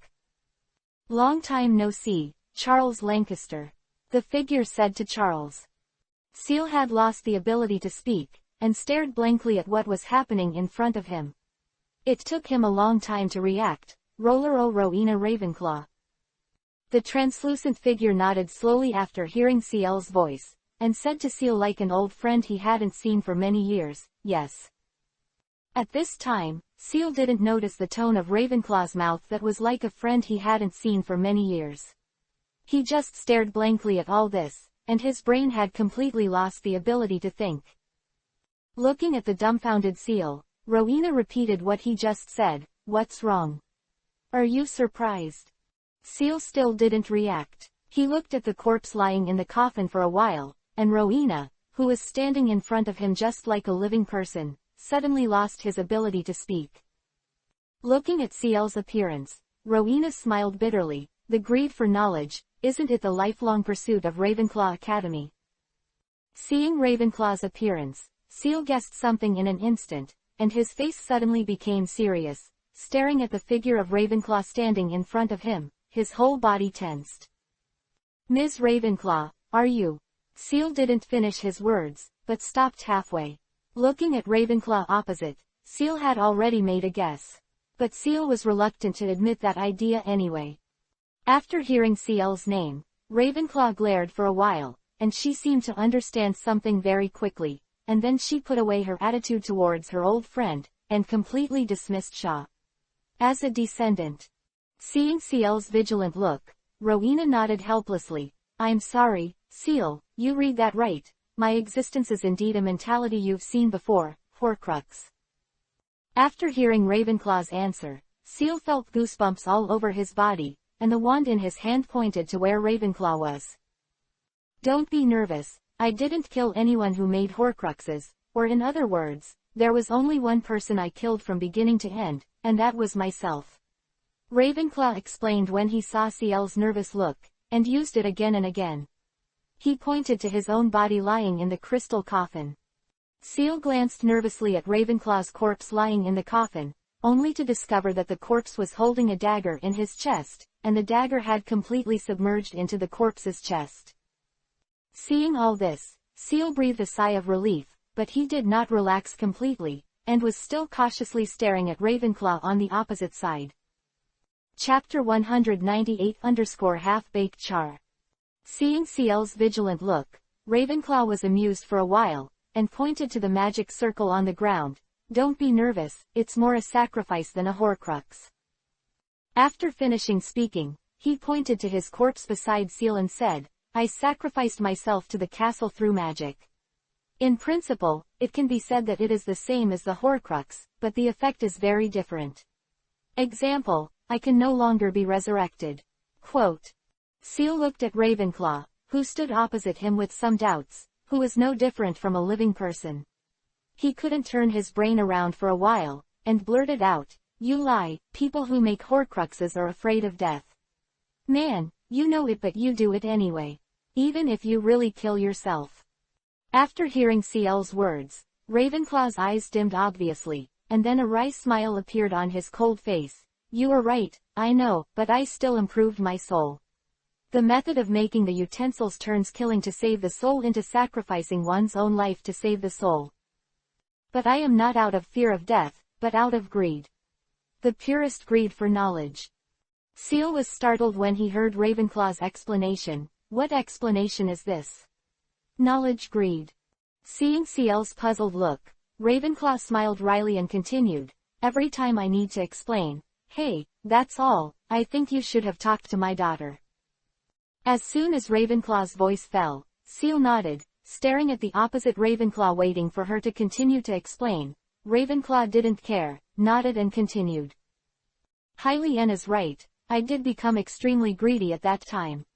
Long time no see, Charles Lancaster. The figure said to Charles. Seal had lost the ability to speak, and stared blankly at what was happening in front of him. It took him a long time to react. Roller o Rowena Ravenclaw. The translucent figure nodded slowly after hearing Seal's voice, and said to Seal like an old friend he hadn't seen for many years, yes. At this time, Seal didn't notice the tone of Ravenclaw's mouth that was like a friend he hadn't seen for many years. He just stared blankly at all this, and his brain had completely lost the ability to think. Looking at the dumbfounded Seal, Rowena repeated what he just said, "What's wrong? Are you surprised?" Seal still didn't react. He looked at the corpse lying in the coffin for a while, and Rowena, who was standing in front of him just like a living person, suddenly lost his ability to speak. Looking at Seal's appearance, Rowena smiled bitterly. The greed for knowledge, isn't it the lifelong pursuit of Ravenclaw Academy? Seeing Ravenclaw's appearance, Seal guessed something in an instant, and his face suddenly became serious, staring at the figure of Ravenclaw standing in front of him, his whole body tensed. "Ms. Ravenclaw, are you?" Seal didn't finish his words, but stopped halfway. Looking at Ravenclaw opposite, Seal had already made a guess. But Seal was reluctant to admit that idea anyway. After hearing Seal's name, Ravenclaw glared for a while, and she seemed to understand something very quickly, and then she put away her attitude towards her old friend, and completely dismissed Shaw as a descendant. Seeing Seal's vigilant look, Rowena nodded helplessly. "I'm sorry, Seal, you read that right. My existence is indeed a mentality you've seen before, Horcrux." After hearing Ravenclaw's answer, Seal felt goosebumps all over his body, and the wand in his hand pointed to where Ravenclaw was. "Don't be nervous, I didn't kill anyone who made Horcruxes, or in other words, there was only one person I killed from beginning to end, and that was myself." Ravenclaw explained when he saw Seal's nervous look, and used it again and again. He pointed to his own body lying in the crystal coffin. Seal glanced nervously at Ravenclaw's corpse lying in the coffin, only to discover that the corpse was holding a dagger in his chest, and the dagger had completely submerged into the corpse's chest. Seeing all this, Seal breathed a sigh of relief, but he did not relax completely, and was still cautiously staring at Ravenclaw on the opposite side. Chapter 198-Half-Baked Char. Seeing Seal's vigilant look, Ravenclaw was amused for a while, and pointed to the magic circle on the ground. "Don't be nervous, it's more a sacrifice than a Horcrux." After finishing speaking, he pointed to his corpse beside Seal and said, "I sacrificed myself to the castle through magic. In principle, it can be said that it is the same as the Horcrux, but the effect is very different. Example, I can no longer be resurrected." Quote. Seal looked at Ravenclaw, who stood opposite him with some doubts, who was no different from a living person. He couldn't turn his brain around for a while, and blurted out, "You lie, people who make Horcruxes are afraid of death. Man, you know it but you do it anyway. Even if you really kill yourself." After hearing Seal's words, Ravenclaw's eyes dimmed obviously, and then a wry smile appeared on his cold face. "You are right, I know, but I still improved my soul. The method of making the utensils turns killing to save the soul into sacrificing one's own life to save the soul. But I am not out of fear of death, but out of greed. The purest greed for knowledge." Seal was startled when he heard Ravenclaw's explanation. "What explanation is this? Knowledge greed?" Seeing Seal's puzzled look, Ravenclaw smiled wryly and continued, "Every time I need to explain, hey, that's all, I think you should have talked to my daughter." As soon as Ravenclaw's voice fell, Seal nodded, staring at the opposite Ravenclaw waiting for her to continue to explain. Ravenclaw didn't care, nodded and continued. "Hyena's right, I did become extremely greedy at that time.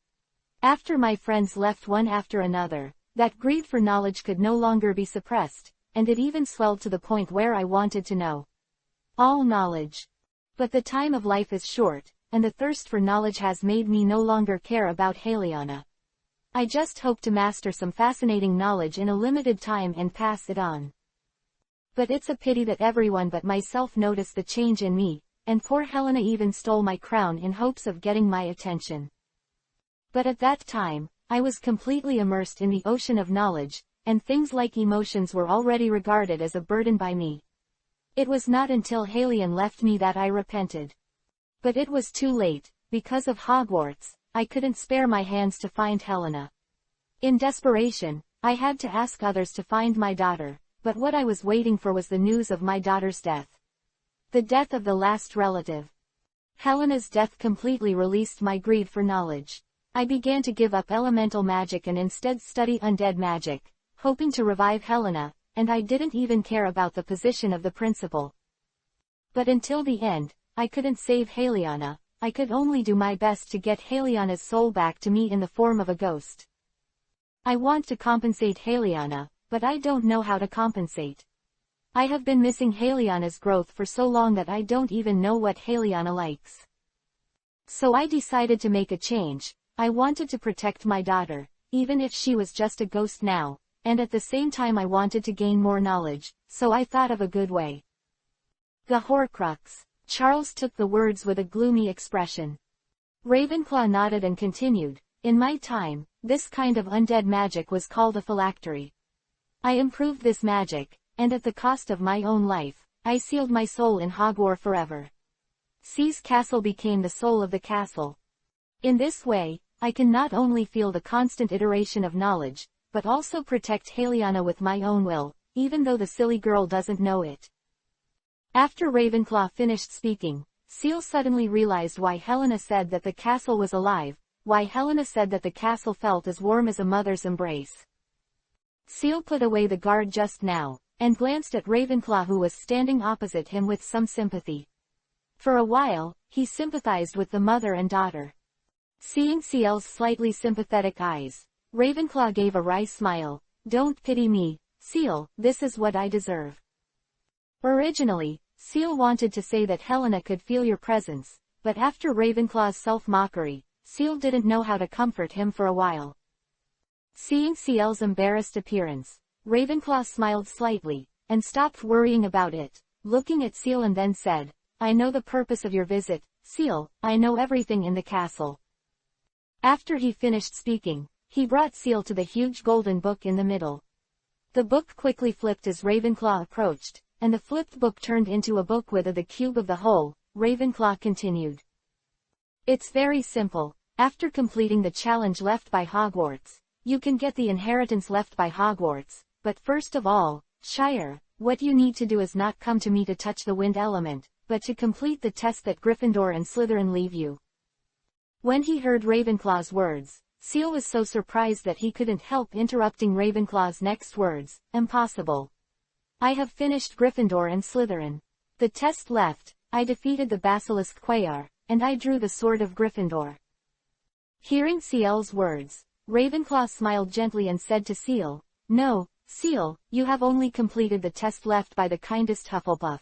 After my friends left one after another, that greed for knowledge could no longer be suppressed, and it even swelled to the point where I wanted to know all knowledge. But the time of life is short, and the thirst for knowledge has made me no longer care about Heliana. I just hope to master some fascinating knowledge in a limited time and pass it on. But it's a pity that everyone but myself noticed the change in me, and poor Helena even stole my crown in hopes of getting my attention. But at that time, I was completely immersed in the ocean of knowledge, and things like emotions were already regarded as a burden by me. It was not until Helion left me that I repented. But it was too late. Because of Hogwarts, I couldn't spare my hands to find Helena. In desperation, I had to ask others to find my daughter, but what I was waiting for was the news of my daughter's death. The death of the last relative. Helena's death completely released my greed for knowledge. I began to give up elemental magic and instead study undead magic, hoping to revive Helena, and I didn't even care about the position of the principal. But until the end, I couldn't save Heliana. I could only do my best to get Heliana's soul back to me in the form of a ghost. I want to compensate Heliana, but I don't know how to compensate. I have been missing Heliana's growth for so long that I don't even know what Heliana likes. So I decided to make a change. I wanted to protect my daughter, even if she was just a ghost now, and at the same time I wanted to gain more knowledge, so I thought of a good way. The Horcrux. Charles took the words with a gloomy expression. Ravenclaw nodded and continued, in my time, this kind of undead magic was called a phylactery. I improved this magic, and at the cost of my own life, I sealed my soul in Hogwarts forever. C's castle became the soul of the castle. In this way, I can not only feel the constant iteration of knowledge, but also protect Heliana with my own will, even though the silly girl doesn't know it. After Ravenclaw finished speaking, Seal suddenly realized why Helena said that the castle was alive, why Helena said that the castle felt as warm as a mother's embrace. Seal put away the guard just now, and glanced at Ravenclaw who was standing opposite him with some sympathy. For a while, he sympathized with the mother and daughter. Seeing Ciel's slightly sympathetic eyes, Ravenclaw gave a wry smile. Don't pity me, Ciel, this is what I deserve. Originally, Ciel wanted to say that Helena could feel your presence, but after Ravenclaw's self-mockery, Ciel didn't know how to comfort him for a while. Seeing Ciel's embarrassed appearance, Ravenclaw smiled slightly, and stopped worrying about it, looking at Ciel and then said, I know the purpose of your visit, Ciel, I know everything in the castle. After he finished speaking, he brought Ciel to the huge golden book in the middle. The book quickly flipped as Ravenclaw approached, and the flipped book turned into a book with the cube of the whole. Ravenclaw continued. It's very simple. After completing the challenge left by Hogwarts, you can get the inheritance left by Hogwarts. But first of all, Shire, what you need to do is not come to me to touch the wind element, but to complete the test that Gryffindor and Slytherin leave you. When he heard Ravenclaw's words, Ciel was so surprised that he couldn't help interrupting Ravenclaw's next words. Impossible. I have finished Gryffindor and Slytherin. The test left, I defeated the Basilisk Quayar, and I drew the sword of Gryffindor. Hearing Ciel's words, Ravenclaw smiled gently and said to Ciel, No, Ciel, you have only completed the test left by the kindest Hufflepuff.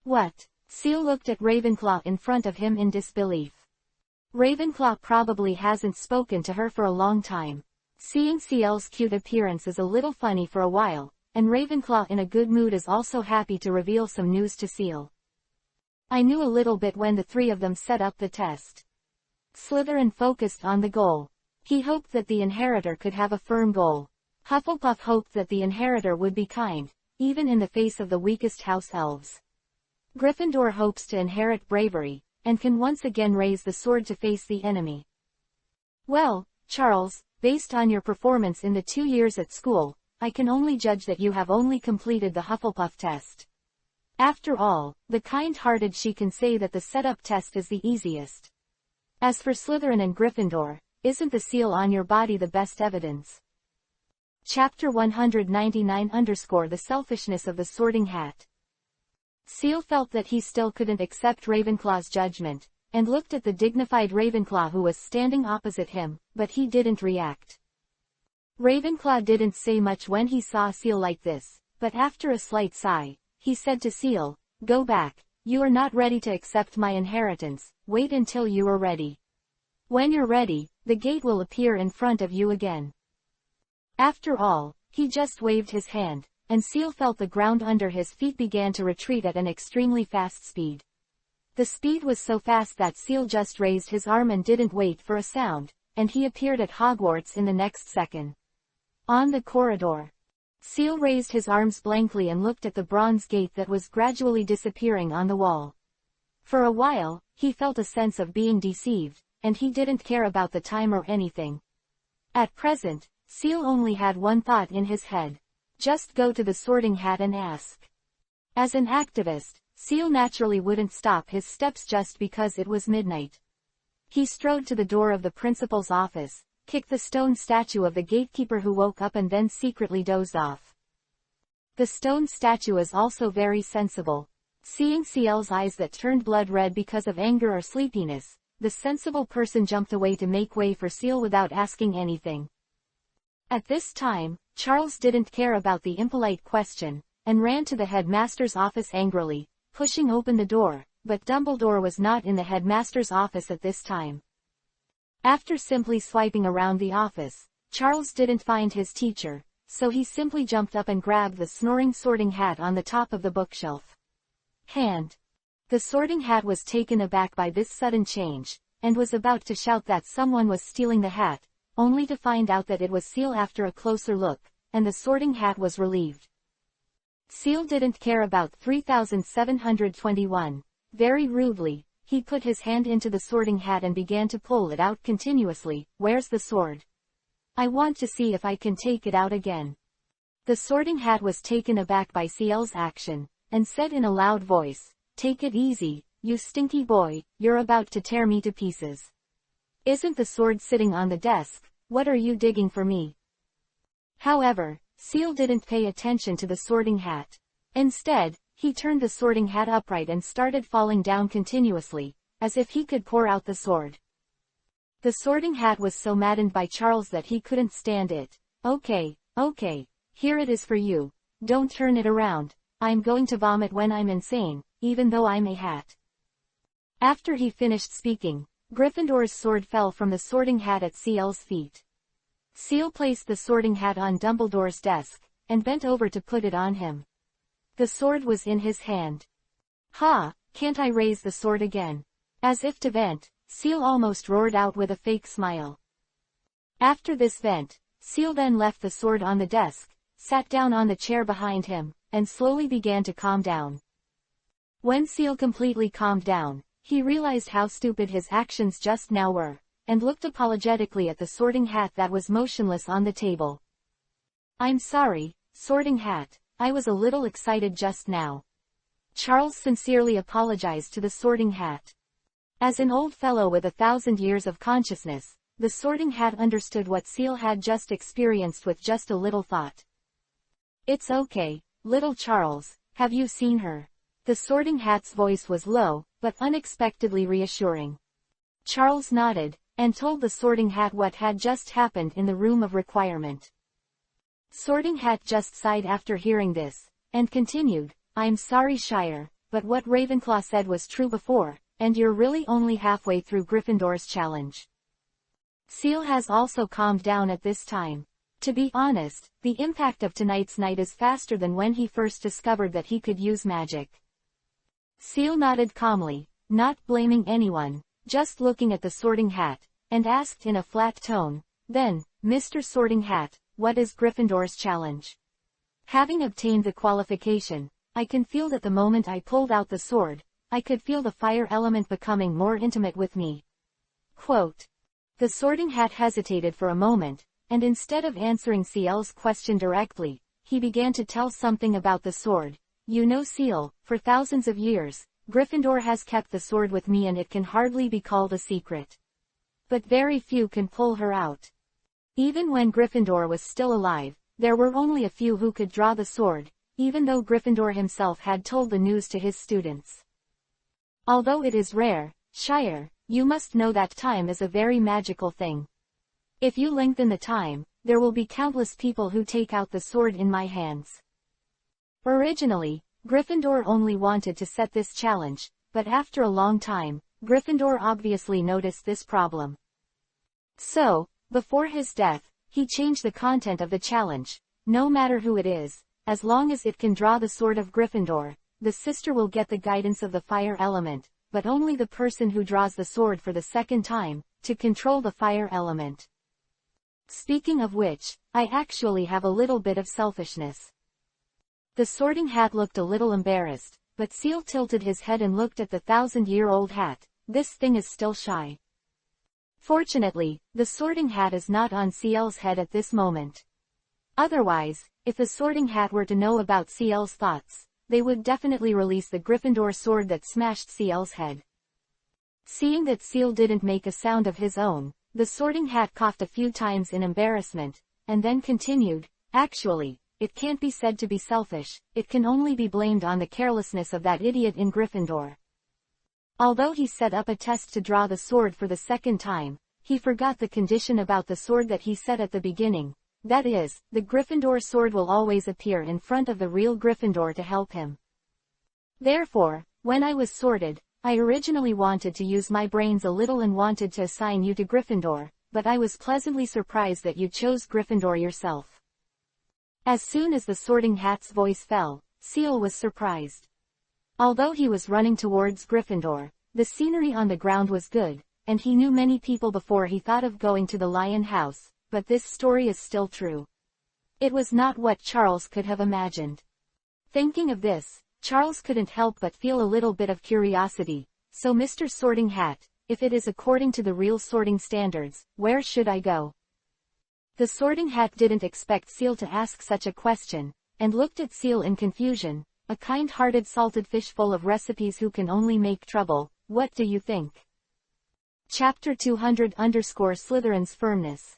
What? Ciel looked at Ravenclaw in front of him in disbelief. Ravenclaw probably hasn't spoken to her for a long time. Seeing Ciel's cute appearance is a little funny for a while, and Ravenclaw in a good mood is also happy to reveal some news to Ciel. I knew a little bit when the three of them set up the test. Slytherin focused on the goal. He hoped that the inheritor could have a firm goal. Hufflepuff hoped that the inheritor would be kind, even in the face of the weakest house elves. Gryffindor hopes to inherit bravery, and can once again raise the sword to face the enemy. Well, Charles, based on your performance in the 2 years at school, I can only judge that you have only completed the Hufflepuff test. After all, the kind-hearted she can say that the setup test is the easiest. As for Slytherin and Gryffindor, isn't the seal on your body the best evidence? Chapter 199 _ The Selfishness of the Sorting Hat. Ciel felt that he still couldn't accept Ravenclaw's judgment, and looked at the dignified Ravenclaw who was standing opposite him, but he didn't react. Ravenclaw didn't say much when he saw Ciel like this, but after a slight sigh, he said to Ciel, Go back, you are not ready to accept my inheritance, wait until you are ready. When you're ready, the gate will appear in front of you again. After all, he just waved his hand, and Ciel felt the ground under his feet began to retreat at an extremely fast speed. The speed was so fast that Seal just raised his arm and didn't wait for a sound, and he appeared at Hogwarts in the next second. On the corridor, Seal raised his arms blankly and looked at the bronze gate that was gradually disappearing on the wall. For a while, he felt a sense of being deceived, and he didn't care about the time or anything. At present, Seal only had one thought in his head. Just go to the Sorting Hat and ask. As an activist, Seal naturally wouldn't stop his steps just because it was midnight. He strode to the door of the principal's office, kicked the stone statue of the gatekeeper who woke up and then secretly dozed off. The stone statue is also very sensible. Seeing Ciel's eyes that turned blood red because of anger or sleepiness, the sensible person jumped away to make way for Ciel without asking anything. At this time, Charles didn't care about the impolite question, and ran to the headmaster's office angrily, pushing open the door, but Dumbledore was not in the headmaster's office at this time. After simply swiping around the office, Charles didn't find his teacher, so he simply jumped up and grabbed the snoring Sorting Hat on the top of the bookshelf. The Sorting Hat was taken aback by this sudden change, and was about to shout that someone was stealing the hat, only to find out that it was Ciel after a closer look, and the Sorting Hat was relieved. Ciel didn't care about 3721. Very rudely, he put his hand into the Sorting Hat and began to pull it out continuously. Where's the sword? I want to see if I can take it out again. The Sorting Hat was taken aback by Ciel's action, and said in a loud voice, Take it easy, you stinky boy, you're about to tear me to pieces. Isn't the sword sitting on the desk? What are you digging for me? However, Ciel didn't pay attention to the Sorting Hat. Instead, he turned the Sorting Hat upright and started falling down continuously, as if he could pour out the sword. The Sorting Hat was so maddened by Charles that he couldn't stand it. Okay, here it is for you. Don't turn it around. I'm going to vomit when I'm insane, even though I'm a hat. After he finished speaking, Gryffindor's sword fell from the Sorting Hat at Ciel's feet. Ciel placed the Sorting Hat on Dumbledore's desk, and bent over to put it on him. The sword was in his hand. Ha, can't I raise the sword again? As if to vent, Ciel almost roared out with a fake smile. After this vent, Ciel then left the sword on the desk, sat down on the chair behind him, and slowly began to calm down. When Ciel completely calmed down, he realized how stupid his actions just now were, and looked apologetically at the Sorting Hat that was motionless on the table. I'm sorry, Sorting Hat, I was a little excited just now. Charles sincerely apologized to the Sorting Hat. As an old fellow with 1,000 years of consciousness, the Sorting Hat understood what Ciel had just experienced with just a little thought. It's okay, little Charles, have you seen her? The Sorting Hat's voice was low, but unexpectedly reassuring. Charles nodded, and told the Sorting Hat what had just happened in the room of requirement. Sorting Hat just sighed after hearing this, and continued, I'm sorry Shire, but what Ravenclaw said was true before, and you're really only halfway through Gryffindor's challenge. Ciel has also calmed down at this time. To be honest, the impact of tonight's night is faster than when he first discovered that he could use magic. Ciel nodded calmly, not blaming anyone, just looking at the Sorting Hat, and asked in a flat tone, then, Mr. Sorting Hat, what is Gryffindor's challenge? Having obtained the qualification, I can feel that the moment I pulled out the sword, I could feel the fire element becoming more intimate with me. Quote. The Sorting Hat hesitated for a moment, and instead of answering Ciel's question directly, he began to tell something about the sword. You know Ciel, for thousands of years, Gryffindor has kept the sword with me and it can hardly be called a secret. But very few can pull her out. Even when Gryffindor was still alive, there were only a few who could draw the sword, even though Gryffindor himself had told the news to his students. Although it is rare, Shire, you must know that time is a very magical thing. If you lengthen the time, there will be countless people who take out the sword in my hands. Originally, Gryffindor only wanted to set this challenge, but after a long time, Gryffindor obviously noticed this problem. So, before his death, he changed the content of the challenge. No matter who it is, as long as it can draw the sword of Gryffindor, the sister will get the guidance of the fire element, but only the person who draws the sword for the second time, to control the fire element. Speaking of which, I actually have a little bit of selfishness. The Sorting Hat looked a little embarrassed, but Seal tilted his head and looked at the 1,000-year-old hat. This thing is still shy. Fortunately, the Sorting Hat is not on Ciel's head at this moment. Otherwise, if the Sorting Hat were to know about Ciel's thoughts, they would definitely release the Gryffindor sword that smashed Ciel's head. Seeing that Ciel didn't make a sound of his own, the Sorting Hat coughed a few times in embarrassment, and then continued, "Actually, it can't be said to be selfish, it can only be blamed on the carelessness of that idiot in Gryffindor. Although he set up a test to draw the sword for the second time, he forgot the condition about the sword that he set at the beginning. That is, the Gryffindor sword will always appear in front of the real Gryffindor to help him. Therefore, when I was sorted, I originally wanted to use my brains a little and wanted to assign you to Gryffindor, but I was pleasantly surprised that you chose Gryffindor yourself." As soon as the Sorting Hat's voice fell, Ciel was surprised. Although he was running towards Gryffindor, the scenery on the ground was good, and he knew many people before he thought of going to the Lion House, but this story is still true. It was not what Charles could have imagined. Thinking of this, Charles couldn't help but feel a little bit of curiosity. "So Mr. Sorting Hat, if it is according to the real sorting standards, where should I go?" The Sorting Hat didn't expect Ciel to ask such a question, and looked at Ciel in confusion. "A kind-hearted salted fish full of recipes who can only make trouble, what do you think?" Chapter 200 _ Slytherin's firmness.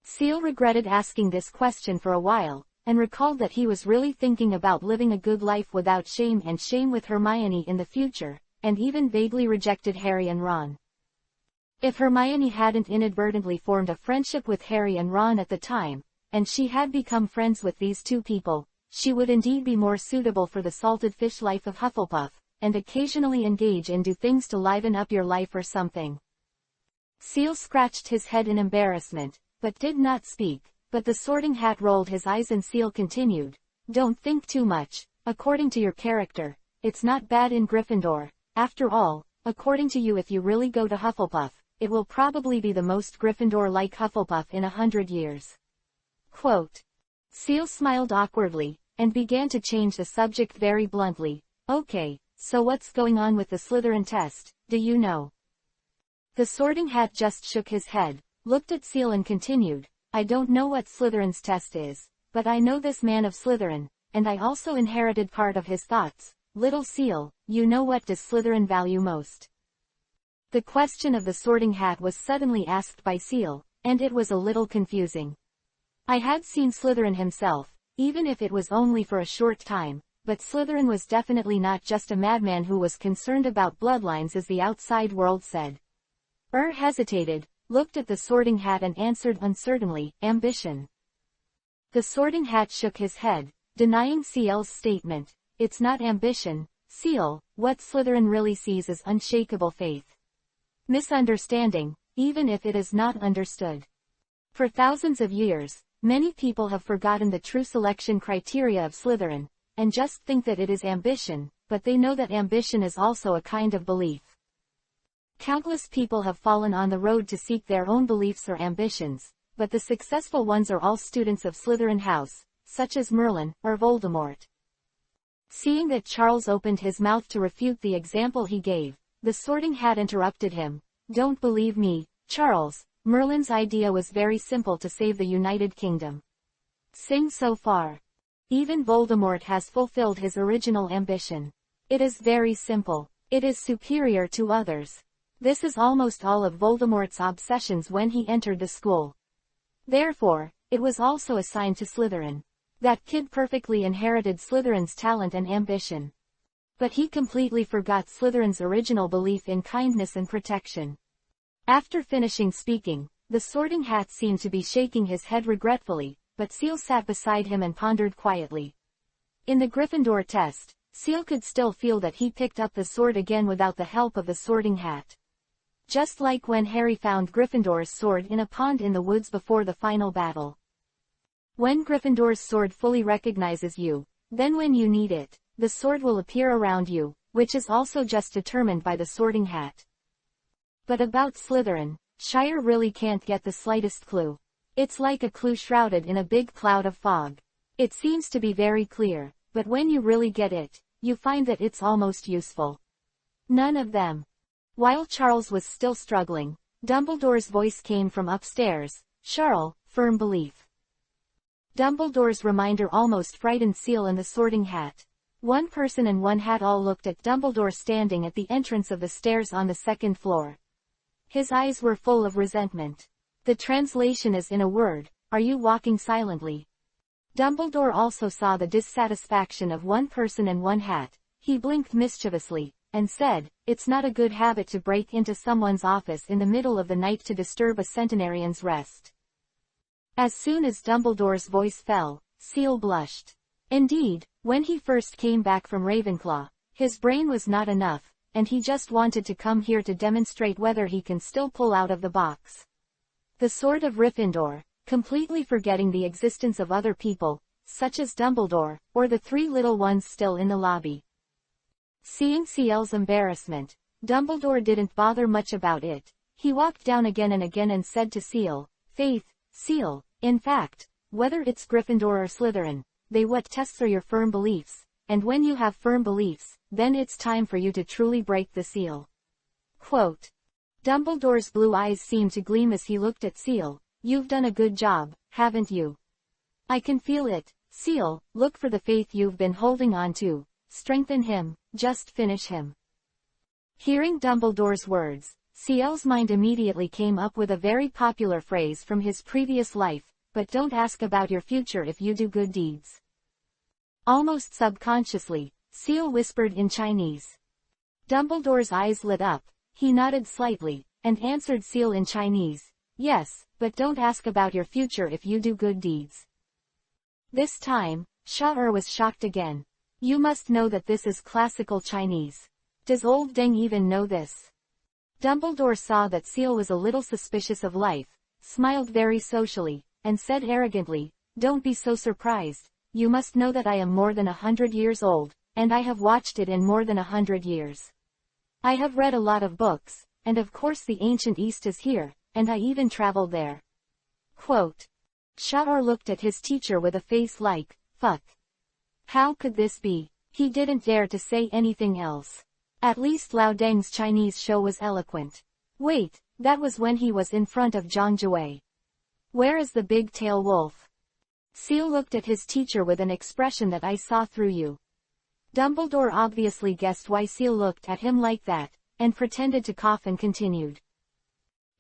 Ciel regretted asking this question for a while, and recalled that he was really thinking about living a good life without shame and shame with Hermione in the future, and even vaguely rejected Harry and Ron. If Hermione hadn't inadvertently formed a friendship with Harry and Ron at the time, and she had become friends with these two people, she would indeed be more suitable for the salted fish life of Hufflepuff, and occasionally engage in do things to liven up your life or something. Ciel scratched his head in embarrassment, but did not speak, but the Sorting Hat rolled his eyes and Ciel continued, "Don't think too much, according to your character, it's not bad in Gryffindor. After all, according to you, if you really go to Hufflepuff, it will probably be the most Gryffindor-like Hufflepuff in 100 years. Quote. Ciel smiled awkwardly, and began to change the subject very bluntly. "Okay, so what's going on with the Slytherin test, do you know?" The Sorting Hat just shook his head, looked at Ciel and continued, "I don't know what Slytherin's test is, but I know this man of Slytherin, and I also inherited part of his thoughts. Little Ciel, you know, what does Slytherin value most?" The question of the Sorting Hat was suddenly asked by Ciel, and it was a little confusing. I had seen Slytherin himself, even if it was only for a short time, but Slytherin was definitely not just a madman who was concerned about bloodlines as the outside world said. Hesitated, looked at the Sorting Hat and answered uncertainly, "Ambition." The Sorting Hat shook his head, denying Ciel's statement. "It's not ambition, Ciel, what Slytherin really sees is unshakable faith. Misunderstanding, even if it is not understood. For thousands of years, many people have forgotten the true selection criteria of Slytherin, and just think that it is ambition, but they know that ambition is also a kind of belief. Countless people have fallen on the road to seek their own beliefs or ambitions, but the successful ones are all students of Slytherin House, such as Merlin, or Voldemort." Seeing that Charles opened his mouth to refute the example he gave, the Sorting Hat interrupted him. "Don't believe me, Charles, Merlin's idea was very simple: to save the United Kingdom. Sing so far. Even Voldemort has fulfilled his original ambition. It is very simple. It is superior to others. This is almost all of Voldemort's obsessions when he entered the school. Therefore, it was also assigned to Slytherin. That kid perfectly inherited Slytherin's talent and ambition. But he completely forgot Slytherin's original belief in kindness and protection." After finishing speaking, the Sorting Hat seemed to be shaking his head regretfully, but Ciel sat beside him and pondered quietly. In the Gryffindor test, Ciel could still feel that he picked up the sword again without the help of the Sorting Hat. Just like when Harry found Gryffindor's sword in a pond in the woods before the final battle. When Gryffindor's sword fully recognizes you, then when you need it, the sword will appear around you, which is also just determined by the Sorting Hat. But about Slytherin, Shire really can't get the slightest clue. It's like a clue shrouded in a big cloud of fog. It seems to be very clear, but when you really get it, you find that it's almost useful. None of them. While Charles was still struggling, Dumbledore's voice came from upstairs. Charles, firm belief. Dumbledore's reminder almost frightened Seal and the Sorting Hat. One person and one hat all looked at Dumbledore standing at the entrance of the stairs on the second floor. His eyes were full of resentment. The translation is in a word, are you walking silently? Dumbledore also saw the dissatisfaction of one person and one hat. He blinked mischievously, and said, it's not a good habit to break into someone's office in the middle of the night to disturb a centenarian's rest. As soon as Dumbledore's voice fell, Seal blushed. Indeed, when he first came back from Ravenclaw, his brain was not enough, and he just wanted to come here to demonstrate whether he can still pull out of the box. The Sword of Gryffindor, completely forgetting the existence of other people, such as Dumbledore, or the three little ones still in the lobby. Seeing Seal's embarrassment, Dumbledore didn't bother much about it. He walked down again and again and said to Seal, Faith, Seal, in fact, whether it's Gryffindor or Slytherin, they what tests are your firm beliefs, and when you have firm beliefs, then it's time for you to truly break the seal. Quote. Dumbledore's blue eyes seemed to gleam as he looked at Seal. You've done a good job, haven't you? I can feel it, Seal. Look for the faith you've been holding on to. Strengthen him, just finish him. Hearing Dumbledore's words, Seal's mind immediately came up with a very popular phrase from his previous life, but don't ask about your future if you do good deeds. Almost subconsciously, Seal whispered in Chinese. Dumbledore's eyes lit up, he nodded slightly, and answered Seal in Chinese, yes, but don't ask about your future if you do good deeds. This time, Shire was shocked again. You must know that this is classical Chinese. Does old Deng even know this? Dumbledore saw that Seal was a little suspicious of life, smiled very socially, and said arrogantly, don't be so surprised. You must know that I am more than 100 years old, and I have watched it in more than 100 years. I have read a lot of books, and of course the ancient East is here, and I even traveled there. Quote. Shire looked at his teacher with a face like, fuck. How could this be? He didn't dare to say anything else. At least Lao Deng's Chinese show was eloquent. Wait, that was when he was in front of Zhang Jue. Where is the big-tail wolf? Seal looked at his teacher with an expression that I saw through you. Dumbledore obviously guessed why Seal looked at him like that, and pretended to cough and continued.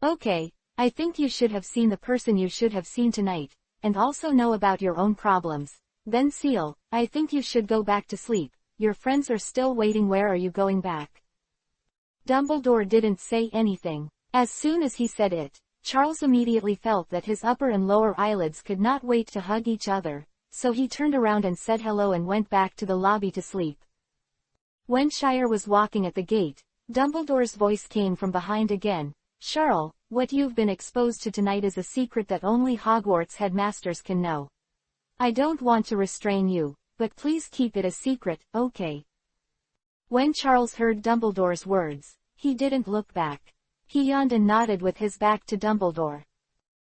Okay, I think you should have seen the person you should have seen tonight, and also know about your own problems. Then Seal, I think you should go back to sleep. Your friends are still waiting. Where are you going back? Dumbledore didn't say anything. As soon as he said it, Charles immediately felt that his upper and lower eyelids could not wait to hug each other, so he turned around and said hello and went back to the lobby to sleep. When Shire was walking at the gate, Dumbledore's voice came from behind again. Charles, what you've been exposed to tonight is a secret that only Hogwarts headmasters can know. I don't want to restrain you, but please keep it a secret, okay? When Charles heard Dumbledore's words, he didn't look back. He yawned and nodded with his back to Dumbledore.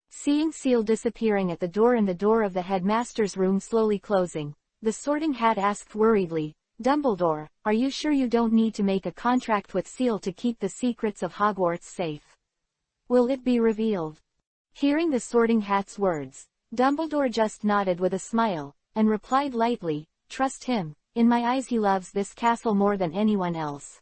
Seeing Seal disappearing at the door and the door of the headmaster's room slowly closing, the Sorting Hat asked worriedly, Dumbledore, are you sure you don't need to make a contract with Seal to keep the secrets of Hogwarts safe? Will it be revealed? Hearing the Sorting Hat's words, Dumbledore just nodded with a smile, and replied lightly, trust him, in my eyes he loves this castle more than anyone else.